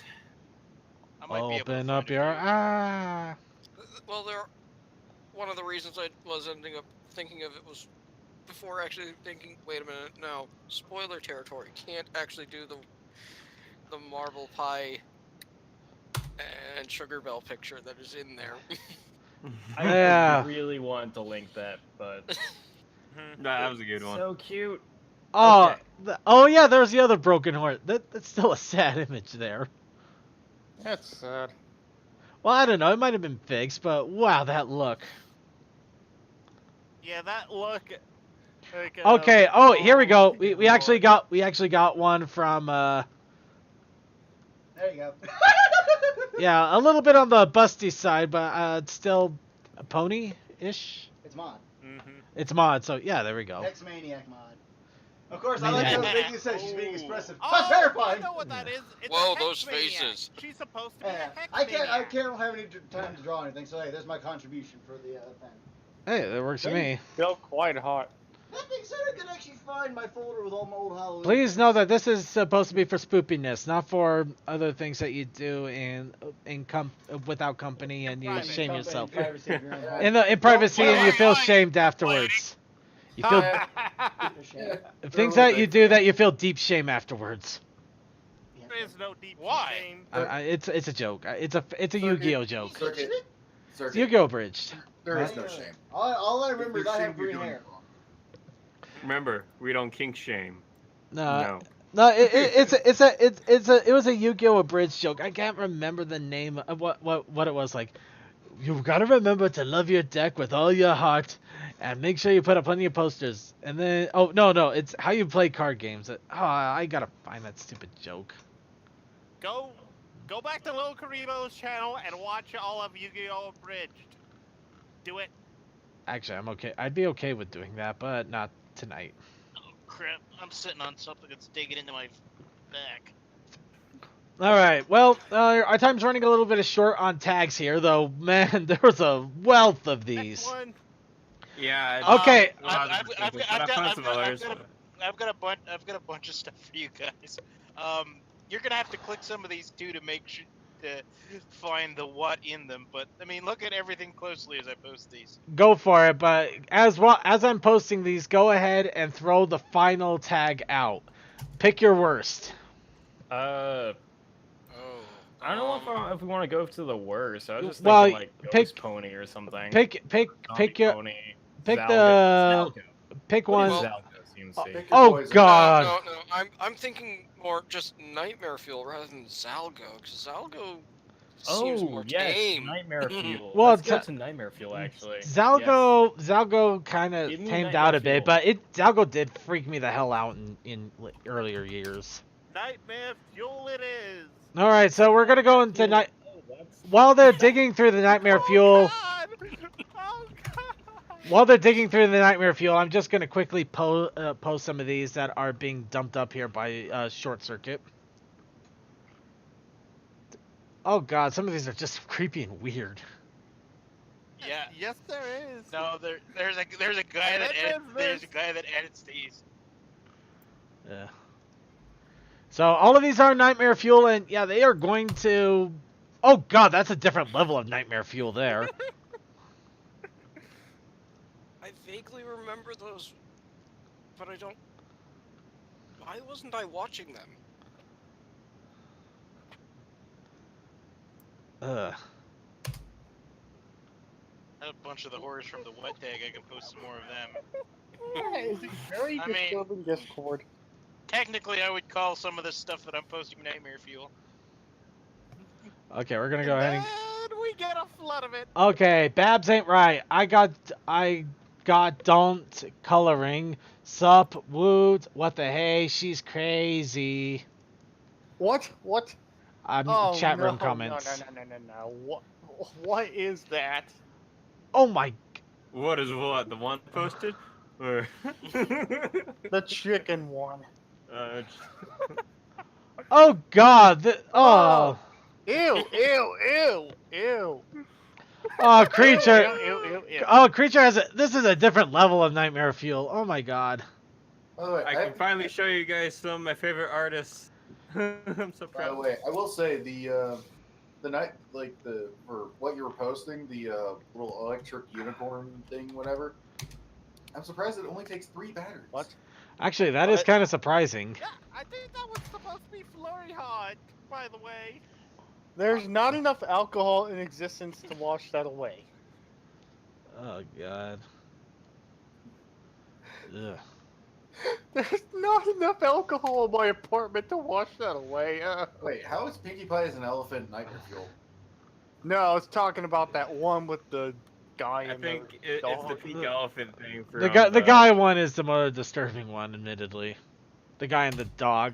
I might be able to Open find up it your here. Well, one of the reasons I was ending up thinking of it was before actually thinking, wait a minute, no, spoiler territory. Can't actually do the marble pie and sugar bell picture that is in there. I really want to link that, but That was a good one. so cute. Oh, Okay. oh yeah, there's the other Broken Horn. That's still a sad image there. That's sad. Well, I don't know. It might have been fixed, but wow, that look. Yeah, that look... Like, Okay. Oh, here we go. We actually got one from There you go. yeah, a little bit on the busty side, but it's still a pony-ish. It's mod. It's mod, so yeah, there we go. X-Maniac mod. Of course, I like how Maniac. Vicky said she's being expressive. Oh, That's terrifying. I know what that is. It's Whoa, a those Hex-Maniac. faces. She's supposed to be a hex I can't have any time to draw anything, so hey, there's my contribution for the thing. Hey, that works for me. Still quite hot. That being said, I can actually find my folder with all my old Halloween. Please know that this is supposed to be for spoopiness, not for other things that you do without company and you Private shame company, yourself. privacy of your own home. In privacy and you feel shamed afterwards. You feel things that you do that you feel deep shame afterwards. There is no deep shame. It's a joke. It's a Yu-Gi-Oh joke. Circuit. It's Yu-Gi-Oh abridged. There is no shame. All I remember is If you're I have shamed, you're green doing hair. it wrong. Remember, we don't kink shame. No. It was a Yu-Gi-Oh abridged joke. I can't remember the name of what it was like. You've got to remember to love your deck with all your heart, and make sure you put up plenty of posters. And then, oh no, it's how you play card games. Oh, I gotta find that stupid joke. Go back to Lil Karibo's channel and watch all of Yu-Gi-Oh! Abridged. Do it. Actually, I'm okay. I'd be okay with doing that, but not tonight. Oh crap! I'm sitting on something that's digging into my back. All right. Well, our time's running a little bit short on tags here, though. Man, there was a wealth of these. Yeah. Okay. I've got a bunch of stuff for you guys. You're gonna have to click some of these too to make sure to find the what in them. But I mean, look at everything closely as I post these. Go for it, but as I'm posting these, go ahead and throw the final tag out. Pick your worst. I don't know if we want to go to the worst. I was just Well, thinking like Ghost pick- Pony or something. Pick your Pony, pick Zalgo. pick What one. is Zalgo, seems safe. Oh God. No. I'm thinking more just Nightmare Fuel rather than Zalgo, because Zalgo seems more tame. Nightmare Fuel. Well, Let's go it's- to Nightmare Fuel actually. Zalgo kind of Give me tamed Nightmare out a bit, Fuel. but Zalgo did freak me the hell out in earlier years. Nightmare Fuel it is. All right, so we're gonna go into night. While they're digging through the Nightmare Fuel. While they're digging through the Nightmare Fuel, I'm just gonna quickly post some of these that are being dumped up here by Short Circuit. Oh God, some of these are just creepy and weird. Yeah. Yes, there is. No, there's a guy that edits these. Yeah. So all of these are Nightmare Fuel, and yeah, they are going to. Oh God, that's a different level of Nightmare Fuel there. I vaguely remember those, but I don't. Why wasn't I watching them? Ugh. A bunch of the horrors from the wet tag. I can post some more of them. Is it very I mean- disturbing Discord? Technically, I would call some of this stuff that I'm posting Nightmare Fuel. Okay, we're gonna go ahead and. And we get a flood of it. Okay, Babs ain't right. I got don't coloring, Sup, Woot, what the hey, she's crazy. What? Oh, Chat room no, comments. No. What is that? Oh my. What is what? The one posted? Or The chicken one. Oh god. Oh. Ew. Oh, creature. Ew. Oh, creature has a. This is a different level of nightmare fuel. Oh my god. I can finally show you guys some of my favorite artists. I'm so proud. By the way, I will say the night for what you were posting, the little electric unicorn thing, whatever. I'm surprised it only takes 3 batteries. What? Actually, that is kind of surprising. Yeah, I think that was supposed to be Flurry Hot, by the way. There's not enough alcohol in existence to wash that away. Oh god. Ugh. There's not enough alcohol in my apartment to wash that away. Wait, how is Pinkie Pie as an elephant nightmare fuel? No, I was talking about that one with the guy. I think it's the pink elephant thing. For The guy one is the more disturbing one, admittedly. The guy and the dog.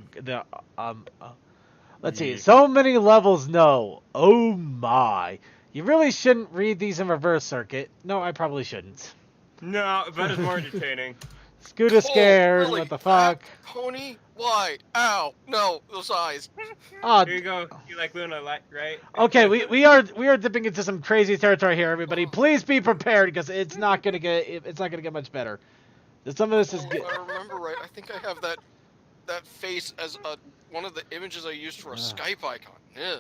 Let's see. So many levels. No. Oh my. You really shouldn't read these in reverse circuit. No, I probably shouldn't. No, but it's more entertaining. Scooter scared. really? What the fuck? Pony? Why? Ow! No, those eyes. Oh, Here you go. You like Luna, right? okay, we are dipping into some crazy territory here, everybody. Please be prepared because it's not gonna get much better. Some of this is. If I remember right, I think I have that face as one of the images I used for a Skype icon. Yeah.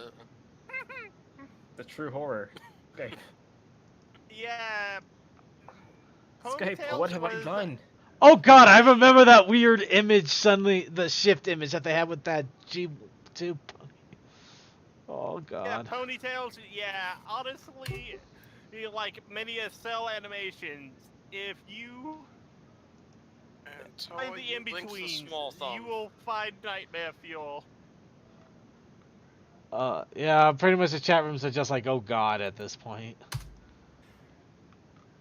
The true horror. Okay. Yeah. Skype, what have I done? Oh god, I remember that weird image suddenly, the shift image that they had with that G2. Oh god. Yeah, ponytails. Yeah, honestly, like many a cell animations, if you find the in between, you will find nightmare fuel. Yeah, pretty much the chat rooms are just like, oh god, at this point.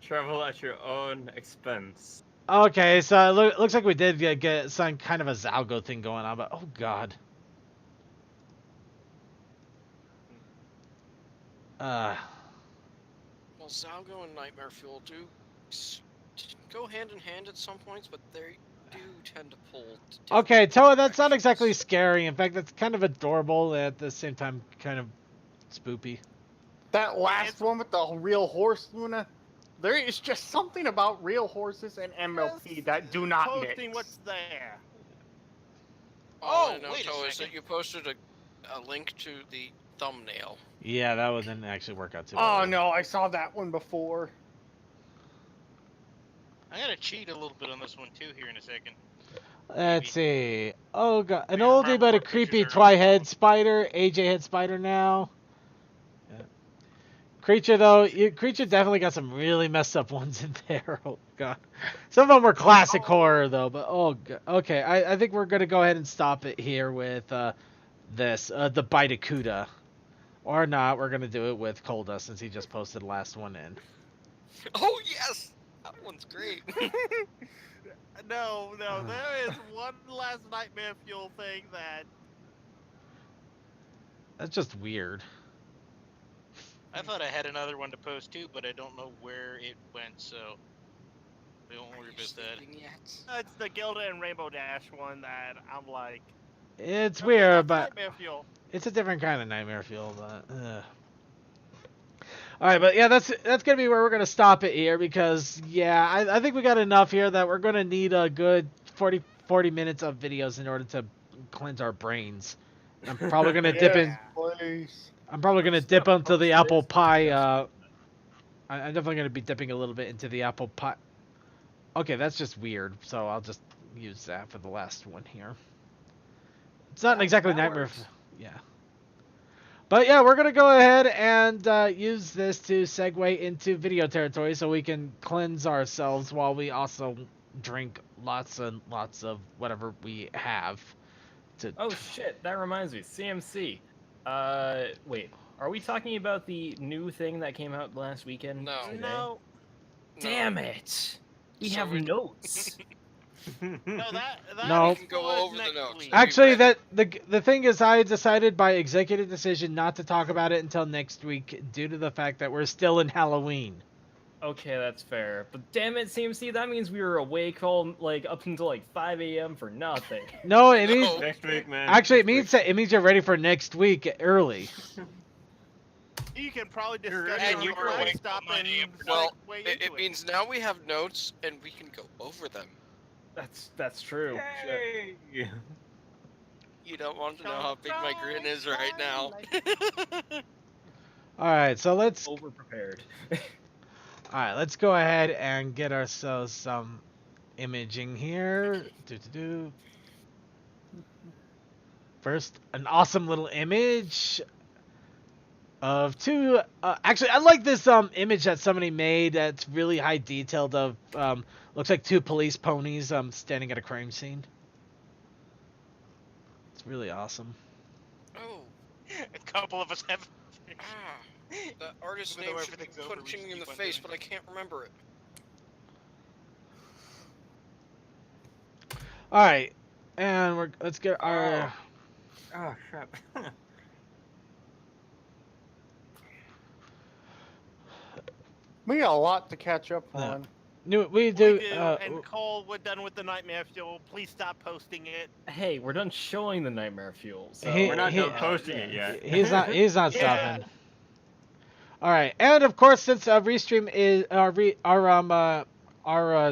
Travel at your own expense. Okay, so it looks like we did get some kind of a Zalgo thing going on, but oh god. Well, Zalgo and Nightmare Fuel do go hand in hand at some points, but they do tend to pull. Okay, Toa, that's not exactly scary. In fact, that's kind of adorable and at the same time kind of spoopy. That last one with the real horse, Luna. There is just something about real horses and MLP that do not Posting mix. what's there. Oh, no, Toa, is that you posted a link to the thumbnail. Yeah, that one didn't actually work out too Oh well. no, I saw that one before. I'm gonna cheat a little bit on this one too here in a second. Let's see. Oh god, an oldie but a creepy twi-head spider. AJ head spider now. Yeah. Creature though, Creature definitely got some really messed up ones in there. Oh god, some of them were classic horror though. But oh god. Okay, I think we're gonna go ahead and stop it here with this the Bitacuda, or not. We're gonna do it with Colda since he just posted the last one in. Oh yes, that one's great. No, there is one last Nightmare Fuel thing that. That's just weird. I thought I had another one to post too, but I don't know where it went, so we won't worry about that. It's the Gilda and Rainbow Dash one that I'm like. It's okay, weird, that's but Nightmare Fuel. it's a different kind of nightmare fuel. But all right, but yeah, that's gonna be where we're gonna stop it here because yeah, I think we got enough here that we're gonna need a good 40 minutes of videos in order to cleanse our brains. I'm probably gonna dip in. Please. I'm probably gonna dip into the apple pie. I'm definitely gonna be dipping a little bit into the apple pie. Okay, that's just weird. So I'll just use that for the last one here. It's not exactly nightmare. Yeah. But yeah, we're gonna go ahead and use this to segue into video territory, so we can cleanse ourselves while we also drink lots and lots of whatever we have. Oh shit! That reminds me, CMC. Wait, are we talking about the new thing that came out last weekend? No. Today? No. Damn it! We have notes. No, that No. We can go over the notes. Actually, the thing is, I decided by executive decision not to talk about it until next week due to the fact that we're still in Halloween. Okay, that's fair. But damn it, CMC, that means we were awake all like up until like 5 a.m. for nothing. No, it means Next week, man. actually it means you're ready for next week early. You can probably discuss And your you were request, awake stop and Well, way it into means now we have notes and we can go over them. That's true. Shit. Yay. You don't want to know how big my grin is right now. All right, so let's Over-prepared. all right, let's go ahead and get ourselves some imaging here. First, an awesome little image of two. Actually, I like this image that somebody made. That's really high detailed. Of looks like two police ponies standing at a crime scene. It's really awesome. Oh, A couple of us have. the artist's Even though name should be everything's over, we punching just me in the keep on face, doing but I can't remember it. All right, and let's get our. Oh, crap. We got a lot to catch up Yeah. on. We do. and Cole, we're done with the Nightmare Fuel. Please stop posting it. Hey, we're done showing the Nightmare Fuel. So He- We're not he- done posting it yet. He's not. He's not Yeah. stopping. All right, and of course, since Restream is our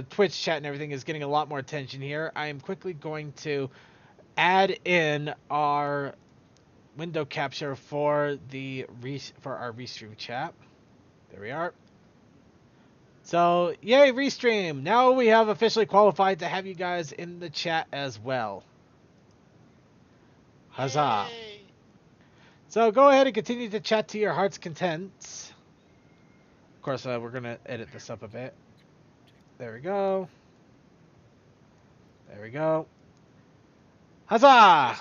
Twitch chat and everything is getting a lot more attention here, I am quickly going to add in our window capture for our Restream chat. There we are. So, yay, Restream! Now we have officially qualified to have you guys in the chat as well. Huzzah! Yay. So go ahead and continue to chat to your heart's content. Of course, we're going to edit this up a bit. There we go. There we go. Huzzah!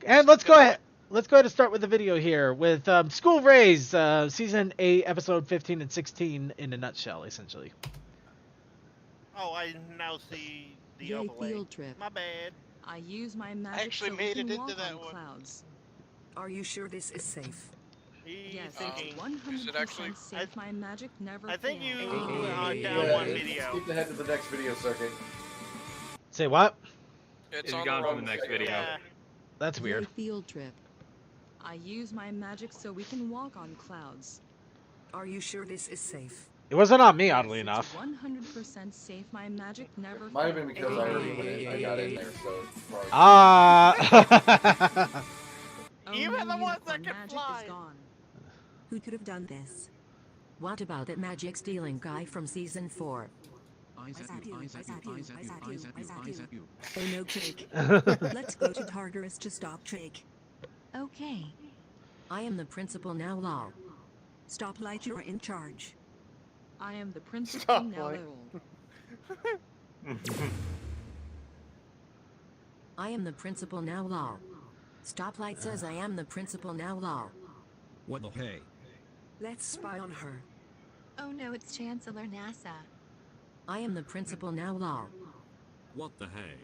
And let's go ahead. Let's go ahead and start with the video here with School Raise, Season 8, Episode 15 and 16 in a nutshell, essentially. Oh, I now see the Yay, overlay. field trip. My bad. I use my magic actually so made we it can into walk that on one. clouds. Are you sure this is safe? Yes, thinking. it's 100% safe. My magic never I think fails. you are down Yeah, one it's- video. Skip ahead to the next video circuit. Say what? It's It's on gone the from the next video. Yeah. That's Yay, weird. field trip. I use my magic so we can walk on clouds. Are you sure this is safe? It wasn't on me, oddly It's enough. 100% safe. My magic never Might have been fails. because I already I got in there, so. probably- Ah. Only Even the ones that unicorn can magic fly. is gone. Who could have done this? What about that magic stealing guy from season 4? Oh no, Jake. Let's go to Tartarus to stop Jake. Okay. I am the principal now, lol. Stoplight, you're in charge. I am the principal now. Stoplight. lol. I am the principal now, lol. Stoplight says I am the principal now, lol. What the hey? Let's spy on her. Oh no, it's Chancellor NASA. I am the principal now, lol. What the hey?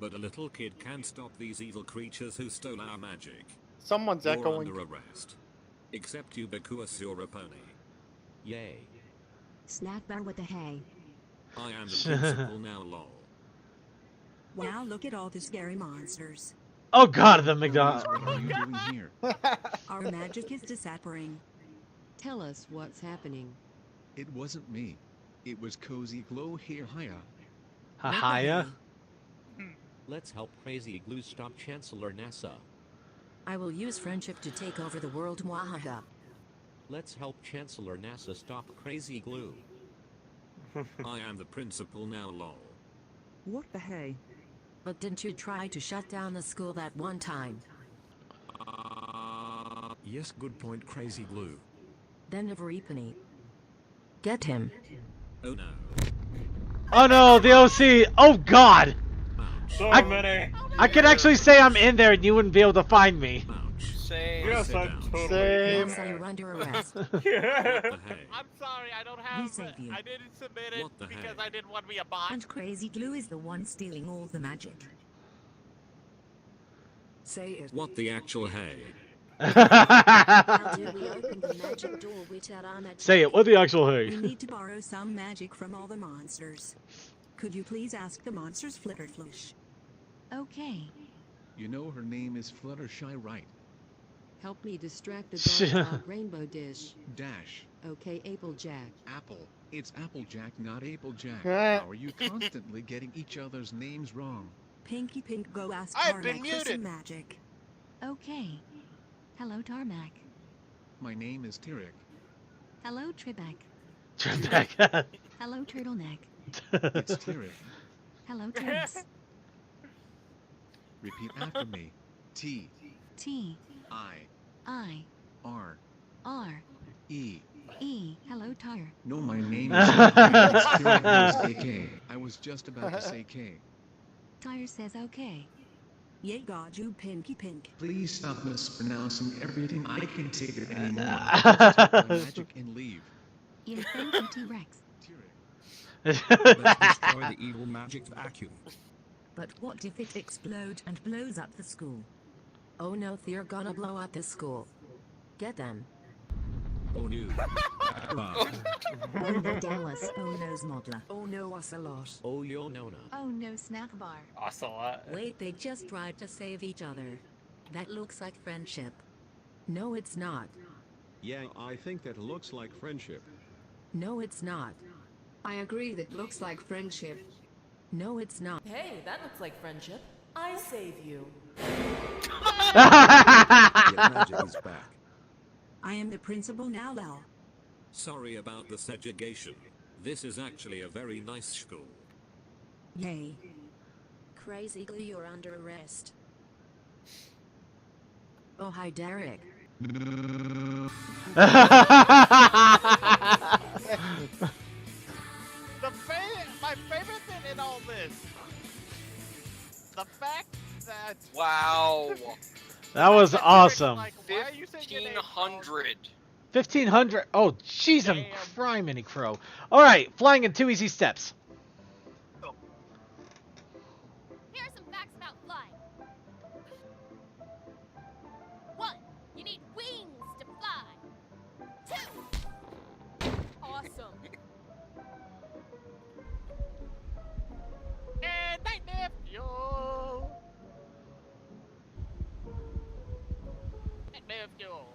But a little kid can stop these evil creatures who stole our magic. Someone's You're echoing. under arrest. Except you because you're a pony. Yay. Snack bar, what the hey? I am the principal now, lol. Wow, look at all the scary monsters. Oh god, the McDonald's. What are you doing here? Our magic is disappearing. Tell us what's happening. It wasn't me. It was Cozy Glow here, hiya. Hahaya? Let's help Crazy Glue stop Chancellor NASA. I will use friendship to take over the world, mwahaha. Let's help Chancellor NASA stop Crazy Glue. I am the principal now, lol. What the hey? But didn't you try to shut down the school that one time? Yes, good point, Crazy Glue. Then everypony. Get him. Oh no. Oh no, the OC. Oh god. So I- many. I could actually say I'm in there and you wouldn't be able to find me. Same. guess Sit I'm down. totally. Same. Yes, you're under arrest. What the hey? I'm sorry, I don't have. saved you. I didn't submit it What the because heck? I didn't want to be a bot. And Crazy Glue is the one stealing all the magic. Say it. What the actual hey? How do we open the magic door without our magic? Say it. What the actual We hey? need to borrow some magic from all the monsters. Could you please ask the monsters Flutterflush? Okay. You know her name is Fluttershy, right? Help me distract the dog rainbow dish. Dash. Okay, Applejack. Apple. It's Applejack, not Applejack. Ah. How are you constantly getting each other's names wrong? Pinky Pink, go ask I've been Tarmac for muted. some magic. Okay. Hello, Tarmac. My name is Tyrek. Hello, Trebek. Trebek. Hello, Turtleneck. It's Tyrek. Hello, Turks. Repeat after me. T. T. I. I. R. R. E. E. Hello, Tar. No, my name is Tyrek AK. I was just about to say K. Tyre says okay. Yay, God, you Pinky Pink. Please stop mispronouncing everything. I can't take it anymore. Just take my magic and leave. In thank you, T-Rex. Let's destroy the evil magic vacuum. But what if it explodes and blows up the school? Oh no, they're gonna blow up the school. Get them. Oh no. Oh no, Dallas. Oh no's Modler. Oh no, Ocelot. Oh yo nona. Oh no, snack bar. Ocelot. Wait, they just tried to save each other. That looks like friendship. No, it's not. Yeah, I think that looks like friendship. No, it's not. I agree, that looks like friendship. No, it's not. Hey, that looks like friendship. I save you. Your magic is back. I am the principal now, Lal. Sorry about the segregation. This is actually a very nice school. Yay. Crazy Glue, you're under arrest. Oh, hi, Derek. My favorite thing in all this, the fact that Wow. That was awesome. 1,500. 1,500. Oh, jeez, I'm criminy crow. All right, flying in 2 easy steps. Here are some facts about flying. 1. You need wings to fly. 2. Awesome. and nightmare fuel. Nightmare fuel.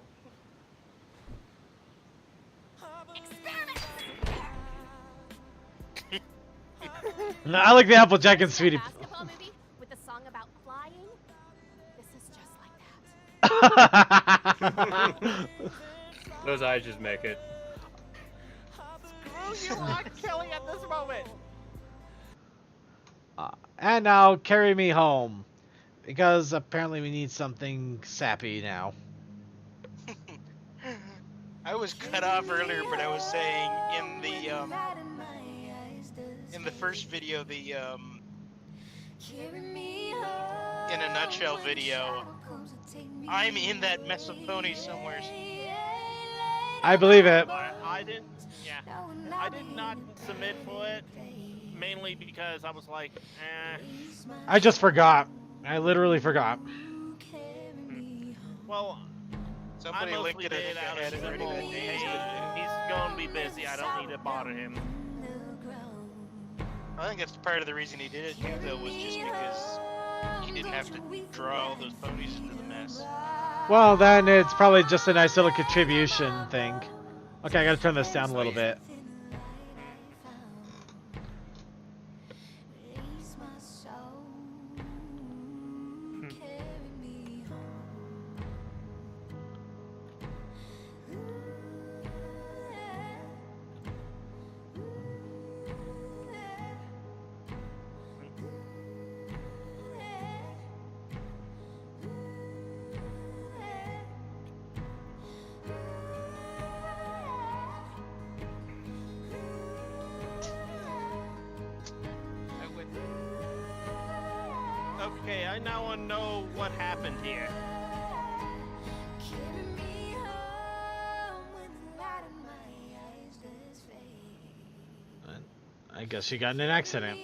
No, I like the Applejack and Sweetie. Basketball movie with a song about flying. This is just like that. Those eyes just make it. Screw you, R. Kelly, at this moment. And now carry me home, because apparently we need something sappy now. I was cut off earlier, but I was saying in the first video, the in a nutshell video, I'm in that mess of ponies somewhere. I believe it. I didn't. Yeah, I did not submit for it, mainly because I was like, eh. I just forgot. I literally forgot. Well, Somebody I linked mostly it, I did think I out had of it already simple, that day, hey, he's going to be busy. I don't need to bother him. I think that's part of the reason he did it too, though, was just because he didn't have to draw all those ponies into the mess. Well, then it's probably just a nice little contribution thing. Okay, I gotta turn this down a little bit. Okay, I now want to know what happened here. I guess she got in an accident.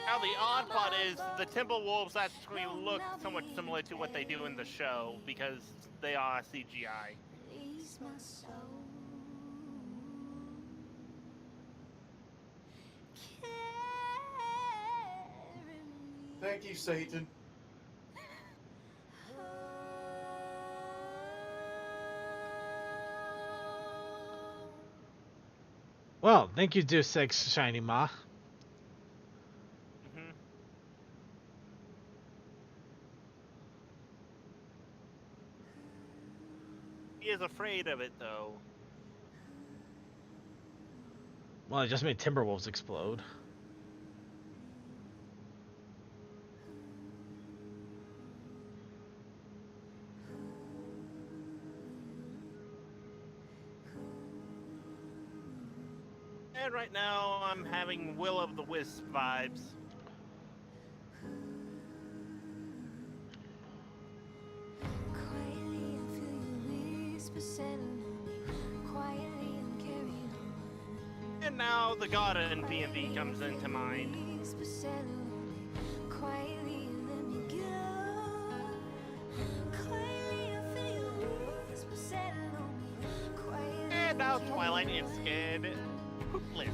Now the odd part is the Timberwolves actually look somewhat similar to what they do in the show because they are CGI. Thank you, Satan. Well, thank you, Deus Ex Shiny Ma. He is afraid of it, though. Well, it just made Timberwolves explode. And right now, I'm having Will-o'-the-Wisp vibes. And now the Garden PMV comes into mind. And now Twilight is scared hoopless.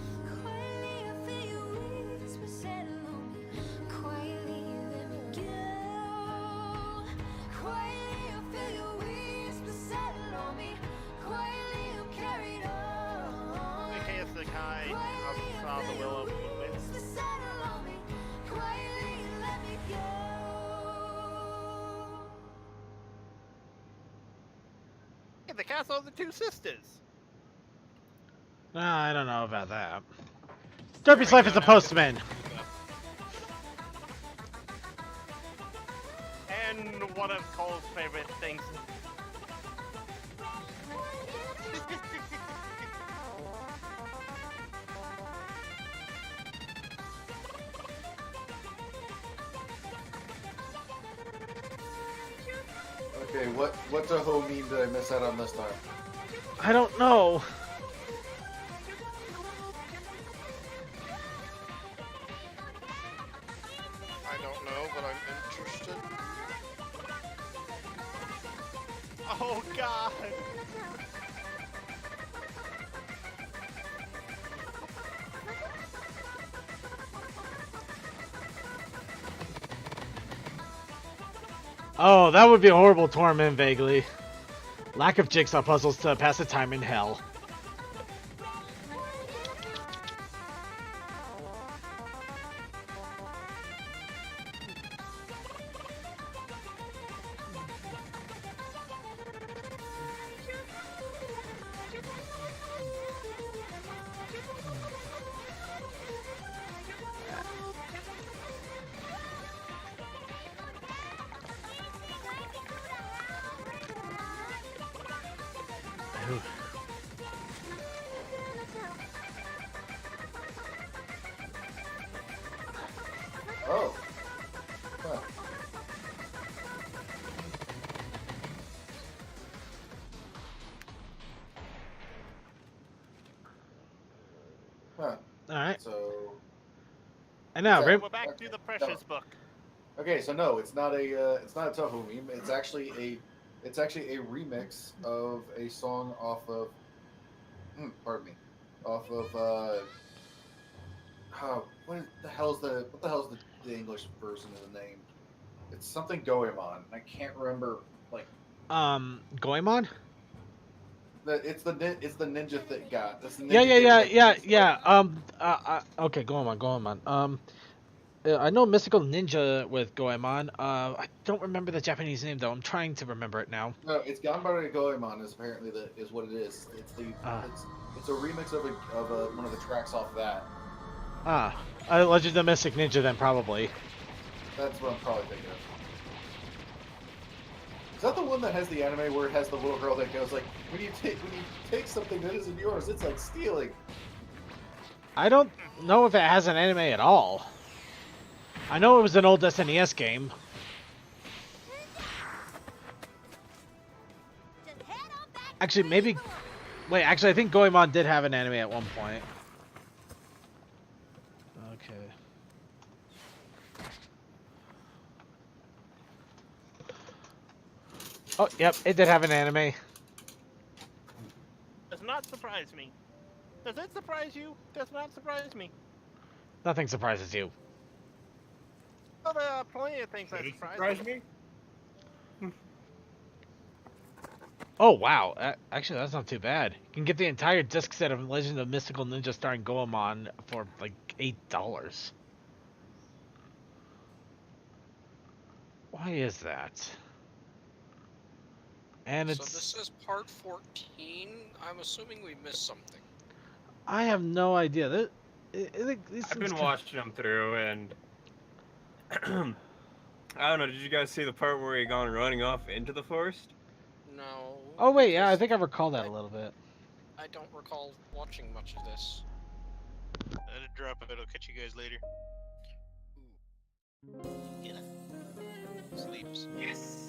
The Willow. Yeah, the Castle of the Two Sisters. I don't know about that. Derpy's life as a postman. And one of Cole's favorite things. Okay, what Toho meme did I miss out on this time? I don't know. I don't know, but I'm interested. Oh God! Oh, that would be a horrible torment, vaguely. Lack of jigsaw puzzles to pass the time in hell. Oh. Huh. Huh. Alright. So. And now, So we're back to the Precious book. Okay, so no, it's not a Toho meme. It's actually a remix of a song off of. Pardon me. Off of what the hell's the English version of the name? It's something Goemon. I can't remember Goemon? It's the ninja thing got. Yeah. Okay, Goemon. I know Mystical Ninja with Goemon. I don't remember the Japanese name though. I'm trying to remember it now. No, it's Ganbare Goemon is apparently is what it is. It's a remix of one of the tracks off that. Legend of the Mystic Ninja then probably. That's what I'm probably thinking of. Is that the one that has the anime where it has the little girl that goes like, when you take something that isn't yours, it's like stealing? I don't know if it has an anime at all. I know it was an old SNES game. Actually, maybe... Wait, actually, I think Goemon did have an anime at one point. Okay. Oh, yep, it did have an anime. Does not surprise me. Does it surprise you? Does not surprise me. Nothing surprises you. Well, there are plenty of things that surprise me. Oh, wow. Actually, that's not too bad. You can get the entire disc set of Legend of Mystical Ninja starring Goemon for like $8. Why is that? And So it's... this is part 14. I'm assuming we missed something. I have no idea. I've been watching them through, and I don't know. Did you guys see the part where he gone running off into the forest? No. Oh, wait, yeah, I think I recall that a little bit. I don't recall watching much of this. Let it drop. It'll catch you guys later. Yeah. Sleeps. Yes.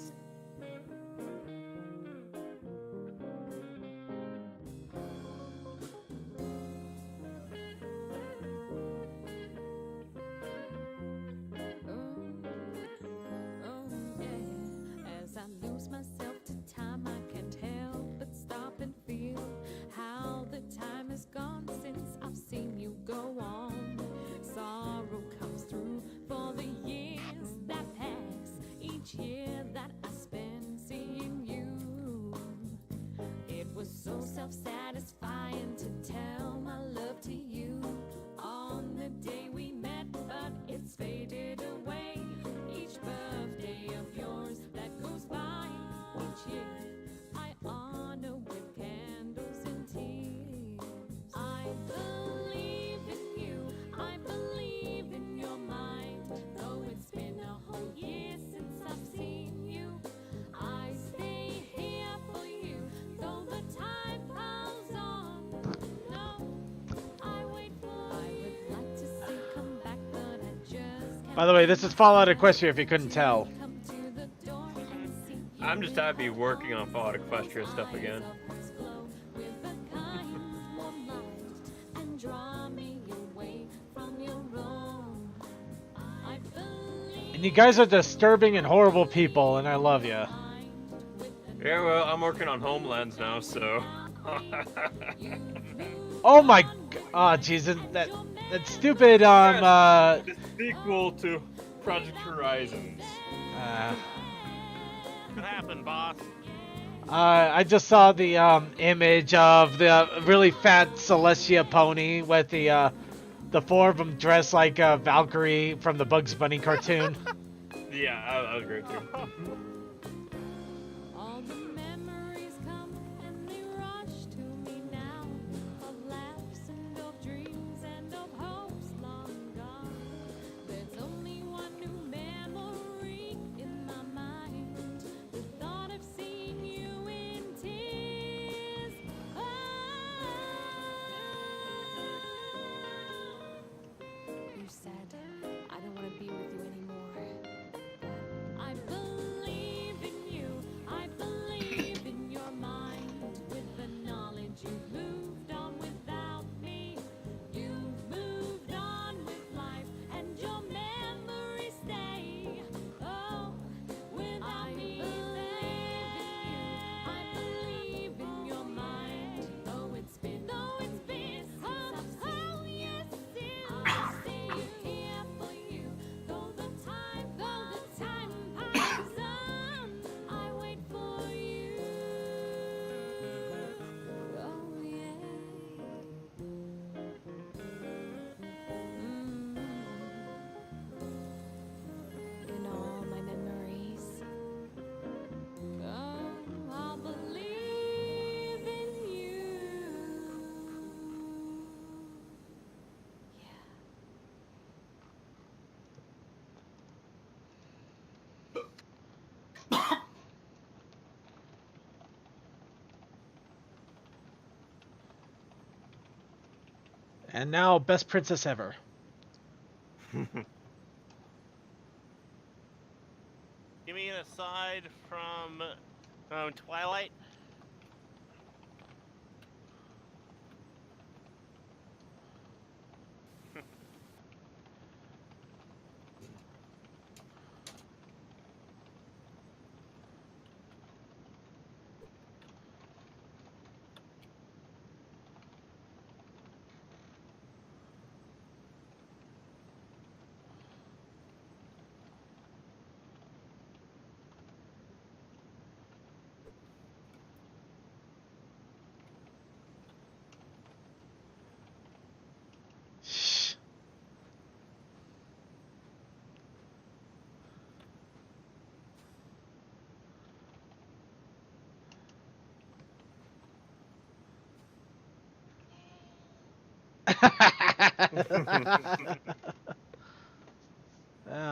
As I lose myself to time, I can't help but stop and feel how the time has gone since I've seen you go on. Sorrow comes through for the years that pass, each year that I spend seeing you. It was so self-satisfying to tell my love to you on the day we met, but it's faded away. Each birthday of yours that goes by, each year I honor with candles and tears. I believe in you, I believe in your mind. Though it's been a whole year since I've seen you, I stay here for you, though the time piles on. No, I wait for you. I would like to say come back, but I just can't. By the way, this is Fallout Equestria, if you couldn't tell. I'm just happy working on Fallout Equestria stuff again. And you guys are disturbing and horrible people, and I love you. Yeah, well, I'm working on Homelands now, so. Oh my... Oh, Jesus. That stupid, The sequel to Project Horizons. What happened, boss? I just saw the image of the really fat Celestia pony with the four of them dressed like Valkyrie from the Bugs Bunny cartoon. Yeah, that was great too. All the memories come and they rush to me now, of laughs and of dreams and of hopes long gone. There's only one new memory in my mind, the thought of seeing you in tears. You said I don't want to be with you anymore. I believe in you, I believe in your mind. With the knowledge you've moved on without me, you've moved on with life, and your memories stay. Oh, without me there, I believe in your mind. Though it's been so years since I've seen you here for you. Though the time passes on, I wait for you. Oh yeah. In all my memories, oh, I'll believe in you. And now, best princess ever. Give me an aside from Twilight.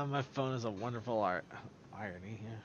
My phone is a wonderful irony here.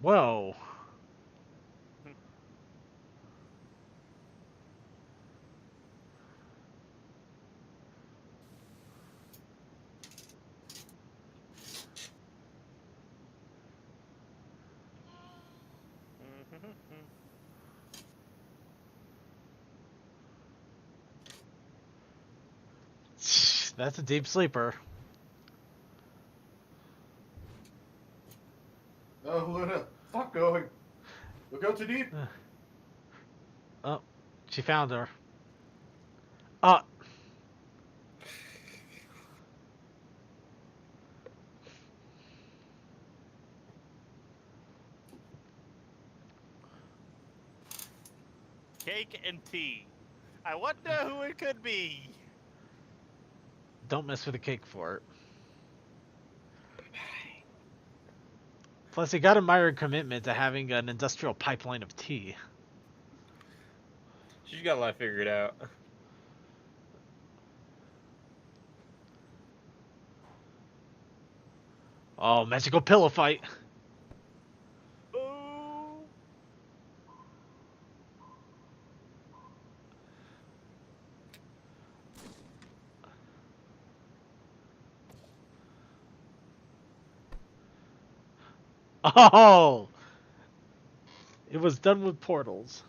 Whoa. That's a deep sleeper. Oh, Luna, stop going. We'll go too deep. Oh, she found her. Oh. Cake and tea. I wonder who it could be. Don't mess with the cake fort. Plus, you gotta admire her commitment to having an industrial pipeline of tea. She's got a lot figured out. Oh, magical pillow fight. Oh! It was done with portals.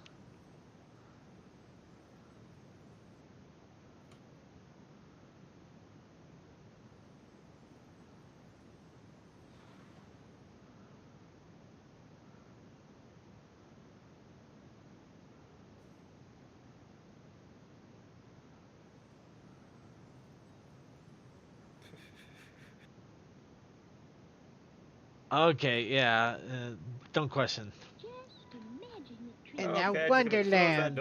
Okay, yeah. Don't question. And now Wonderland.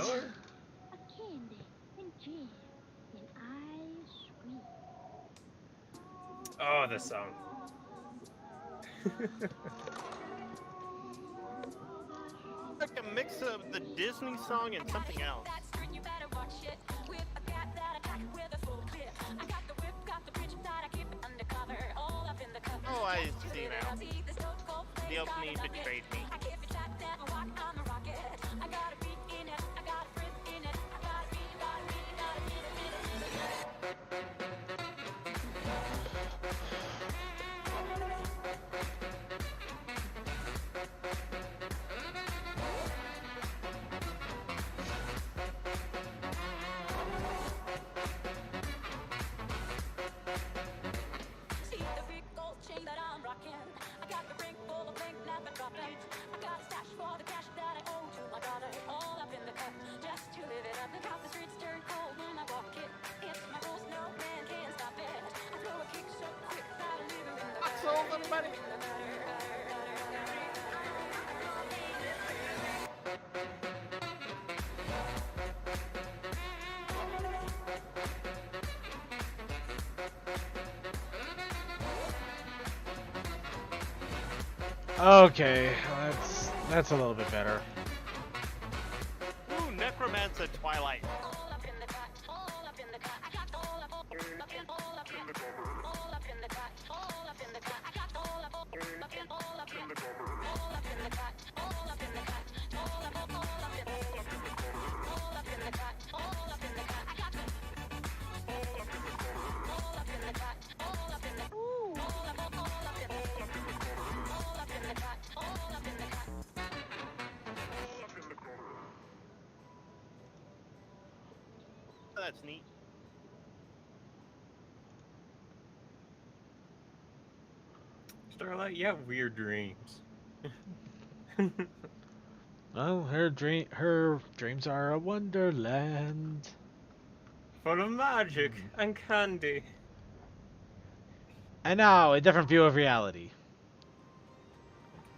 Oh, this song. Like a mix of the Disney song and something else. Oh, I see now. The opening betrayed me. buddy. Okay, that's a little bit better. Ooh, Necromancer Twilight. That's neat. Starlight, you have weird dreams. Oh, her dreams are a wonderland. Full of magic and candy. And now, a different view of reality.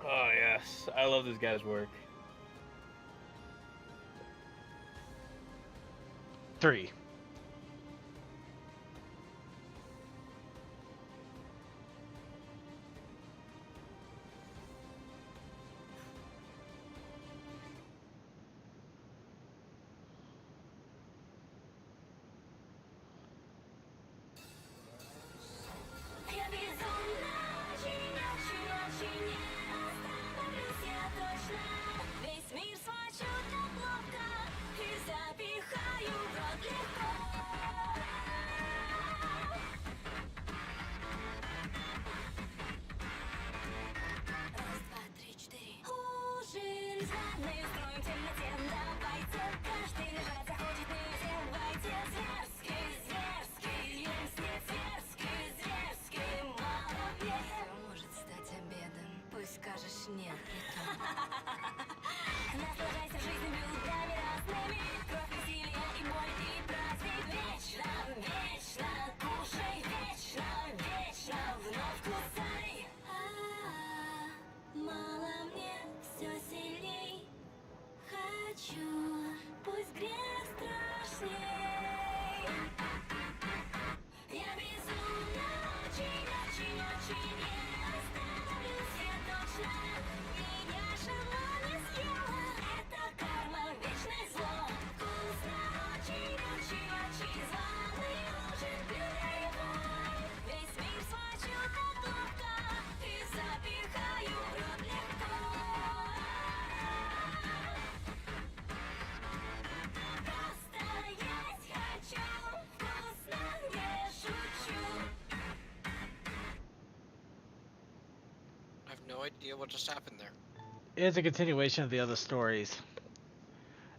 Oh, yes. I love this guy's work. 3. No idea what just happened there. It's a continuation of the other stories.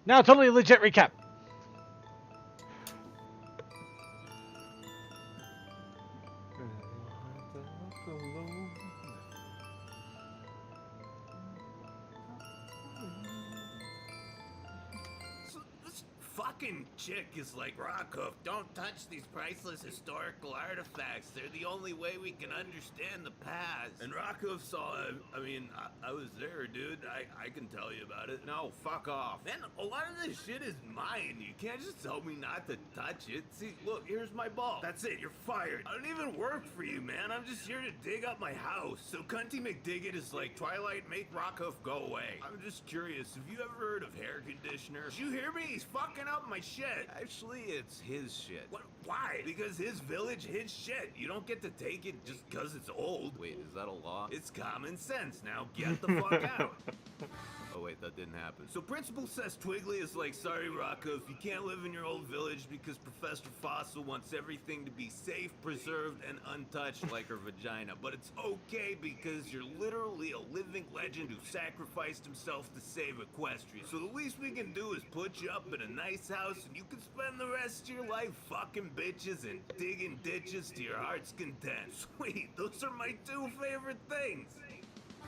Now, totally legit recap. Fucking chick is like, Rockhoof, don't touch these priceless historical artifacts. They're the only way we can understand the past. And Rockhoof saw, I was there, dude. I can tell you about it. No, fuck off. Man, a lot of this shit is mine. You can't just tell me not to touch it. See, look, here's my ball. That's it, you're fired. I don't even work for you, man. I'm just here to dig up my house. So Cunty McDiggit is like, Twilight, make Rockhoof go away. I'm just curious, have you ever heard of hair conditioner? Did you hear me? He's fucking up my shit. Actually, it's his shit. What? Why? Because his village, his shit. You don't get to take it just because it's old. Wait, is that a law? It's common sense. Now get the fuck out. Oh wait, that didn't happen. So Principal says Twiggly is like, sorry Rockhoof, you can't live in your old village because Professor Fossil wants everything to be safe, preserved, and untouched like her vagina. But it's okay because you're literally a living legend who sacrificed himself to save Equestria. So the least we can do is put you up in a nice house and you can spend the rest of your life fucking bitches and digging ditches to your heart's content. Sweet, those are my two favorite things.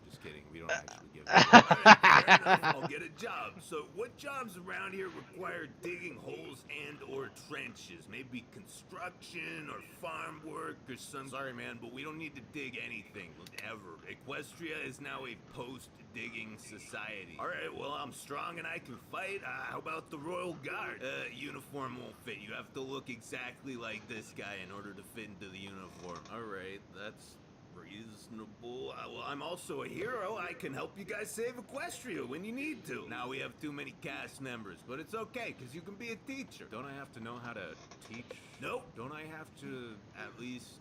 Just kidding. We don't actually give it. Alright, fair enough. I'll get a job. So what jobs around here require digging holes and or trenches? Maybe construction or farm work or some... Sorry, man, but we don't need to dig anything, ever. Equestria is now a post-digging society. Alright, well, I'm strong and I can fight. How about the Royal Guard? Uniform won't fit. You have to look exactly like this guy in order to fit into the uniform. Alright, that's reasonable. Well, I'm also a hero. I can help you guys save Equestria when you need to. Now we have too many cast members, but it's okay, because you can be a teacher. Don't I have to know how to teach? Nope. Don't I have to at least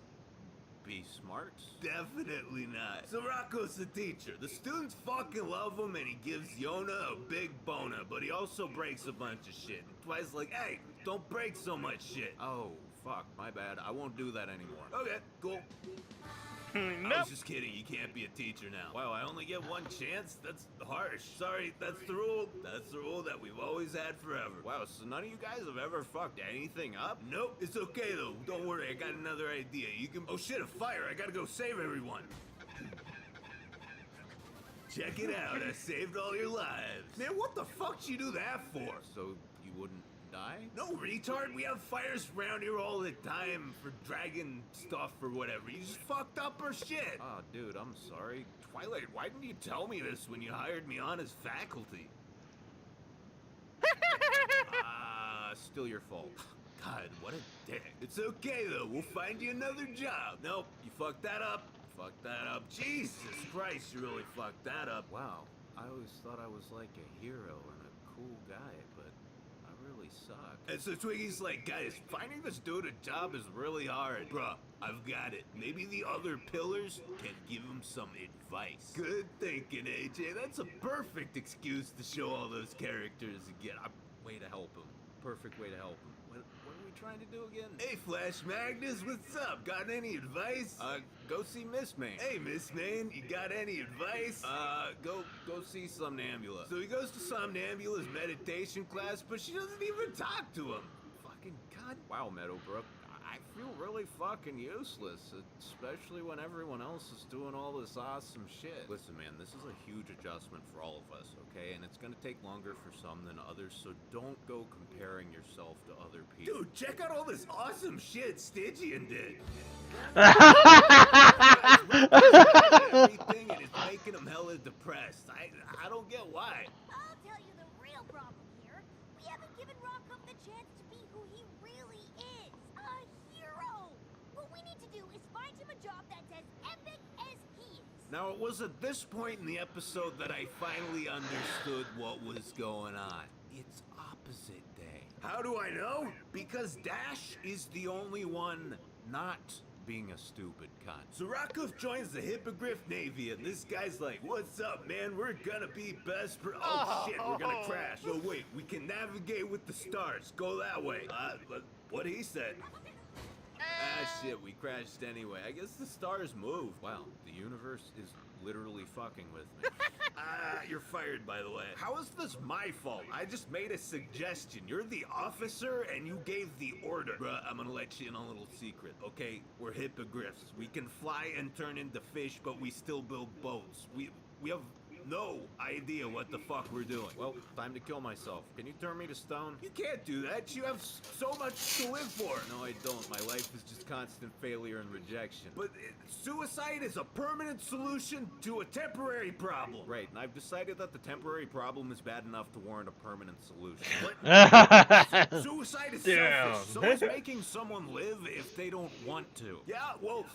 be smart? Definitely not. So Rocco's the teacher. The students fucking love him, and he gives Yona a big boner, but he also breaks a bunch of shit. Twice like, hey, don't break so much shit. Oh, fuck, my bad. I won't do that anymore. Okay, cool. I was just kidding, you can't be a teacher now. Wow, I only get one chance? That's harsh. Sorry, that's the rule. That's the rule that we've always had forever. Wow, so none of you guys have ever fucked anything up? Nope, it's okay though. Don't worry, I got another idea. You can... Oh shit, a fire. I gotta go save everyone. Check it out, I saved all your lives. Man, what the fuck did you do that for? So you wouldn't die? No, retard, we have fires around here all the time for dragon stuff or whatever. You just fucked up our shit. Oh, dude, I'm sorry. Twilight, why didn't you tell me this when you hired me on as faculty? Still your fault. God, what a dick. It's okay, though. We'll find you another job. Nope, you fucked that up. Fucked that up. Jesus Christ, you really fucked that up. Wow, I always thought I was like a hero and a cool guy, but I really suck. And so Twiggy's like, guys, finding this dude a job is really hard. Bruh, I've got it. Maybe the other pillars can give him some advice. Good thinking, AJ. That's a perfect excuse to show all those characters again. Way to help him. Perfect way to help him. What are we trying to do again? Hey, Flash Magnus, what's up? Got any advice? Go see Miss Main. Hey, Miss Main, you got any advice? Go see Somnambula. So he goes to Somnambula's meditation class, but she doesn't even talk to him. Fucking God. Wow, Meadowbrook. I feel really fucking useless, especially when everyone else is doing all this awesome shit. Listen, man, this is a huge adjustment for all of us, okay? And it's gonna take longer for some than others, so don't go comparing yourself to other people. Dude, check out all this awesome shit Stygian did. Everything, and it's making him hella depressed. I don't get why. I'll tell you the real problem here. We haven't given Rockham the chance to be who he really is. A hero. What we need to do is find him a job that's as epic as he is. Now, it was at this point in the episode that I finally understood what was going on. It's opposite day. How do I know? Because Dash is the only one not being a stupid cunt. So Rockhoof joins the Hippogriff Navy, and this guy's like, what's up, man? We're gonna be best for... Oh, shit, we're gonna crash. No, wait, we can navigate with the stars. Go that way. What he said. Shit, we crashed anyway. I guess the stars move. Wow, the universe is literally fucking with me. You're fired, by the way. How is this my fault? I just made a suggestion. You're the officer, and you gave the order. Bruh, I'm gonna let you in on a little secret, okay? We're hippogriffs. We can fly and turn into fish, but we still build boats. We have no idea what the fuck we're doing. Well, time to kill myself. Can you turn me to stone? You can't do that. You have so much to live for. No, I don't. My life is just constant failure and rejection. But suicide is a permanent solution to a temporary problem. Right, and I've decided that the temporary problem is bad enough to warrant a permanent solution. But suicide is selfish. So is making someone live if they don't want to. Yeah, well...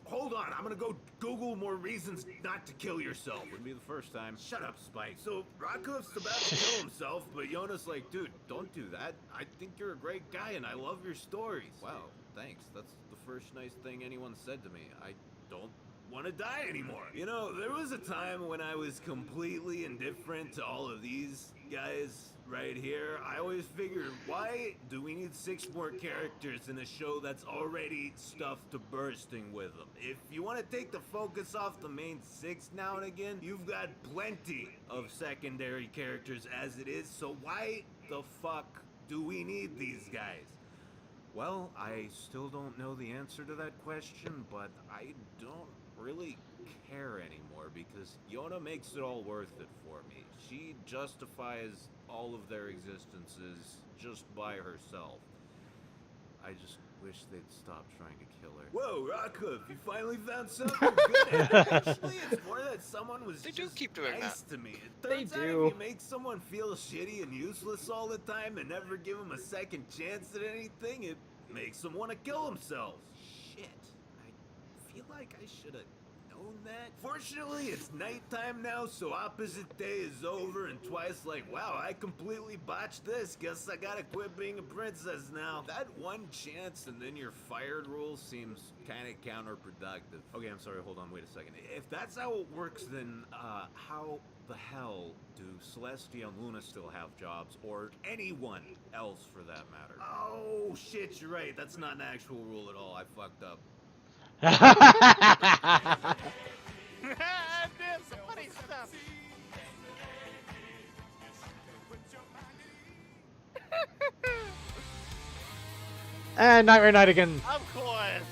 Hold on, I'm gonna go Google more reasons not to kill yourself. Wouldn't be the first time. Shut up, Spike. So, Rockhoof's about to kill himself, but Yona's like, dude, don't do that. I think you're a great guy and I love your stories. Wow, thanks. That's the first nice thing anyone said to me. I don't want to die anymore. You know, there was a time when I was completely indifferent to all of these guys right here. I always figured, why do we need 6 more characters in a show that's already stuffed to bursting with them? If you want to take the focus off the main 6 now and again, you've got plenty of secondary characters as it is, so why the fuck do we need these guys? Well, I still don't know the answer to that question, but I don't really care anymore because Yona makes it all worth it for me. She justifies all of their existences just by herself. I just wish they'd stop trying to kill her. Whoa, Rockhoof, you finally found something good at it. Actually, it's more that someone was just keep doing nice that. to me. It They turns out do. if you make someone feel shitty and useless all the time and never give them a second chance at anything, it makes them want to kill themselves. Shit, I feel like I should have known that. Fortunately, it's nighttime now, so opposite day is over, and Twice like, wow, I completely botched this. Guess I gotta quit being a princess now. That one chance and then you're fired rule seems kind of counterproductive. Okay, I'm sorry, hold on, wait a second. If that's how it works, then how the hell do Celestia and Luna still have jobs, or anyone else for that matter? Oh shit, you're right. That's not an actual rule at all. I fucked up. That's funny stuff. And Nightmare Night again. Of course.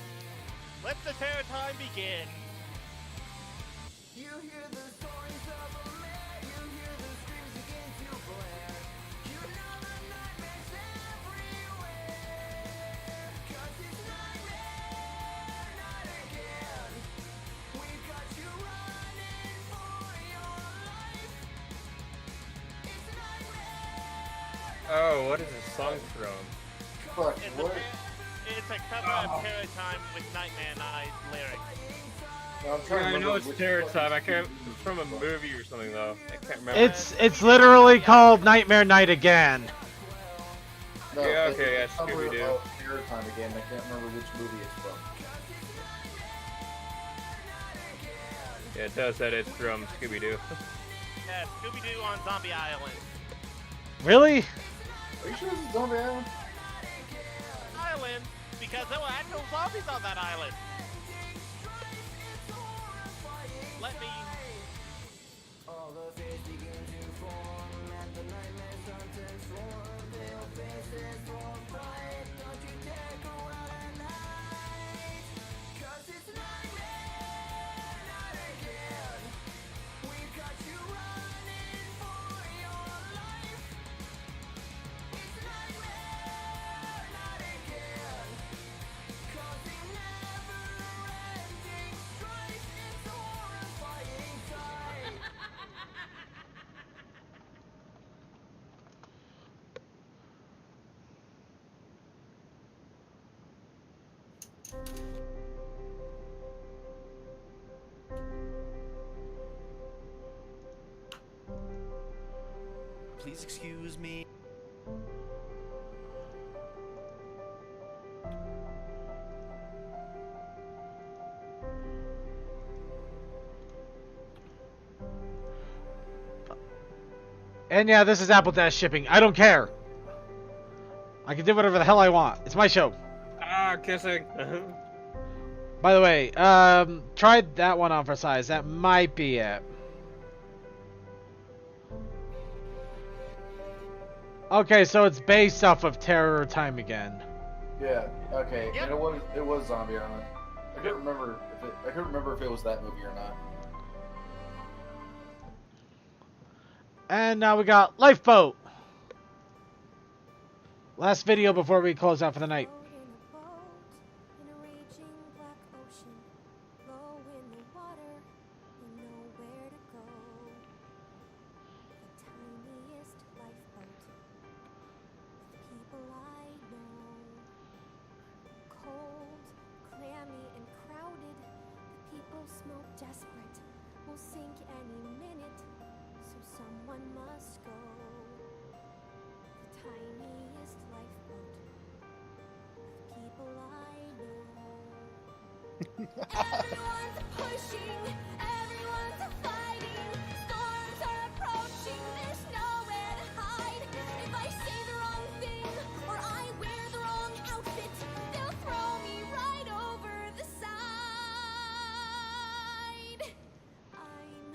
Let the terror time begin. You hear the stories of a man, you hear the screams begin to blare. You know the nightmares everywhere. 'Cause it's nightmare night again. We've got you running for your life. It's nightmare. Oh, what is this song from? Fuck, It's what? It's a cover of Terror Time with Nightmare Night lyrics. I'm trying to Yeah, I remember know it's which Terror fucking Time. I can't. CD It's from a movie or something though. I can't remember. It's literally called Nightmare Night Again. No, Yeah, it's okay, a yeah, cover Scooby-Doo. of Terror Time again. I can't remember which movie it's from. Yeah, it does that. It's from Scooby-Doo. Yeah, Scooby-Doo on Zombie Island. Really? Are you sure this is Zombie Island? Island, because there were actual zombies on that island. Let me. All the fears begin to form, and the nightmares start to swarm. Pale faces for fright. Don't you dare go out at night. 'Cause it's nightmare night again. We've got you running for your life. It's nightmare night again. Causing never-ending strife. It's a horrifying sight. Please excuse me. And yeah, this is Apple Dash shipping. I don't care. I can do whatever the hell I want. It's my show. Ah, kissing. By the way, try that one on for size. That might be it. Okay, so it's based off of Terror Time again. Yeah. Okay. Yep. And it was Zombie Island. I couldn't remember if it was that movie or not. And now we got Lifeboat. Last video before we close out for the night. Float in a boat in a raging black ocean. Low in the water and nowhere to go. The tiniest lifeboat with people I know. Cold, clammy, and crowded. The people smoke desperate. Will sink any minute, so someone must go. The tiniest lifeboat with people I know. Everyone's pushing, everyone's fighting. Storms are approaching, there's nowhere to hide. If I say the wrong thing or I wear the wrong outfit, they'll throw me right over the side. I'm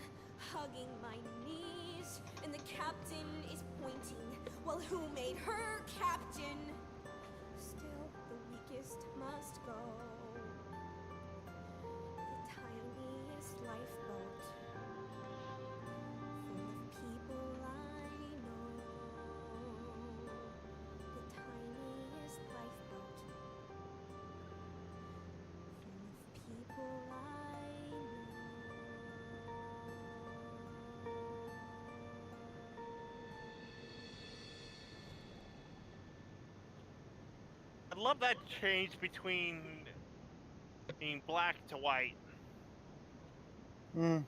hugging my knees, and the captain is pointing. Well, who made her captain? Still, the weakest must go. The tiniest lifeboat love that change between being black to white. Hmm.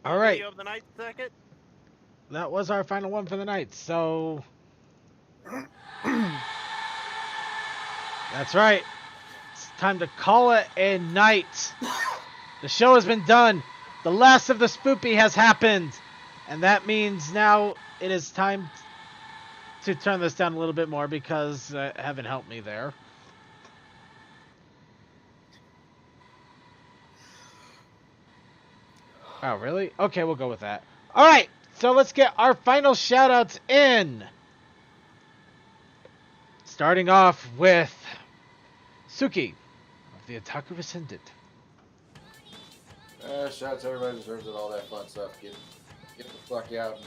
All right. Video of the night second. That was our final one for the night. So that's right. It's time to call it a night. The show has been done. The last of the Spoopy has happened. And that means now it is time to turn this down a little bit more because Heaven helped me there. Oh, really? Okay, we'll go with that. All right, so let's get our final shout-outs in. Starting off with Suki of the Otaku Ascendant. Shout out to everybody who deserves it, all that fun stuff. Get the fuck out and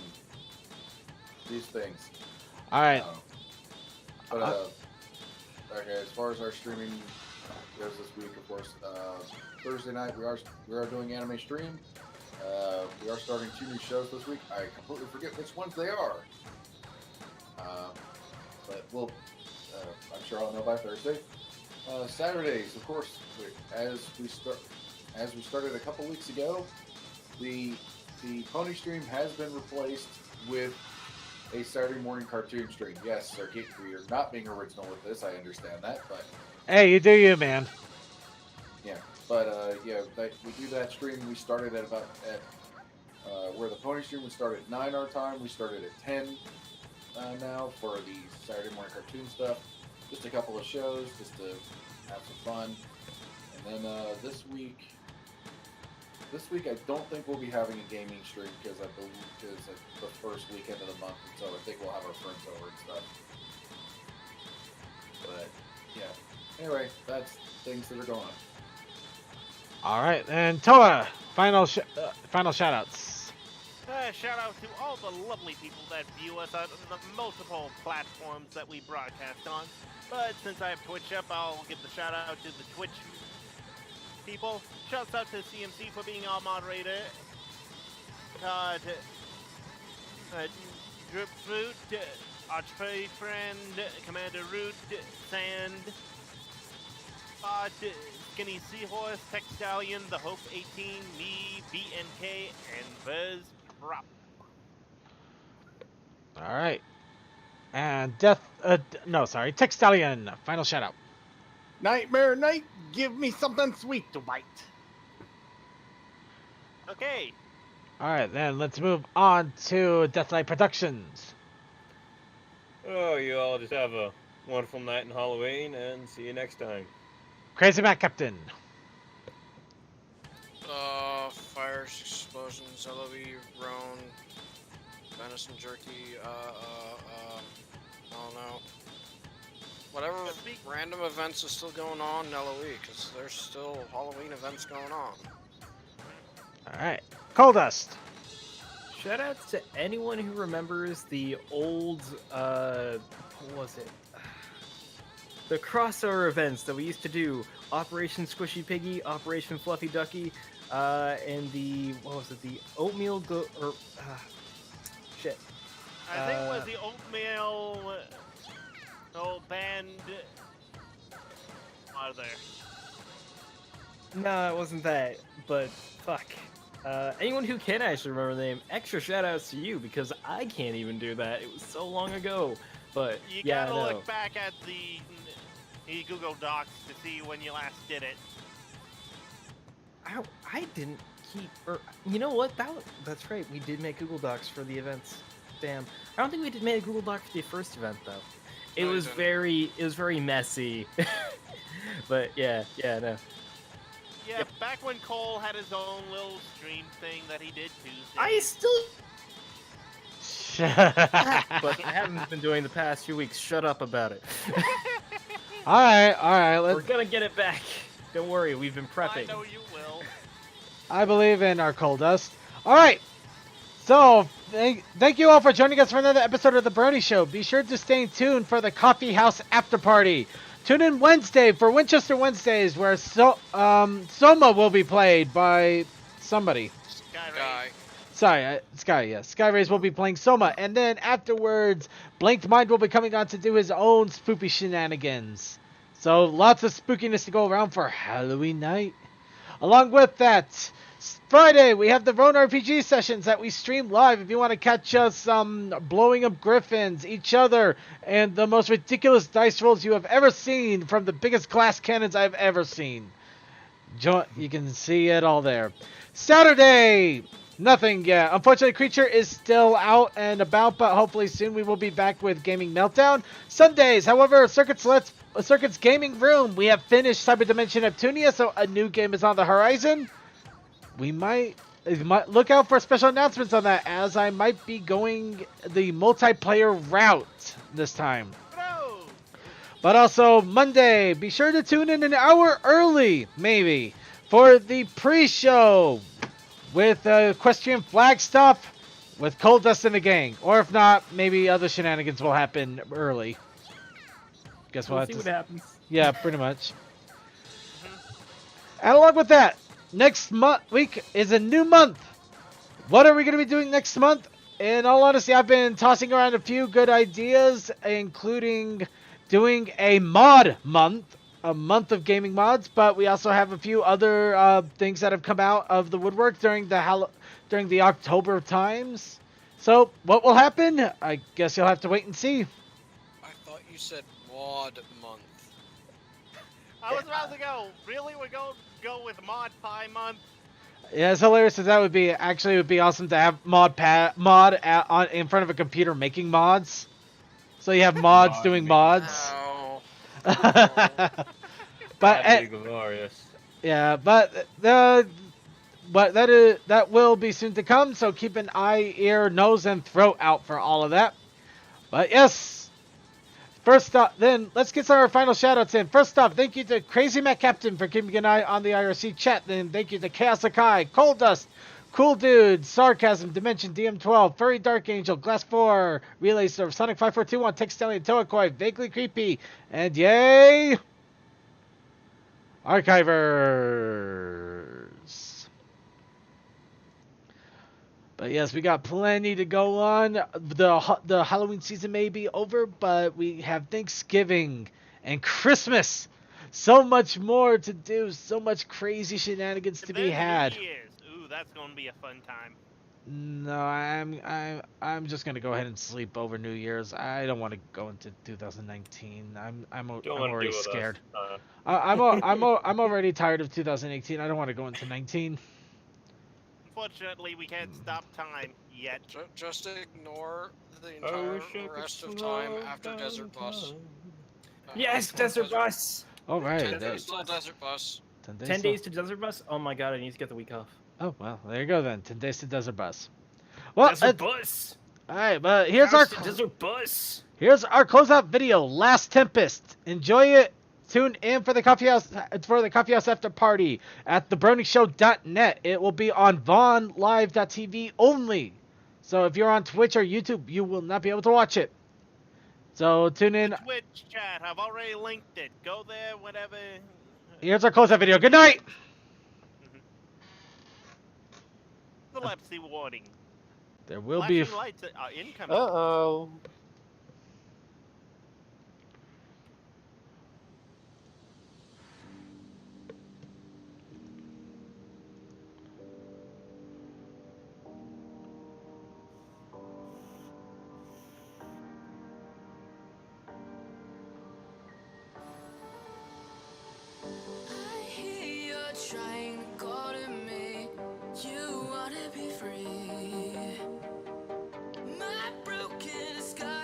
these things. All right. Okay, as far as our streaming goes this week, of course, Thursday night we are doing anime stream. We are starting 2 new shows this week. I completely forget which ones they are. But we'll, I'm sure I'll know by Thursday. Saturdays, of course, as we started a couple weeks ago, the pony stream has been replaced with a Saturday morning cartoon stream. Yes, Circuit, we are not being original with this. I understand that, but hey, you do you, man. yeah. But yeah, we do that stream. We started at where the pony stream would start at 9 our time. We started at 10 now for the Saturday morning cartoon stuff. Just a couple of shows, just to have some fun. And then this week I don't think we'll be having a gaming stream because it's the first weekend of the month, and so I think we'll have our friends over and stuff. But yeah, anyway, that's things that are going on. All right, and Toa, final shout-outs. Shout out to all the lovely people that view us on the multiple platforms that we broadcast on. But since I have Twitch up, I'll give the shout out to the Twitch people. Shouts out to CMC for being our moderator. Drip Fruit, Archfrey Friend, Commander Root, Sand, Skinny Seahorse, Tech Stallion, The Hope 18, me, BNK, and Buzz Prop. All right. And Tech Stallion, final shout-out. Nightmare Night, give me something sweet to bite. Okay. All right, then let's move on to Deathlight Productions. Oh, you all just have a wonderful night in Halloween, and see you next time. Crazy Matt Captain. Fires, explosions, LOE, Roan, venison jerky, I don't know. Whatever random events are still going on in LOE, because there's still Halloween events going on. Alright. Coldust. Shout outs to anyone who remembers the old, what was it? The crossover events that we used to do. Operation Squishy Piggy, Operation Fluffy Ducky, and the, what was it? The Oatmeal shit. I think it was the Oatmeal band out of there. No, it wasn't that, but fuck. Anyone who can actually remember the name, extra shout outs to you, because I can't even do that. It was so long ago. But You yeah, gotta look back at the Google Docs to see when you last did it. I didn't keep, or you know what? That's right. We did make Google Docs for the events. Damn. I don't think we did make a Google Doc for the first event though. It was very messy. But yeah, no. Yeah, back when Cole had his own little stream thing that he did Tuesday. I still. But I haven't been doing the past few weeks. Shut up about it. All right. We're gonna get it back. Don't worry, we've been prepping. I know you will. I believe in our coal dust. All right. So, thank you all for joining us for another episode of The Brony Show. Be sure to stay tuned for the Coffee House After Party. Tune in Wednesday for Winchester Wednesdays, where Soma will be played by somebody. Sky. Sorry, Sky, yes. Sky Rays will be playing Soma. And then afterwards, Blanked Mind will be coming on to do his own spoopy shenanigans. So, lots of spookiness to go around for Halloween night. Along with that, Friday, we have the Rone RPG sessions that we stream live. If you want to catch us blowing up griffins, each other, and the most ridiculous dice rolls you have ever seen from the biggest glass cannons I've ever seen. You can see it all there. Saturday, nothing yet. Unfortunately, Creature is still out and about, but hopefully soon we will be back with Gaming Meltdown. Sundays, however, Circuit's Gaming Room, we have finished Cyber Dimension Neptunia, so a new game is on the horizon. We might look out for special announcements on that, as I might be going the multiplayer route this time. But also Monday, be sure to tune in an hour early, maybe, for the pre-show with equestrian flag stuff with Cold Dust and the gang. Or if not, maybe other shenanigans will happen early. Guess we'll have see to what happens. Yeah, pretty much. And along with that, next week is a new month. What are we going to be doing next month? In all honesty, I've been tossing around a few good ideas, including doing a mod month, a month of gaming mods, but we also have a few other things that have come out of the woodwork during the October times. So, what will happen? I guess you'll have to wait and see. I thought you said mod month. I was about to go. Really, we're going to go with Mod Pie Month? Yeah, as hilarious as that would be, actually it would be awesome to have in front of a computer making mods. So you have mods doing mods. That'd But be glorious. yeah, but that will be soon to come. So keep an eye, ear, nose, and throat out for all of that. But yes. First up, then, let's get some of our final shoutouts in. First off, thank you to Crazy Matt Captain for keeping an eye on the IRC chat. Then thank you to Chaos Akai, Cold Dust, Cool Dude, Sarcasm, Dimension DM12, Furry Dark Angel, Glass 4, Relay Server, Sonic 5421, Textalian, Toakoi, Vaguely Creepy, and yay! Archivers. But yes, we got plenty to go on. The Halloween season may be over, but we have Thanksgiving and Christmas. So much more to do. So much crazy shenanigans to be had. Ooh, that's going to be a fun time. No, I'm just gonna go ahead and sleep over New Year's. I don't want to go into 2019. I'm already scared. I'm already tired of 2018. I don't want to go into 19. Unfortunately, we can't stop time yet. Just ignore the entire rest of time after Desert Bus. Yes, Desert Bus! All right. 10 days till Desert Bus. 10 days to Desert Bus? Oh my god, I need to get the week off. Oh, well, there you go then. 10 days to Desert Bus. Well, Desert Bus! Alright, but here's our Desert Bus! Here's our closeout video, Last Tempest. Enjoy it. Tune in for the Coffee House After Party at thebroningshow.net. It will be on VonLive.tv only. So if you're on Twitch or YouTube, you will not be able to watch it. So tune in. The Twitch chat, I've already linked it. Go there whenever. Here's our closeout video. Good night. Epilepsy warning. There will be. Flashing lights are incoming. Uh-oh. I hear you're trying to call to me. You wanna be free. My broken sky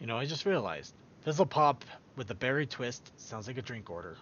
You know, I just realized Fizzle Pop with a berry twist sounds like a drink order.